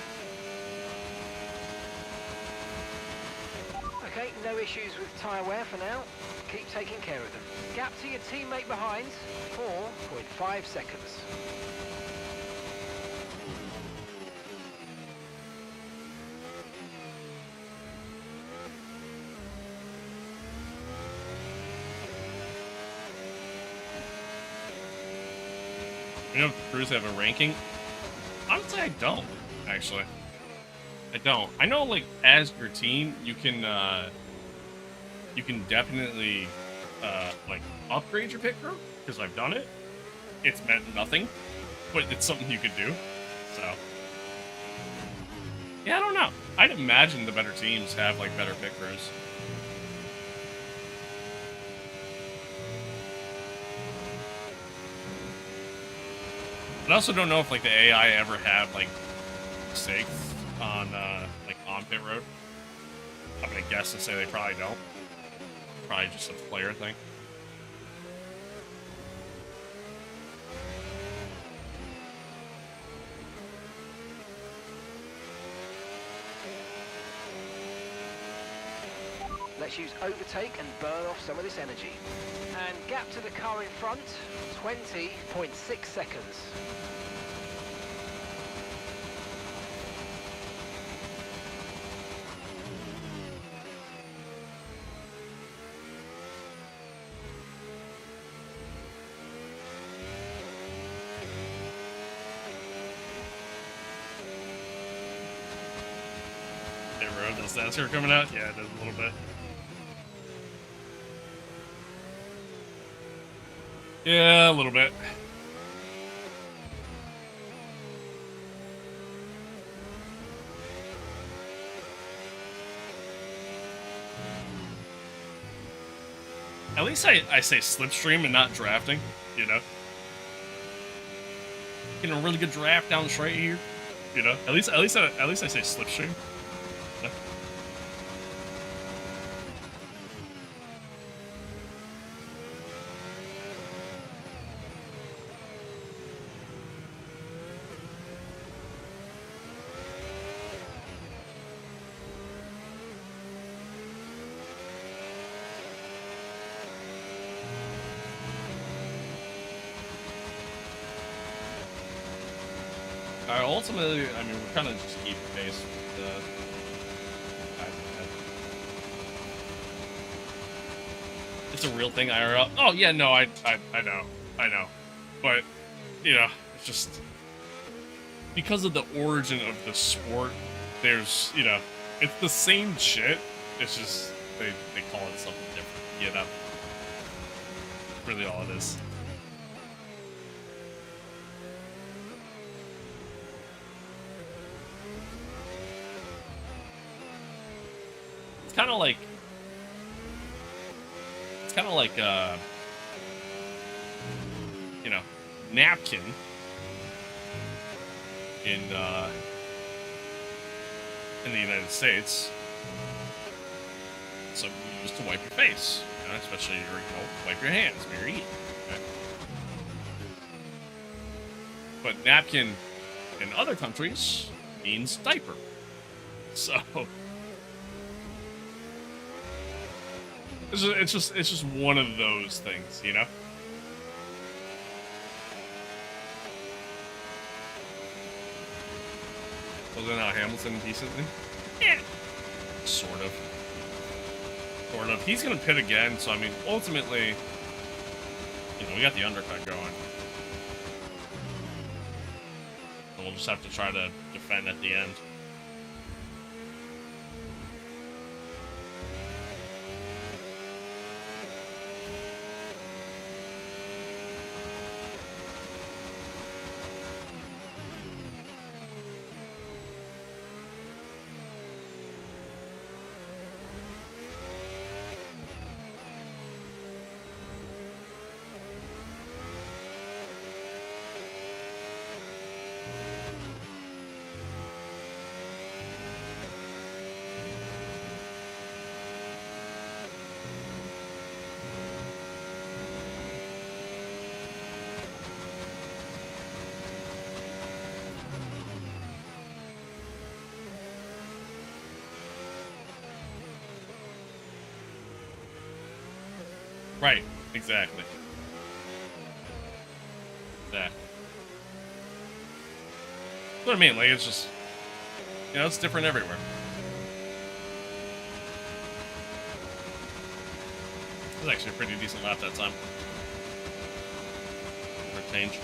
Okay, no issues with tyre wear for now. Keep taking care of them. Gap to your teammate behind, 4.5 seconds. You know if crews have a ranking? Honestly, I don't, actually. I don't. I know, like, as your team, you can definitely, like, upgrade your pit crew, because I've done it. It's meant nothing, but it's something you could do, so. Yeah, I don't know. I'd imagine the better teams have, like, better pit crews. I also don't know if like the AI ever had like mistakes on like on pit road. I'm gonna guess and say they probably don't. Probably just a player thing. Let's use overtake and burn off some of this energy. And gap to the car in front, 20.6 seconds. Hey, bro, does that start coming out? Yeah, it does a little bit. Yeah, a little bit. At least I say slipstream and not drafting, you know? Getting a really good draft down the straight here, you know? At least I say slipstream. You know? Ultimately, I mean, we're kind of just keeping pace with the it's a real thing, IRL. Oh yeah, no, I know, but you know, it's just because of the origin of the sport. There's, you know, it's the same shit. It's just they call it something different. You know, really all it is. It's kind of like you know, napkin in the United States. So you use to wipe your face, you know, especially your, you know, wipe your hands when you're eating. Okay? But napkin in other countries means diaper. So it's just one of those things, you know? Wasn't Hamilton decently? Yeah. Sort of. He's gonna pit again, so I mean, ultimately, you know, we got the undercut going. And we'll just have to try to defend at the end. Right, exactly. That's what I mean, like, it's just, you know, it's different everywhere. It was actually a pretty decent lap that time. For change.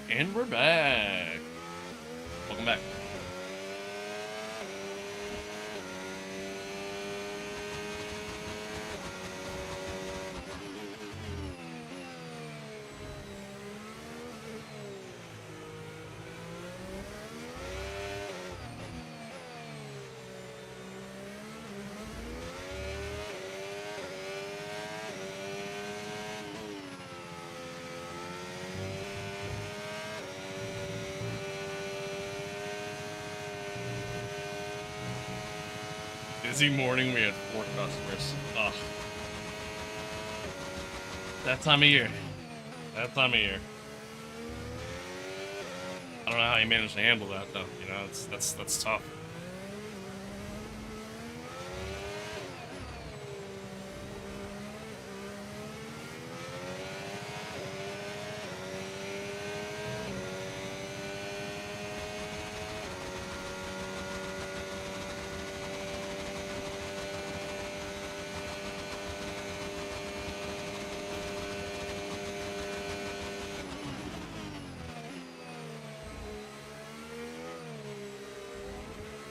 And we're back. Welcome back. Busy morning, we had 4 customers. Ugh. That time of year. That time of year. I don't know how you managed to handle that though. You know, that's tough.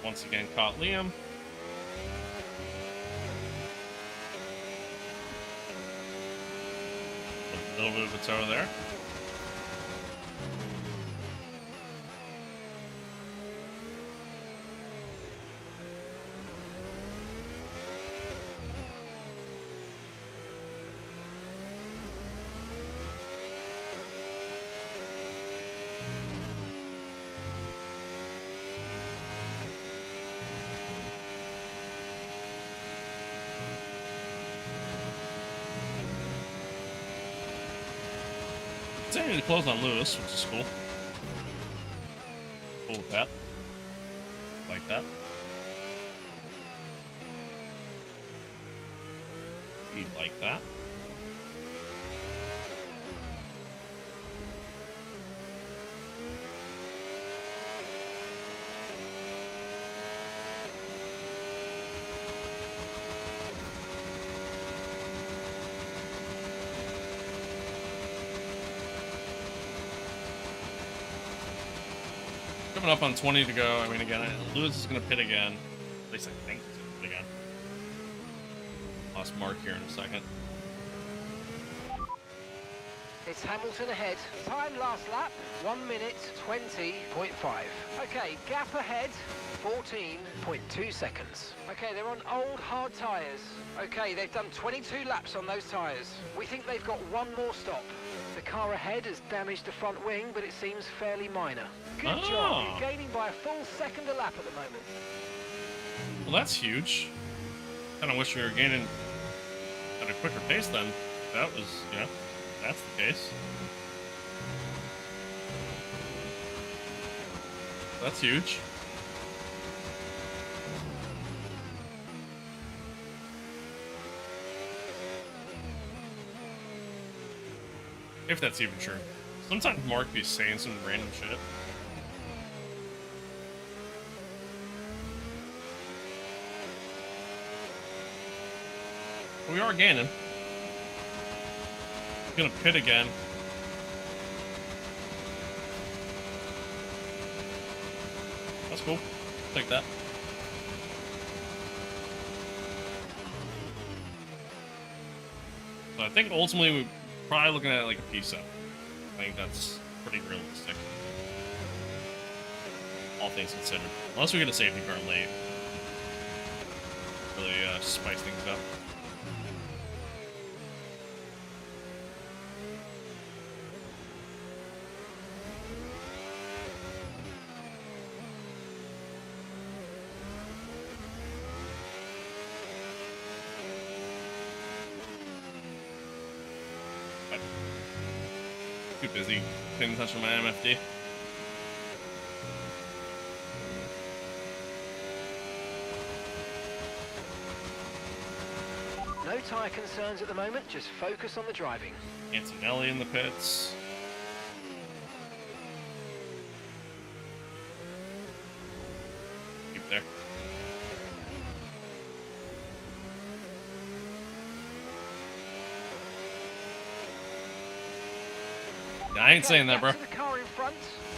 Once again, caught Liam. A little bit of a toe there. continuing to close on Lewis, which is cool. Cool with that. Like that. We like that. Coming up on 20 to go. I mean, again, Lewis is going to pit again. At least I think he's going to pit again. Lost Mark here in a second. It's Hamilton ahead. Time last lap, 1 minute 20.5. Okay, gap ahead, 14.2 seconds. Okay, they're on old hard tyres. Okay, they've done 22 laps on those tyres. We think they've got one more stop. The car ahead has damaged the front wing, but it seems fairly minor. Good job. You're gaining by a full second a lap at the moment. Well, that's huge. Kind of wish we were gaining at a quicker pace then. That was, you know, that's the case. That's huge. If that's even true. Sometimes Mark be saying some random shit. We are gaining. Gonna pit again. That's cool. Take that. So I think ultimately we're probably looking at like a P7. I think that's pretty realistic. All things considered. Unless we get a safety car late. Really spice things up. Too busy paying attention to my MFD. No tyre concerns at the moment, just focus on the driving. Antonelli in the pits. Keep there. I ain't saying that, bro. To the car in front,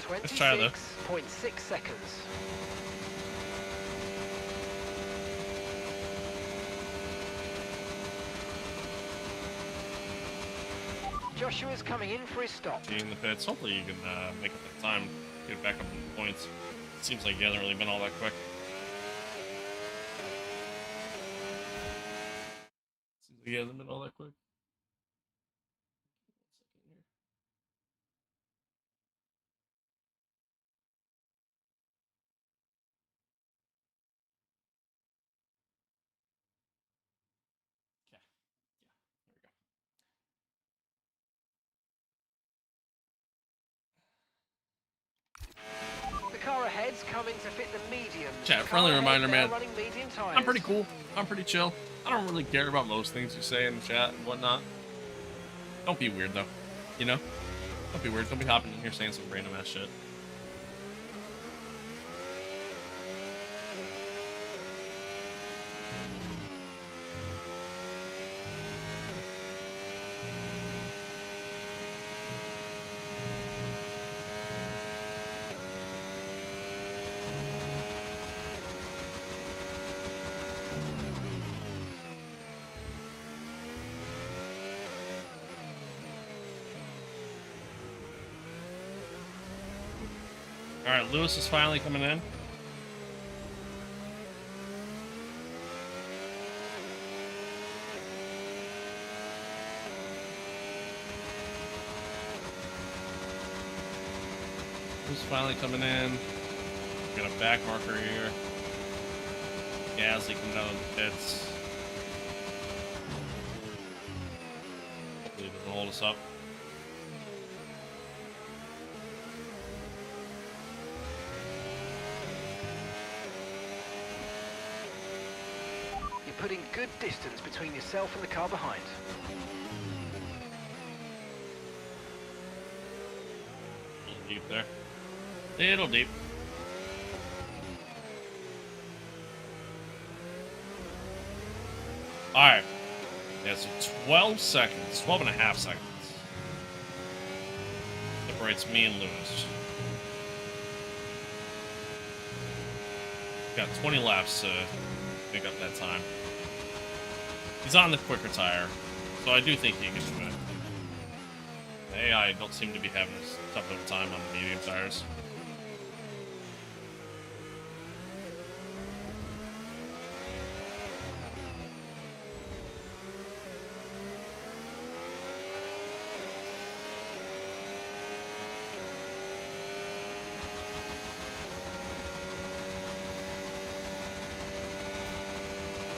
Let's try though. 26.6 seconds. Joshua's coming in for his stop. In the pits. Hopefully you can make up the time, get back up in the points. It seems like he hasn't really been all that quick. Seems like he hasn't been all that quick. The car ahead's coming to fit the medium. Chat, friendly reminder, man. Running medium tires. I'm pretty cool. I'm pretty chill. I don't really care about most things you say in the chat and whatnot. Don't be weird, though. You know? Don't be weird. Don't be hopping in here saying some random ass shit. Alright, Lewis is finally coming in. Lewis is finally coming in. Got a back marker here. Gasly coming down the pits. Hopefully it doesn't hold us up. putting good distance between yourself and the car behind. A little deep there. Little deep. Alright. Yeah, so 12 seconds. 12 and a half seconds. Separates me and Lewis. Got 20 laps to pick up that time. He's on the quicker tire, so I do think he can do it. The AI don't seem to be having as tough of a time on the medium tires.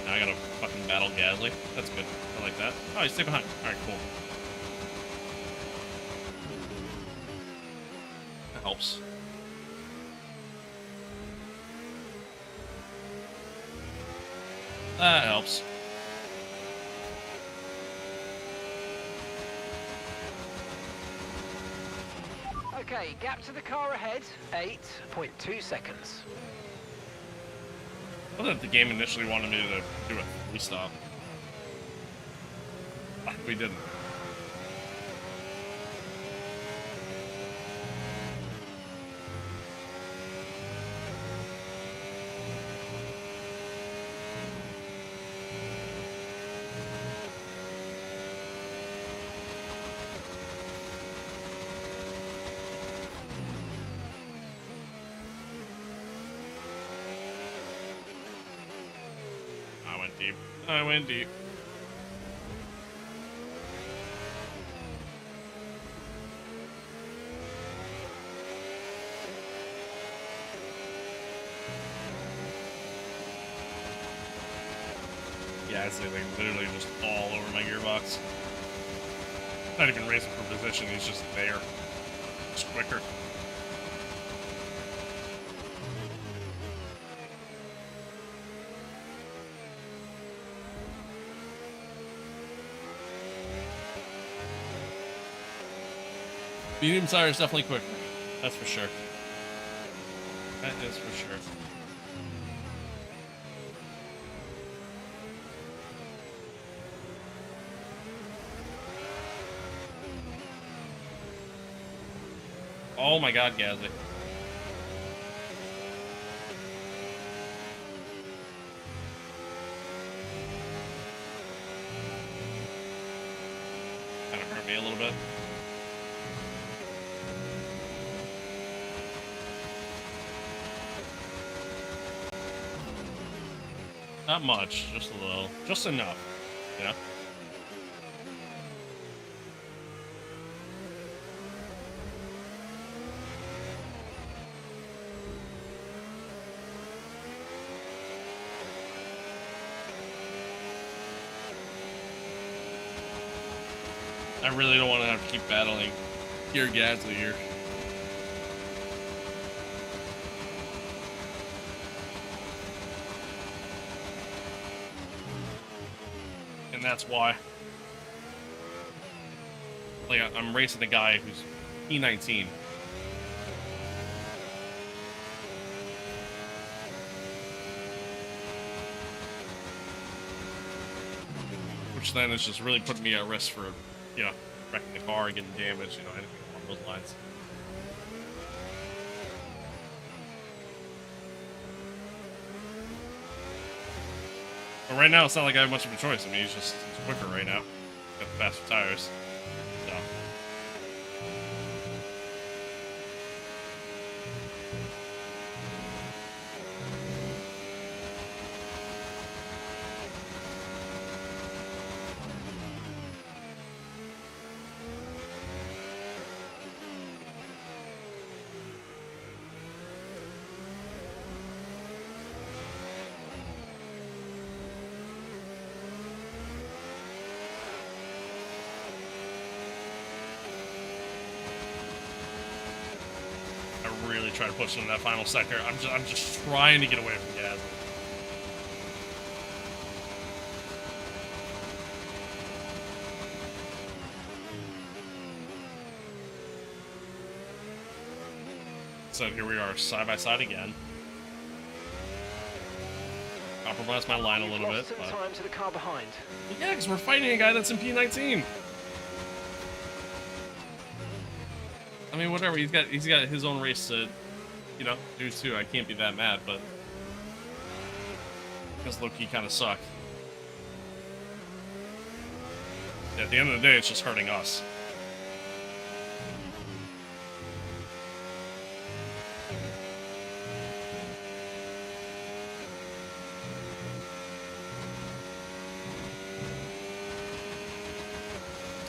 Now I gotta fucking battle Gasly. That's good. I like that. Oh, he's stay behind. Alright, cool. That helps. That helps. Okay, gap to the car ahead, 8.2 seconds. I thought the game initially wanted me to do a restop. We didn't. I went deep. Yeah, it's like literally just all over my gearbox. Not even racing for position, he's just there. Just quicker. Medium tire is definitely quicker. That's for sure. That is for sure. Oh my god, Gasly. Kind of hurt me a little bit. Not much, just a little. Just enough, you know? I really don't want to have to keep battling Gear Gasly here. And that's why. Like, I'm racing a guy who's P19. Which then is just really putting me at risk for, you know, wrecking the car and getting damaged, you know, anything along those lines. But right now, it's not like I have much of a choice. I mean, he's quicker right now. Got the faster tires. So. Really try to push into that final sector. I'm just trying to get away from Gasly. So here we are, side by side again. Compromise my line a little bit, Lost some but time to the car behind. yeah, because we're fighting a guy that's in P19. I mean, whatever. He's got his own race to, you know, do too. I can't be that mad, but because Loki kind of sucked. At the end of the day, it's just hurting us.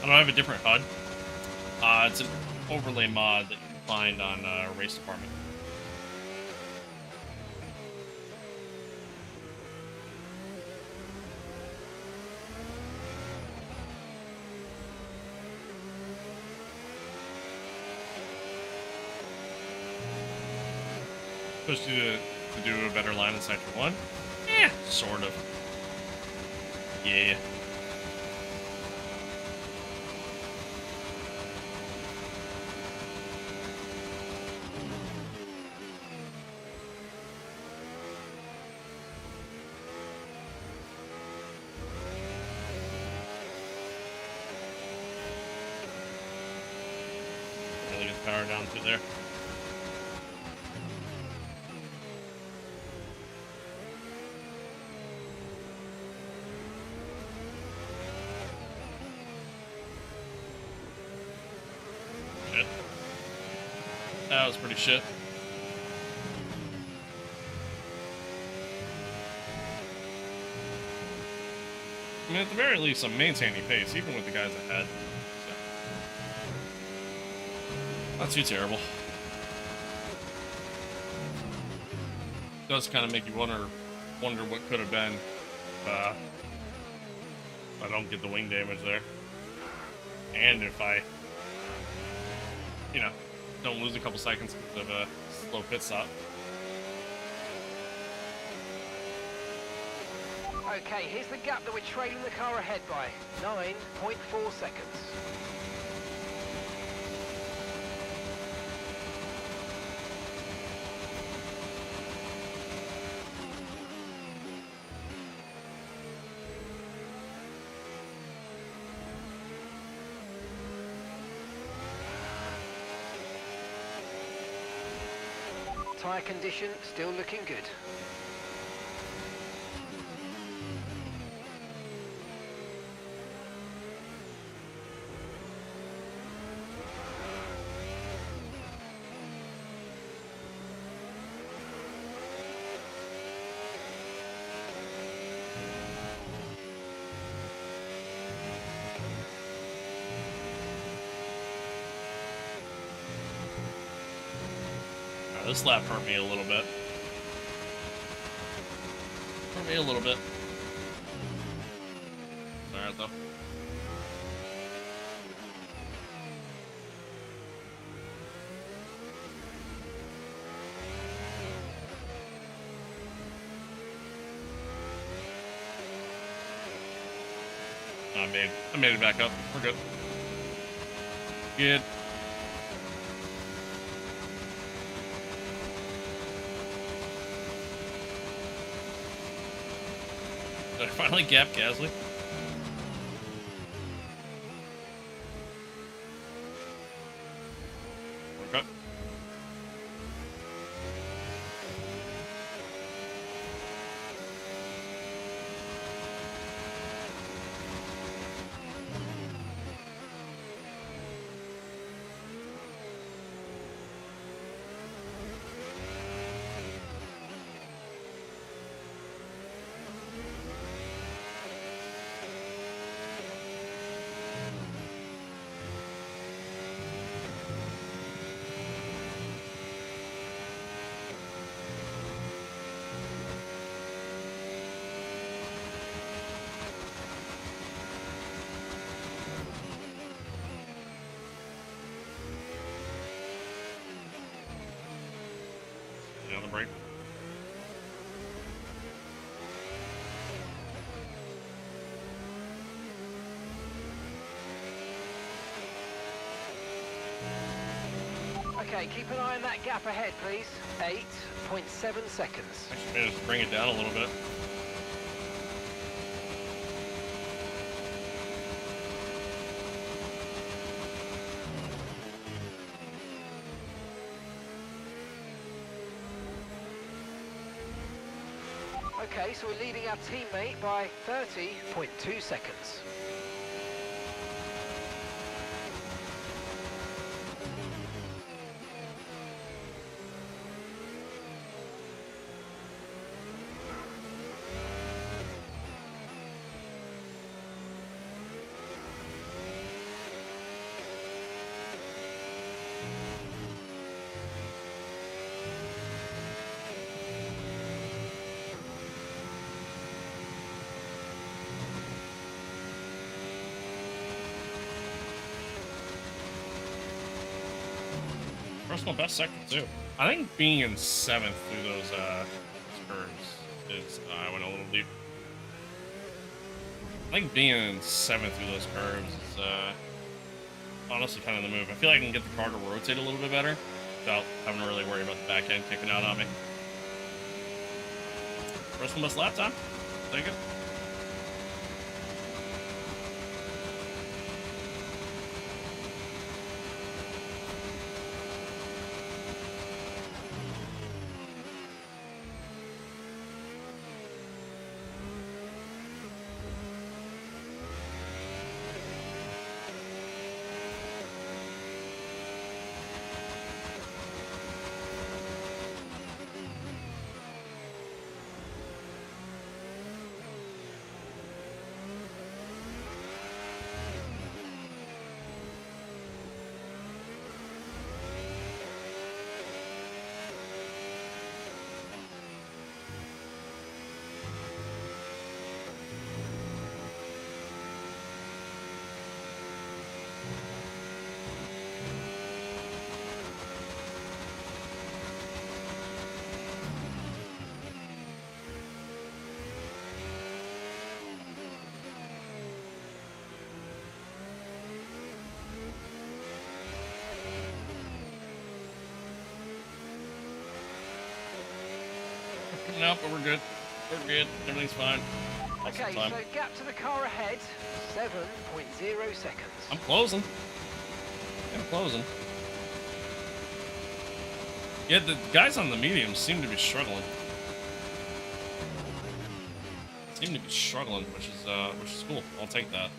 I don't have a different HUD. It's an overlay mod that you can find on Race Department. Supposed to do a better line in Sector 1? Eh, sort of. Yeah. Really get power down through there. Shit. That was pretty shit. I mean, at the very least, I'm maintaining pace, even with the guys ahead. So. Not too terrible. Does kind of make you wonder what could have been if I don't get the wing damage there. And if I, you know, don't lose a couple seconds because of a slow pit stop. Okay, here's the gap that we're trailing the car ahead by. 9.4 seconds. Tyre condition still looking good. This lap hurt me a little bit. Hurt me a little bit. It's alright though. I made it back up. We're good. Good. Did I finally gap Gasly? Okay. Okay, keep an eye on that gap ahead, please. 8.7 seconds. Actually, maybe just bring it down a little bit. Okay, so we're leading our teammate by 30.2 seconds. Personal best sector too. I think being in 7th through those curves is I went a little deep. I think being in 7th through those curves is honestly kind of the move. I feel like I can get the car to rotate a little bit better without having to really worry about the back end kicking out on me. Personal best lap time. Take it. No, but we're good. We're good. Everything's fine. Okay, so gap to the car ahead, 7.0 seconds. I'm closing. I'm closing. Yeah, the guys on the mediums seem to be struggling. Which is cool. I'll take that.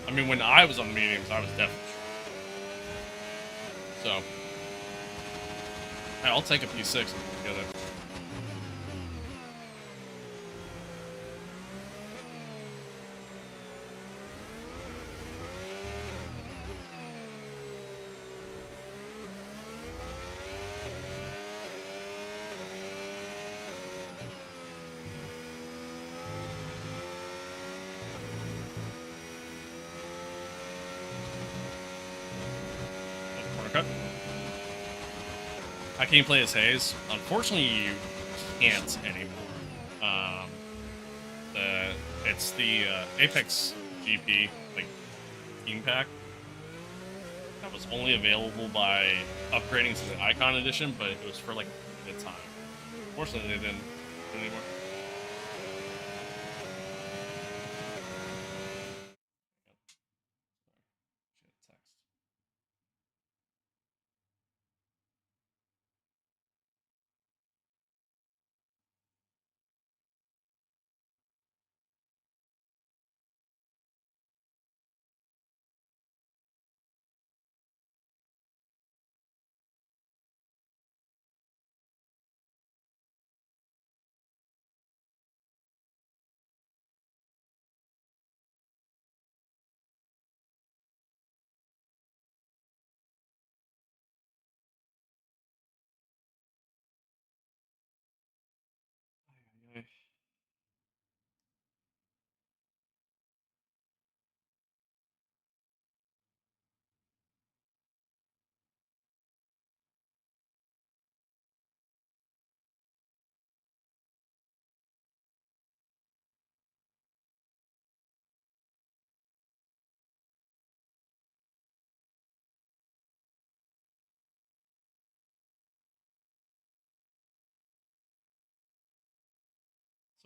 I mean, when I was on the mediums, I was definitely struggling. So, hey, I'll take a P6 and get it. Corner cut. How can you play as Hayes? Unfortunately, you can't anymore. It's the Apex GP like team pack that was only available by upgrading to the Icon Edition, but it was for like a limited time. Unfortunately, they didn't anymore.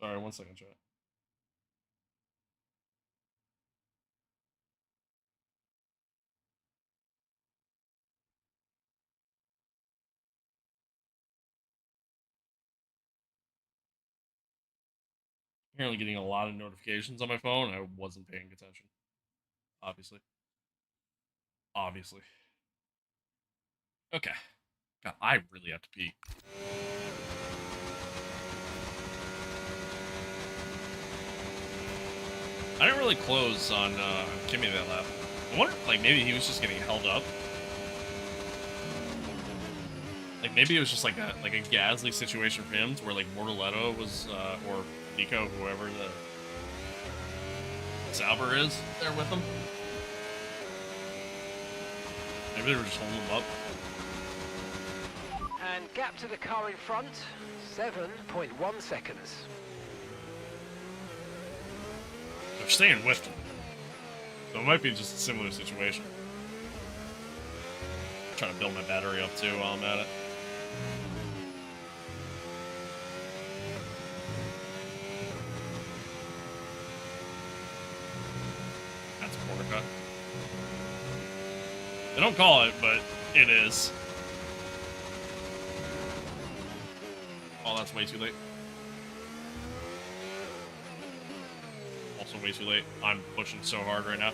Sorry, 1 second, chat. Apparently getting a lot of notifications on my phone. I wasn't paying attention. Obviously. Obviously. Okay. God, I really have to pee. I didn't really close on Kimmy that lap. I wonder if, like, maybe he was just getting held up. Like, maybe it was just like a Gasly situation for him, to where, like, Bortoletto was, or Nico, whoever the Sauber is, there with him. Maybe they were just holding him up. And gap to the car in front, 7.1 seconds. They're staying with him. So it might be just a similar situation. I'm trying to build my battery up too while I'm at it. That's a corner cut. They don't call it, but it is. Oh, that's way too late. Also way too late. I'm pushing so hard right now.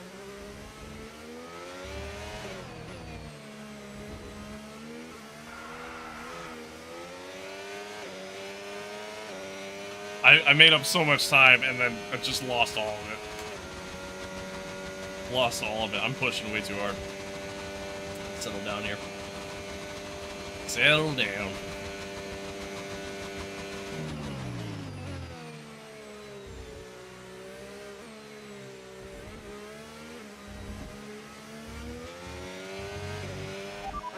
I made up so much time and then I just lost all of it. Lost all of it. I'm pushing way too hard. Settle down here. Settle down.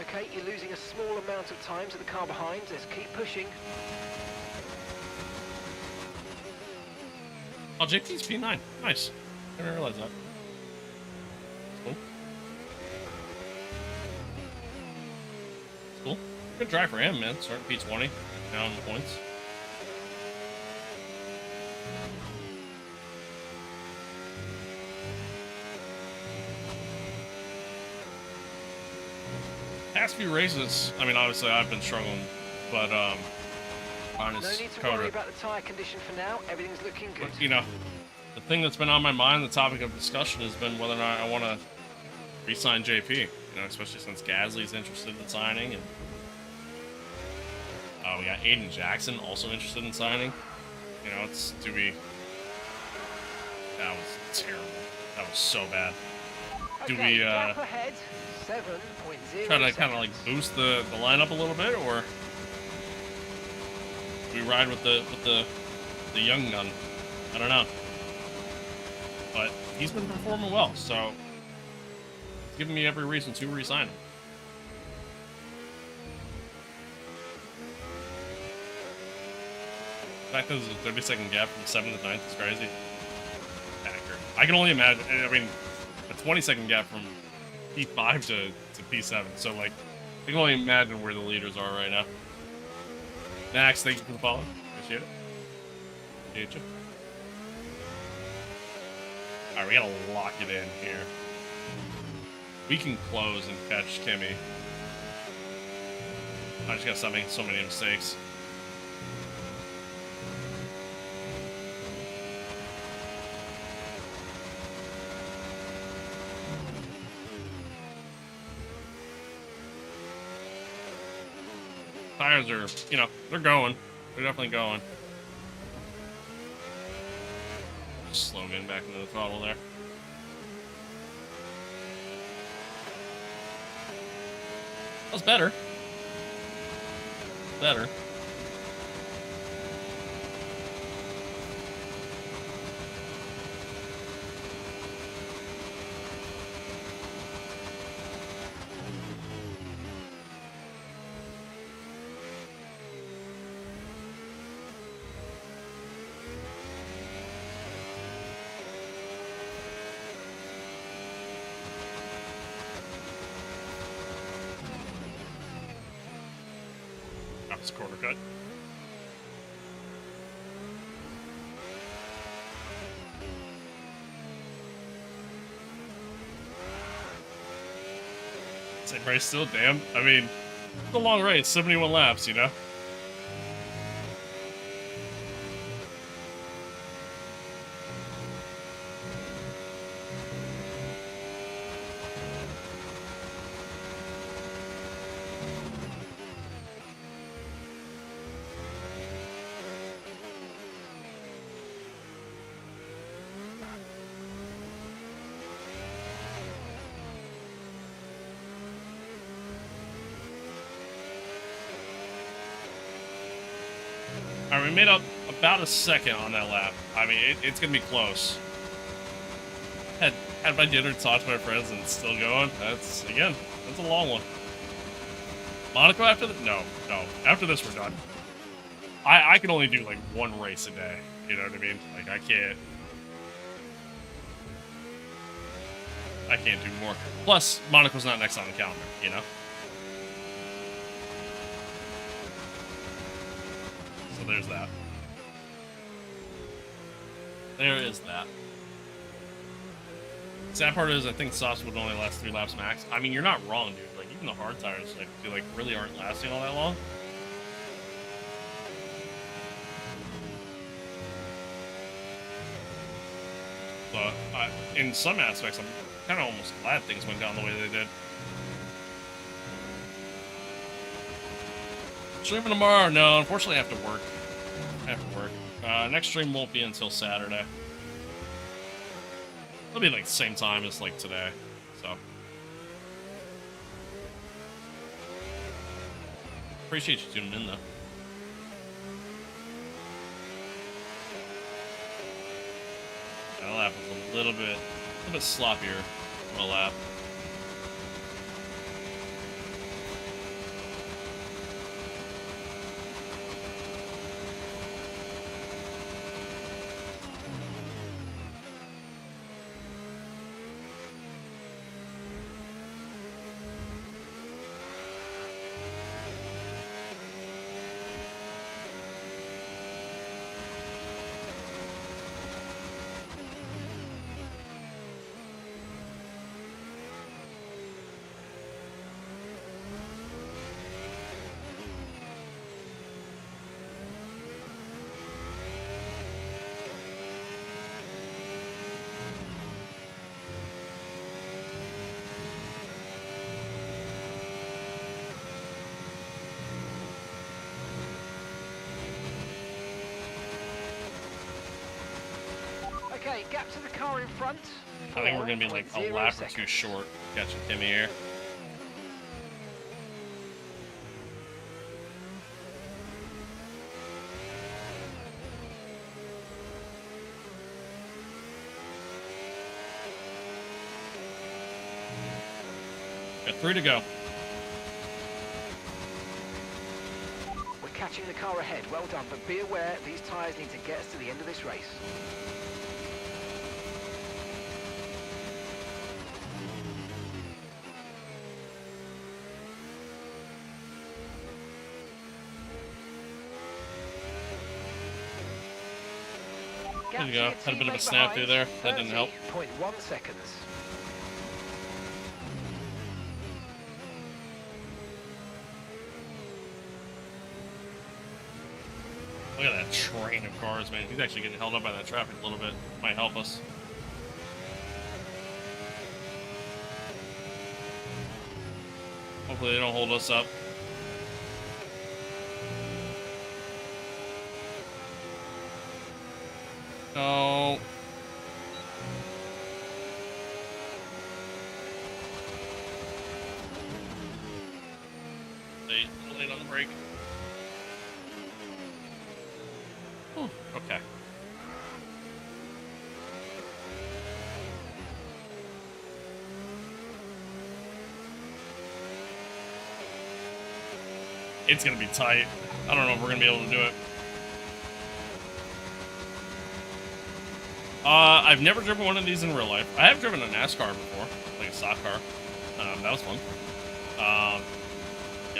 Okay, you're losing a small amount of time to the car behind. Let's keep pushing. Oh, JT's P9. Nice. I didn't realize that. Cool. Cool. Good drive for him, man. Starting P20. Down the points. Past few races, I mean, obviously I've been struggling, but No need to worry about the tyre condition for now. Everything's looking good. But, you know, the thing that's been on my mind, the topic of discussion, has been whether or not I want to re-sign JP. You know, especially since Gasly's interested in signing, and we got Aiden Jackson also interested in signing. You know, it's do we? That was terrible. That was so bad. Do Okay, we gap ahead, 7.0 try to kind of like boost the lineup a little bit, or we ride with the young gun? I don't know. But he's been performing well, so it's giving me every reason to re-sign him. The fact that there's a 30-second gap from 7th to 9th is crazy. Accurate. I can only imagine. I mean, a 20-second gap from P5 to P7. So, like, I can only imagine where the leaders are right now. Max, thank you for the follow. Appreciate it. Appreciate you. Alright, we gotta lock it in here. We can close and catch Kimmy. I just gotta stop making so many mistakes. Tires are, you know, they're going. They're definitely going. Just slow getting back into the throttle there. That was better. Better. Corner cut. Same race still, damn. I mean, it's a long race, 71 laps, you know? Alright, we made up about a second on that lap. I mean, it's gonna be close. Had my dinner, talked to my friends, and it's still going. That's a long one. Monaco after the no. After this, we're done. I can only do like one race a day. You know what I mean? Like I can't do more. Plus, Monaco's not next on the calendar. You know. So there's that. There is that. Sad part is, I think softs would only last 3 laps max. I mean, you're not wrong, dude. Like, even the hard tires, like really aren't lasting all that long. But in some aspects, I'm kind of almost glad things went down the way they did. Streaming tomorrow? No, unfortunately, I have to work. Next stream won't be until Saturday. It'll be like the same time as like today, so. Appreciate you tuning in though. That lap was a little bit sloppier of a lap. Okay, gap to the car in front. I think we're gonna be like a lap or two short catching Timmy here. Got 3 to go. We're catching the car ahead. Well done, but be aware these tyres need to get us to the end of this race. There you go. Had a bit of a snap through there. That didn't help. 0.1 seconds. Look at that train of cars, man. He's actually getting held up by that traffic a little bit. Might help us. Hopefully they don't hold us up. No. Late on the brake. Whew, okay. It's gonna be tight. I don't know if we're gonna be able to do it. I've never driven one of these in real life. I have driven a NASCAR before, like a stock car. That was fun. Yeah,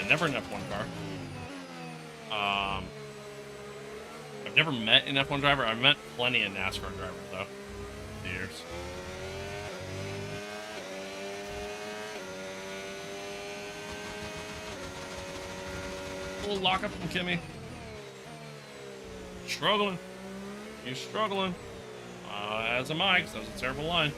never an F1 car. I've never met an F1 driver. I've met plenty of NASCAR drivers, though. Years. little lockup from Kimmy. Struggling. He's struggling. As am I, because that was a terrible line.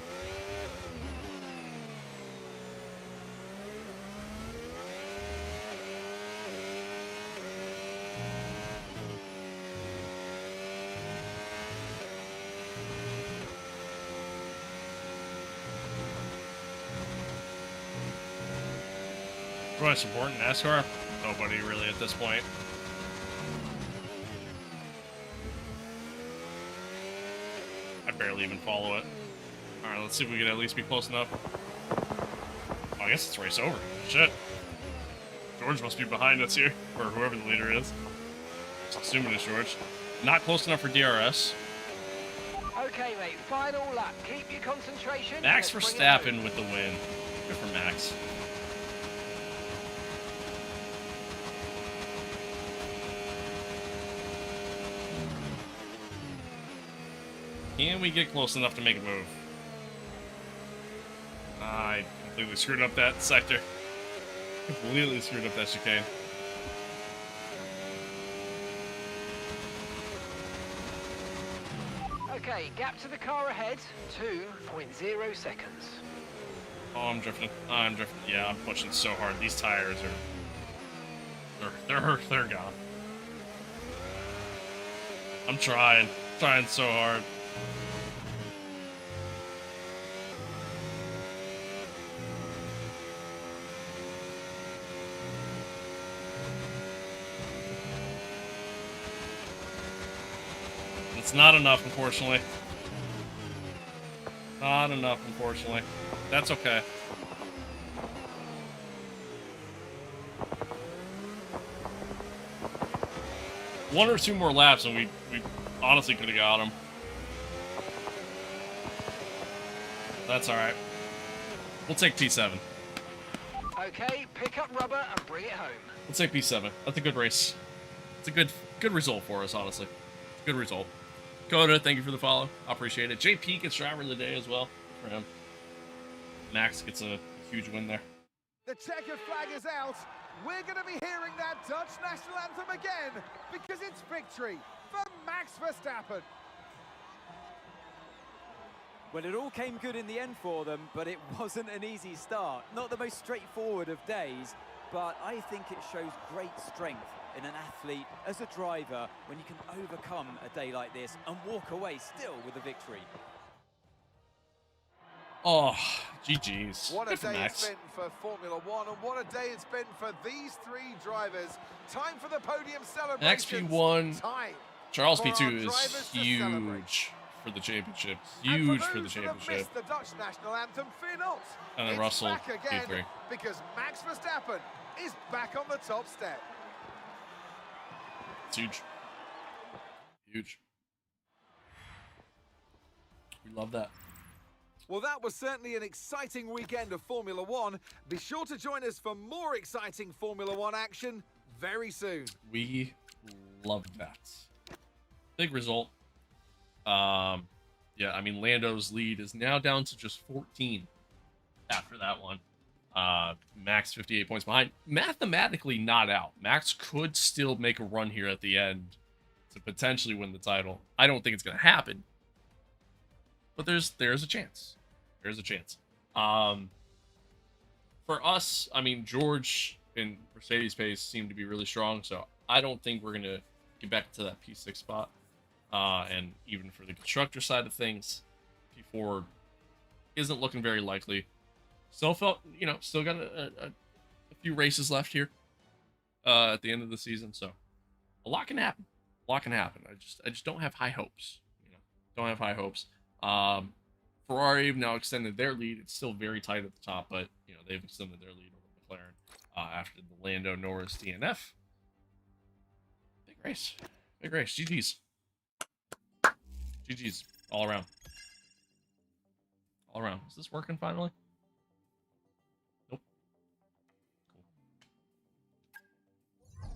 Who do I support in NASCAR? Nobody really at this point. I barely even follow it. Alright, let's see if we can at least be close enough. Oh, I guess it's race over. Shit. George must be behind us here, or whoever the leader is. Just assuming it's George. Not close enough for DRS. Okay, mate, final lap. Keep your concentration. Max Let's bring it Verstappen home. with the win. Good for Max. Can we get close enough to make a move? I completely screwed up that sector. Completely screwed up that chicane. Okay, gap to the car ahead, 2.0 seconds. Oh, I'm drifting. I'm drifting. Yeah, I'm pushing so hard. These tires are... They're gone. I'm trying so hard. It's not enough, unfortunately. Not enough, unfortunately. That's okay. One or two more laps and we honestly could have got him. That's alright. We'll take P7. Okay, pick up rubber and bring it home. We'll take P7. That's a good race. It's a good result for us, honestly. Good result. Coda, thank you for the follow. I appreciate it. JP gets driver of the day as well for him. Max gets a huge win there. The checkered flag is out. We're going to be hearing that Dutch national anthem again because it's victory for Max Verstappen. Well, it all came good in the end for them, but it wasn't an easy start. Not the most straightforward of days, but I think it shows great strength in an athlete as a driver when you can overcome a day like this and walk away still with a victory. Oh, GG's. What a Good for day Max. it's been for Formula One, and what a day it's been for these three drivers. Time for the podium celebration. XP1, Time Charles for our P2 is drivers to celebrate. huge for the championship. And Huge for for the those that have championship. missed the Dutch national anthem, fear not. And then It's Russell, back again P3. because Max Verstappen is back on the top step. It's huge. Huge. We love that. Well, that was certainly an exciting weekend of Formula One. Be sure to join us for more exciting Formula One action very soon. We love that. Big result. Yeah, I mean, Lando's lead is now down to just 14 after that one. Max 58 points behind. Mathematically not out. Max could still make a run here at the end to potentially win the title. I don't think it's going to happen. But there's a chance. There's a chance. For us, I mean, George and Mercedes pace seem to be really strong, so I don't think we're going to get back to that P6 spot. And even for the constructor side of things, P4 isn't looking very likely. Still felt, still got a few races left here at the end of the season, so a lot can happen. A lot can happen. I just don't have high hopes. Don't have high hopes. Ferrari have now extended their lead. It's still very tight at the top, but they've extended their lead over McLaren after the Lando Norris DNF. Big race. Big race. GG's. GG's all around. All around. Is this working finally? Nope. Cool.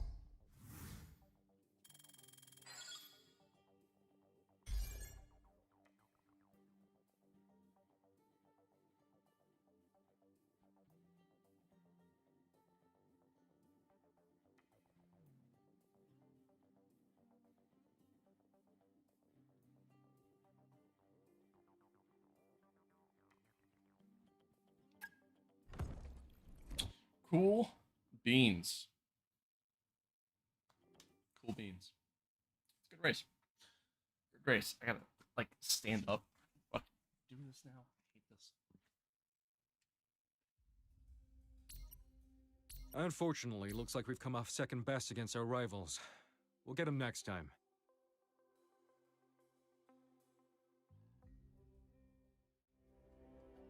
Cool beans. Cool beans. It's a good race. Good race. I gotta like stand up. Fuck, doing this now. I hate this. Unfortunately, looks like we've come off second best against our rivals. We'll get them next time.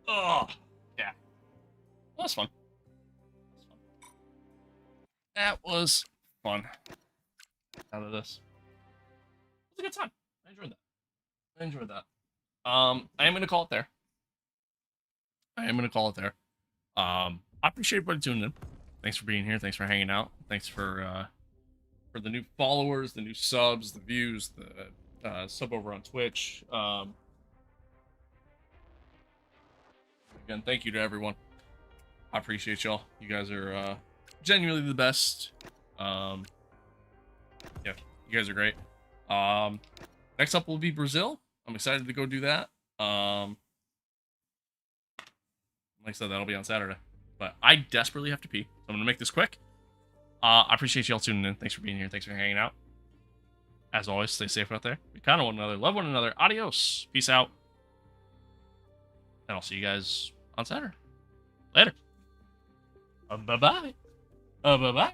Oh, yeah. That was fun. That was fun. Out of this. It was a good time. I enjoyed that. I enjoyed that. I am gonna call it there. I appreciate everybody tuning in. Thanks for being here. Thanks for hanging out. Thanks for the new followers, the new subs, the views, the sub over on Twitch. Again, thank you to everyone. I appreciate y'all. You guys are genuinely the best. Yeah, you guys are great. Next up will be Brazil. I'm excited to go do that. Like I said, that'll be on Saturday. But I desperately have to pee. So I'm going to make this quick. I appreciate y'all tuning in. Thanks for being here. Thanks for hanging out. As always, stay safe out there. Be kind of one another. Love one another. Adios. Peace out. And I'll see you guys on Saturday. Later. Bye-bye. Bye-bye.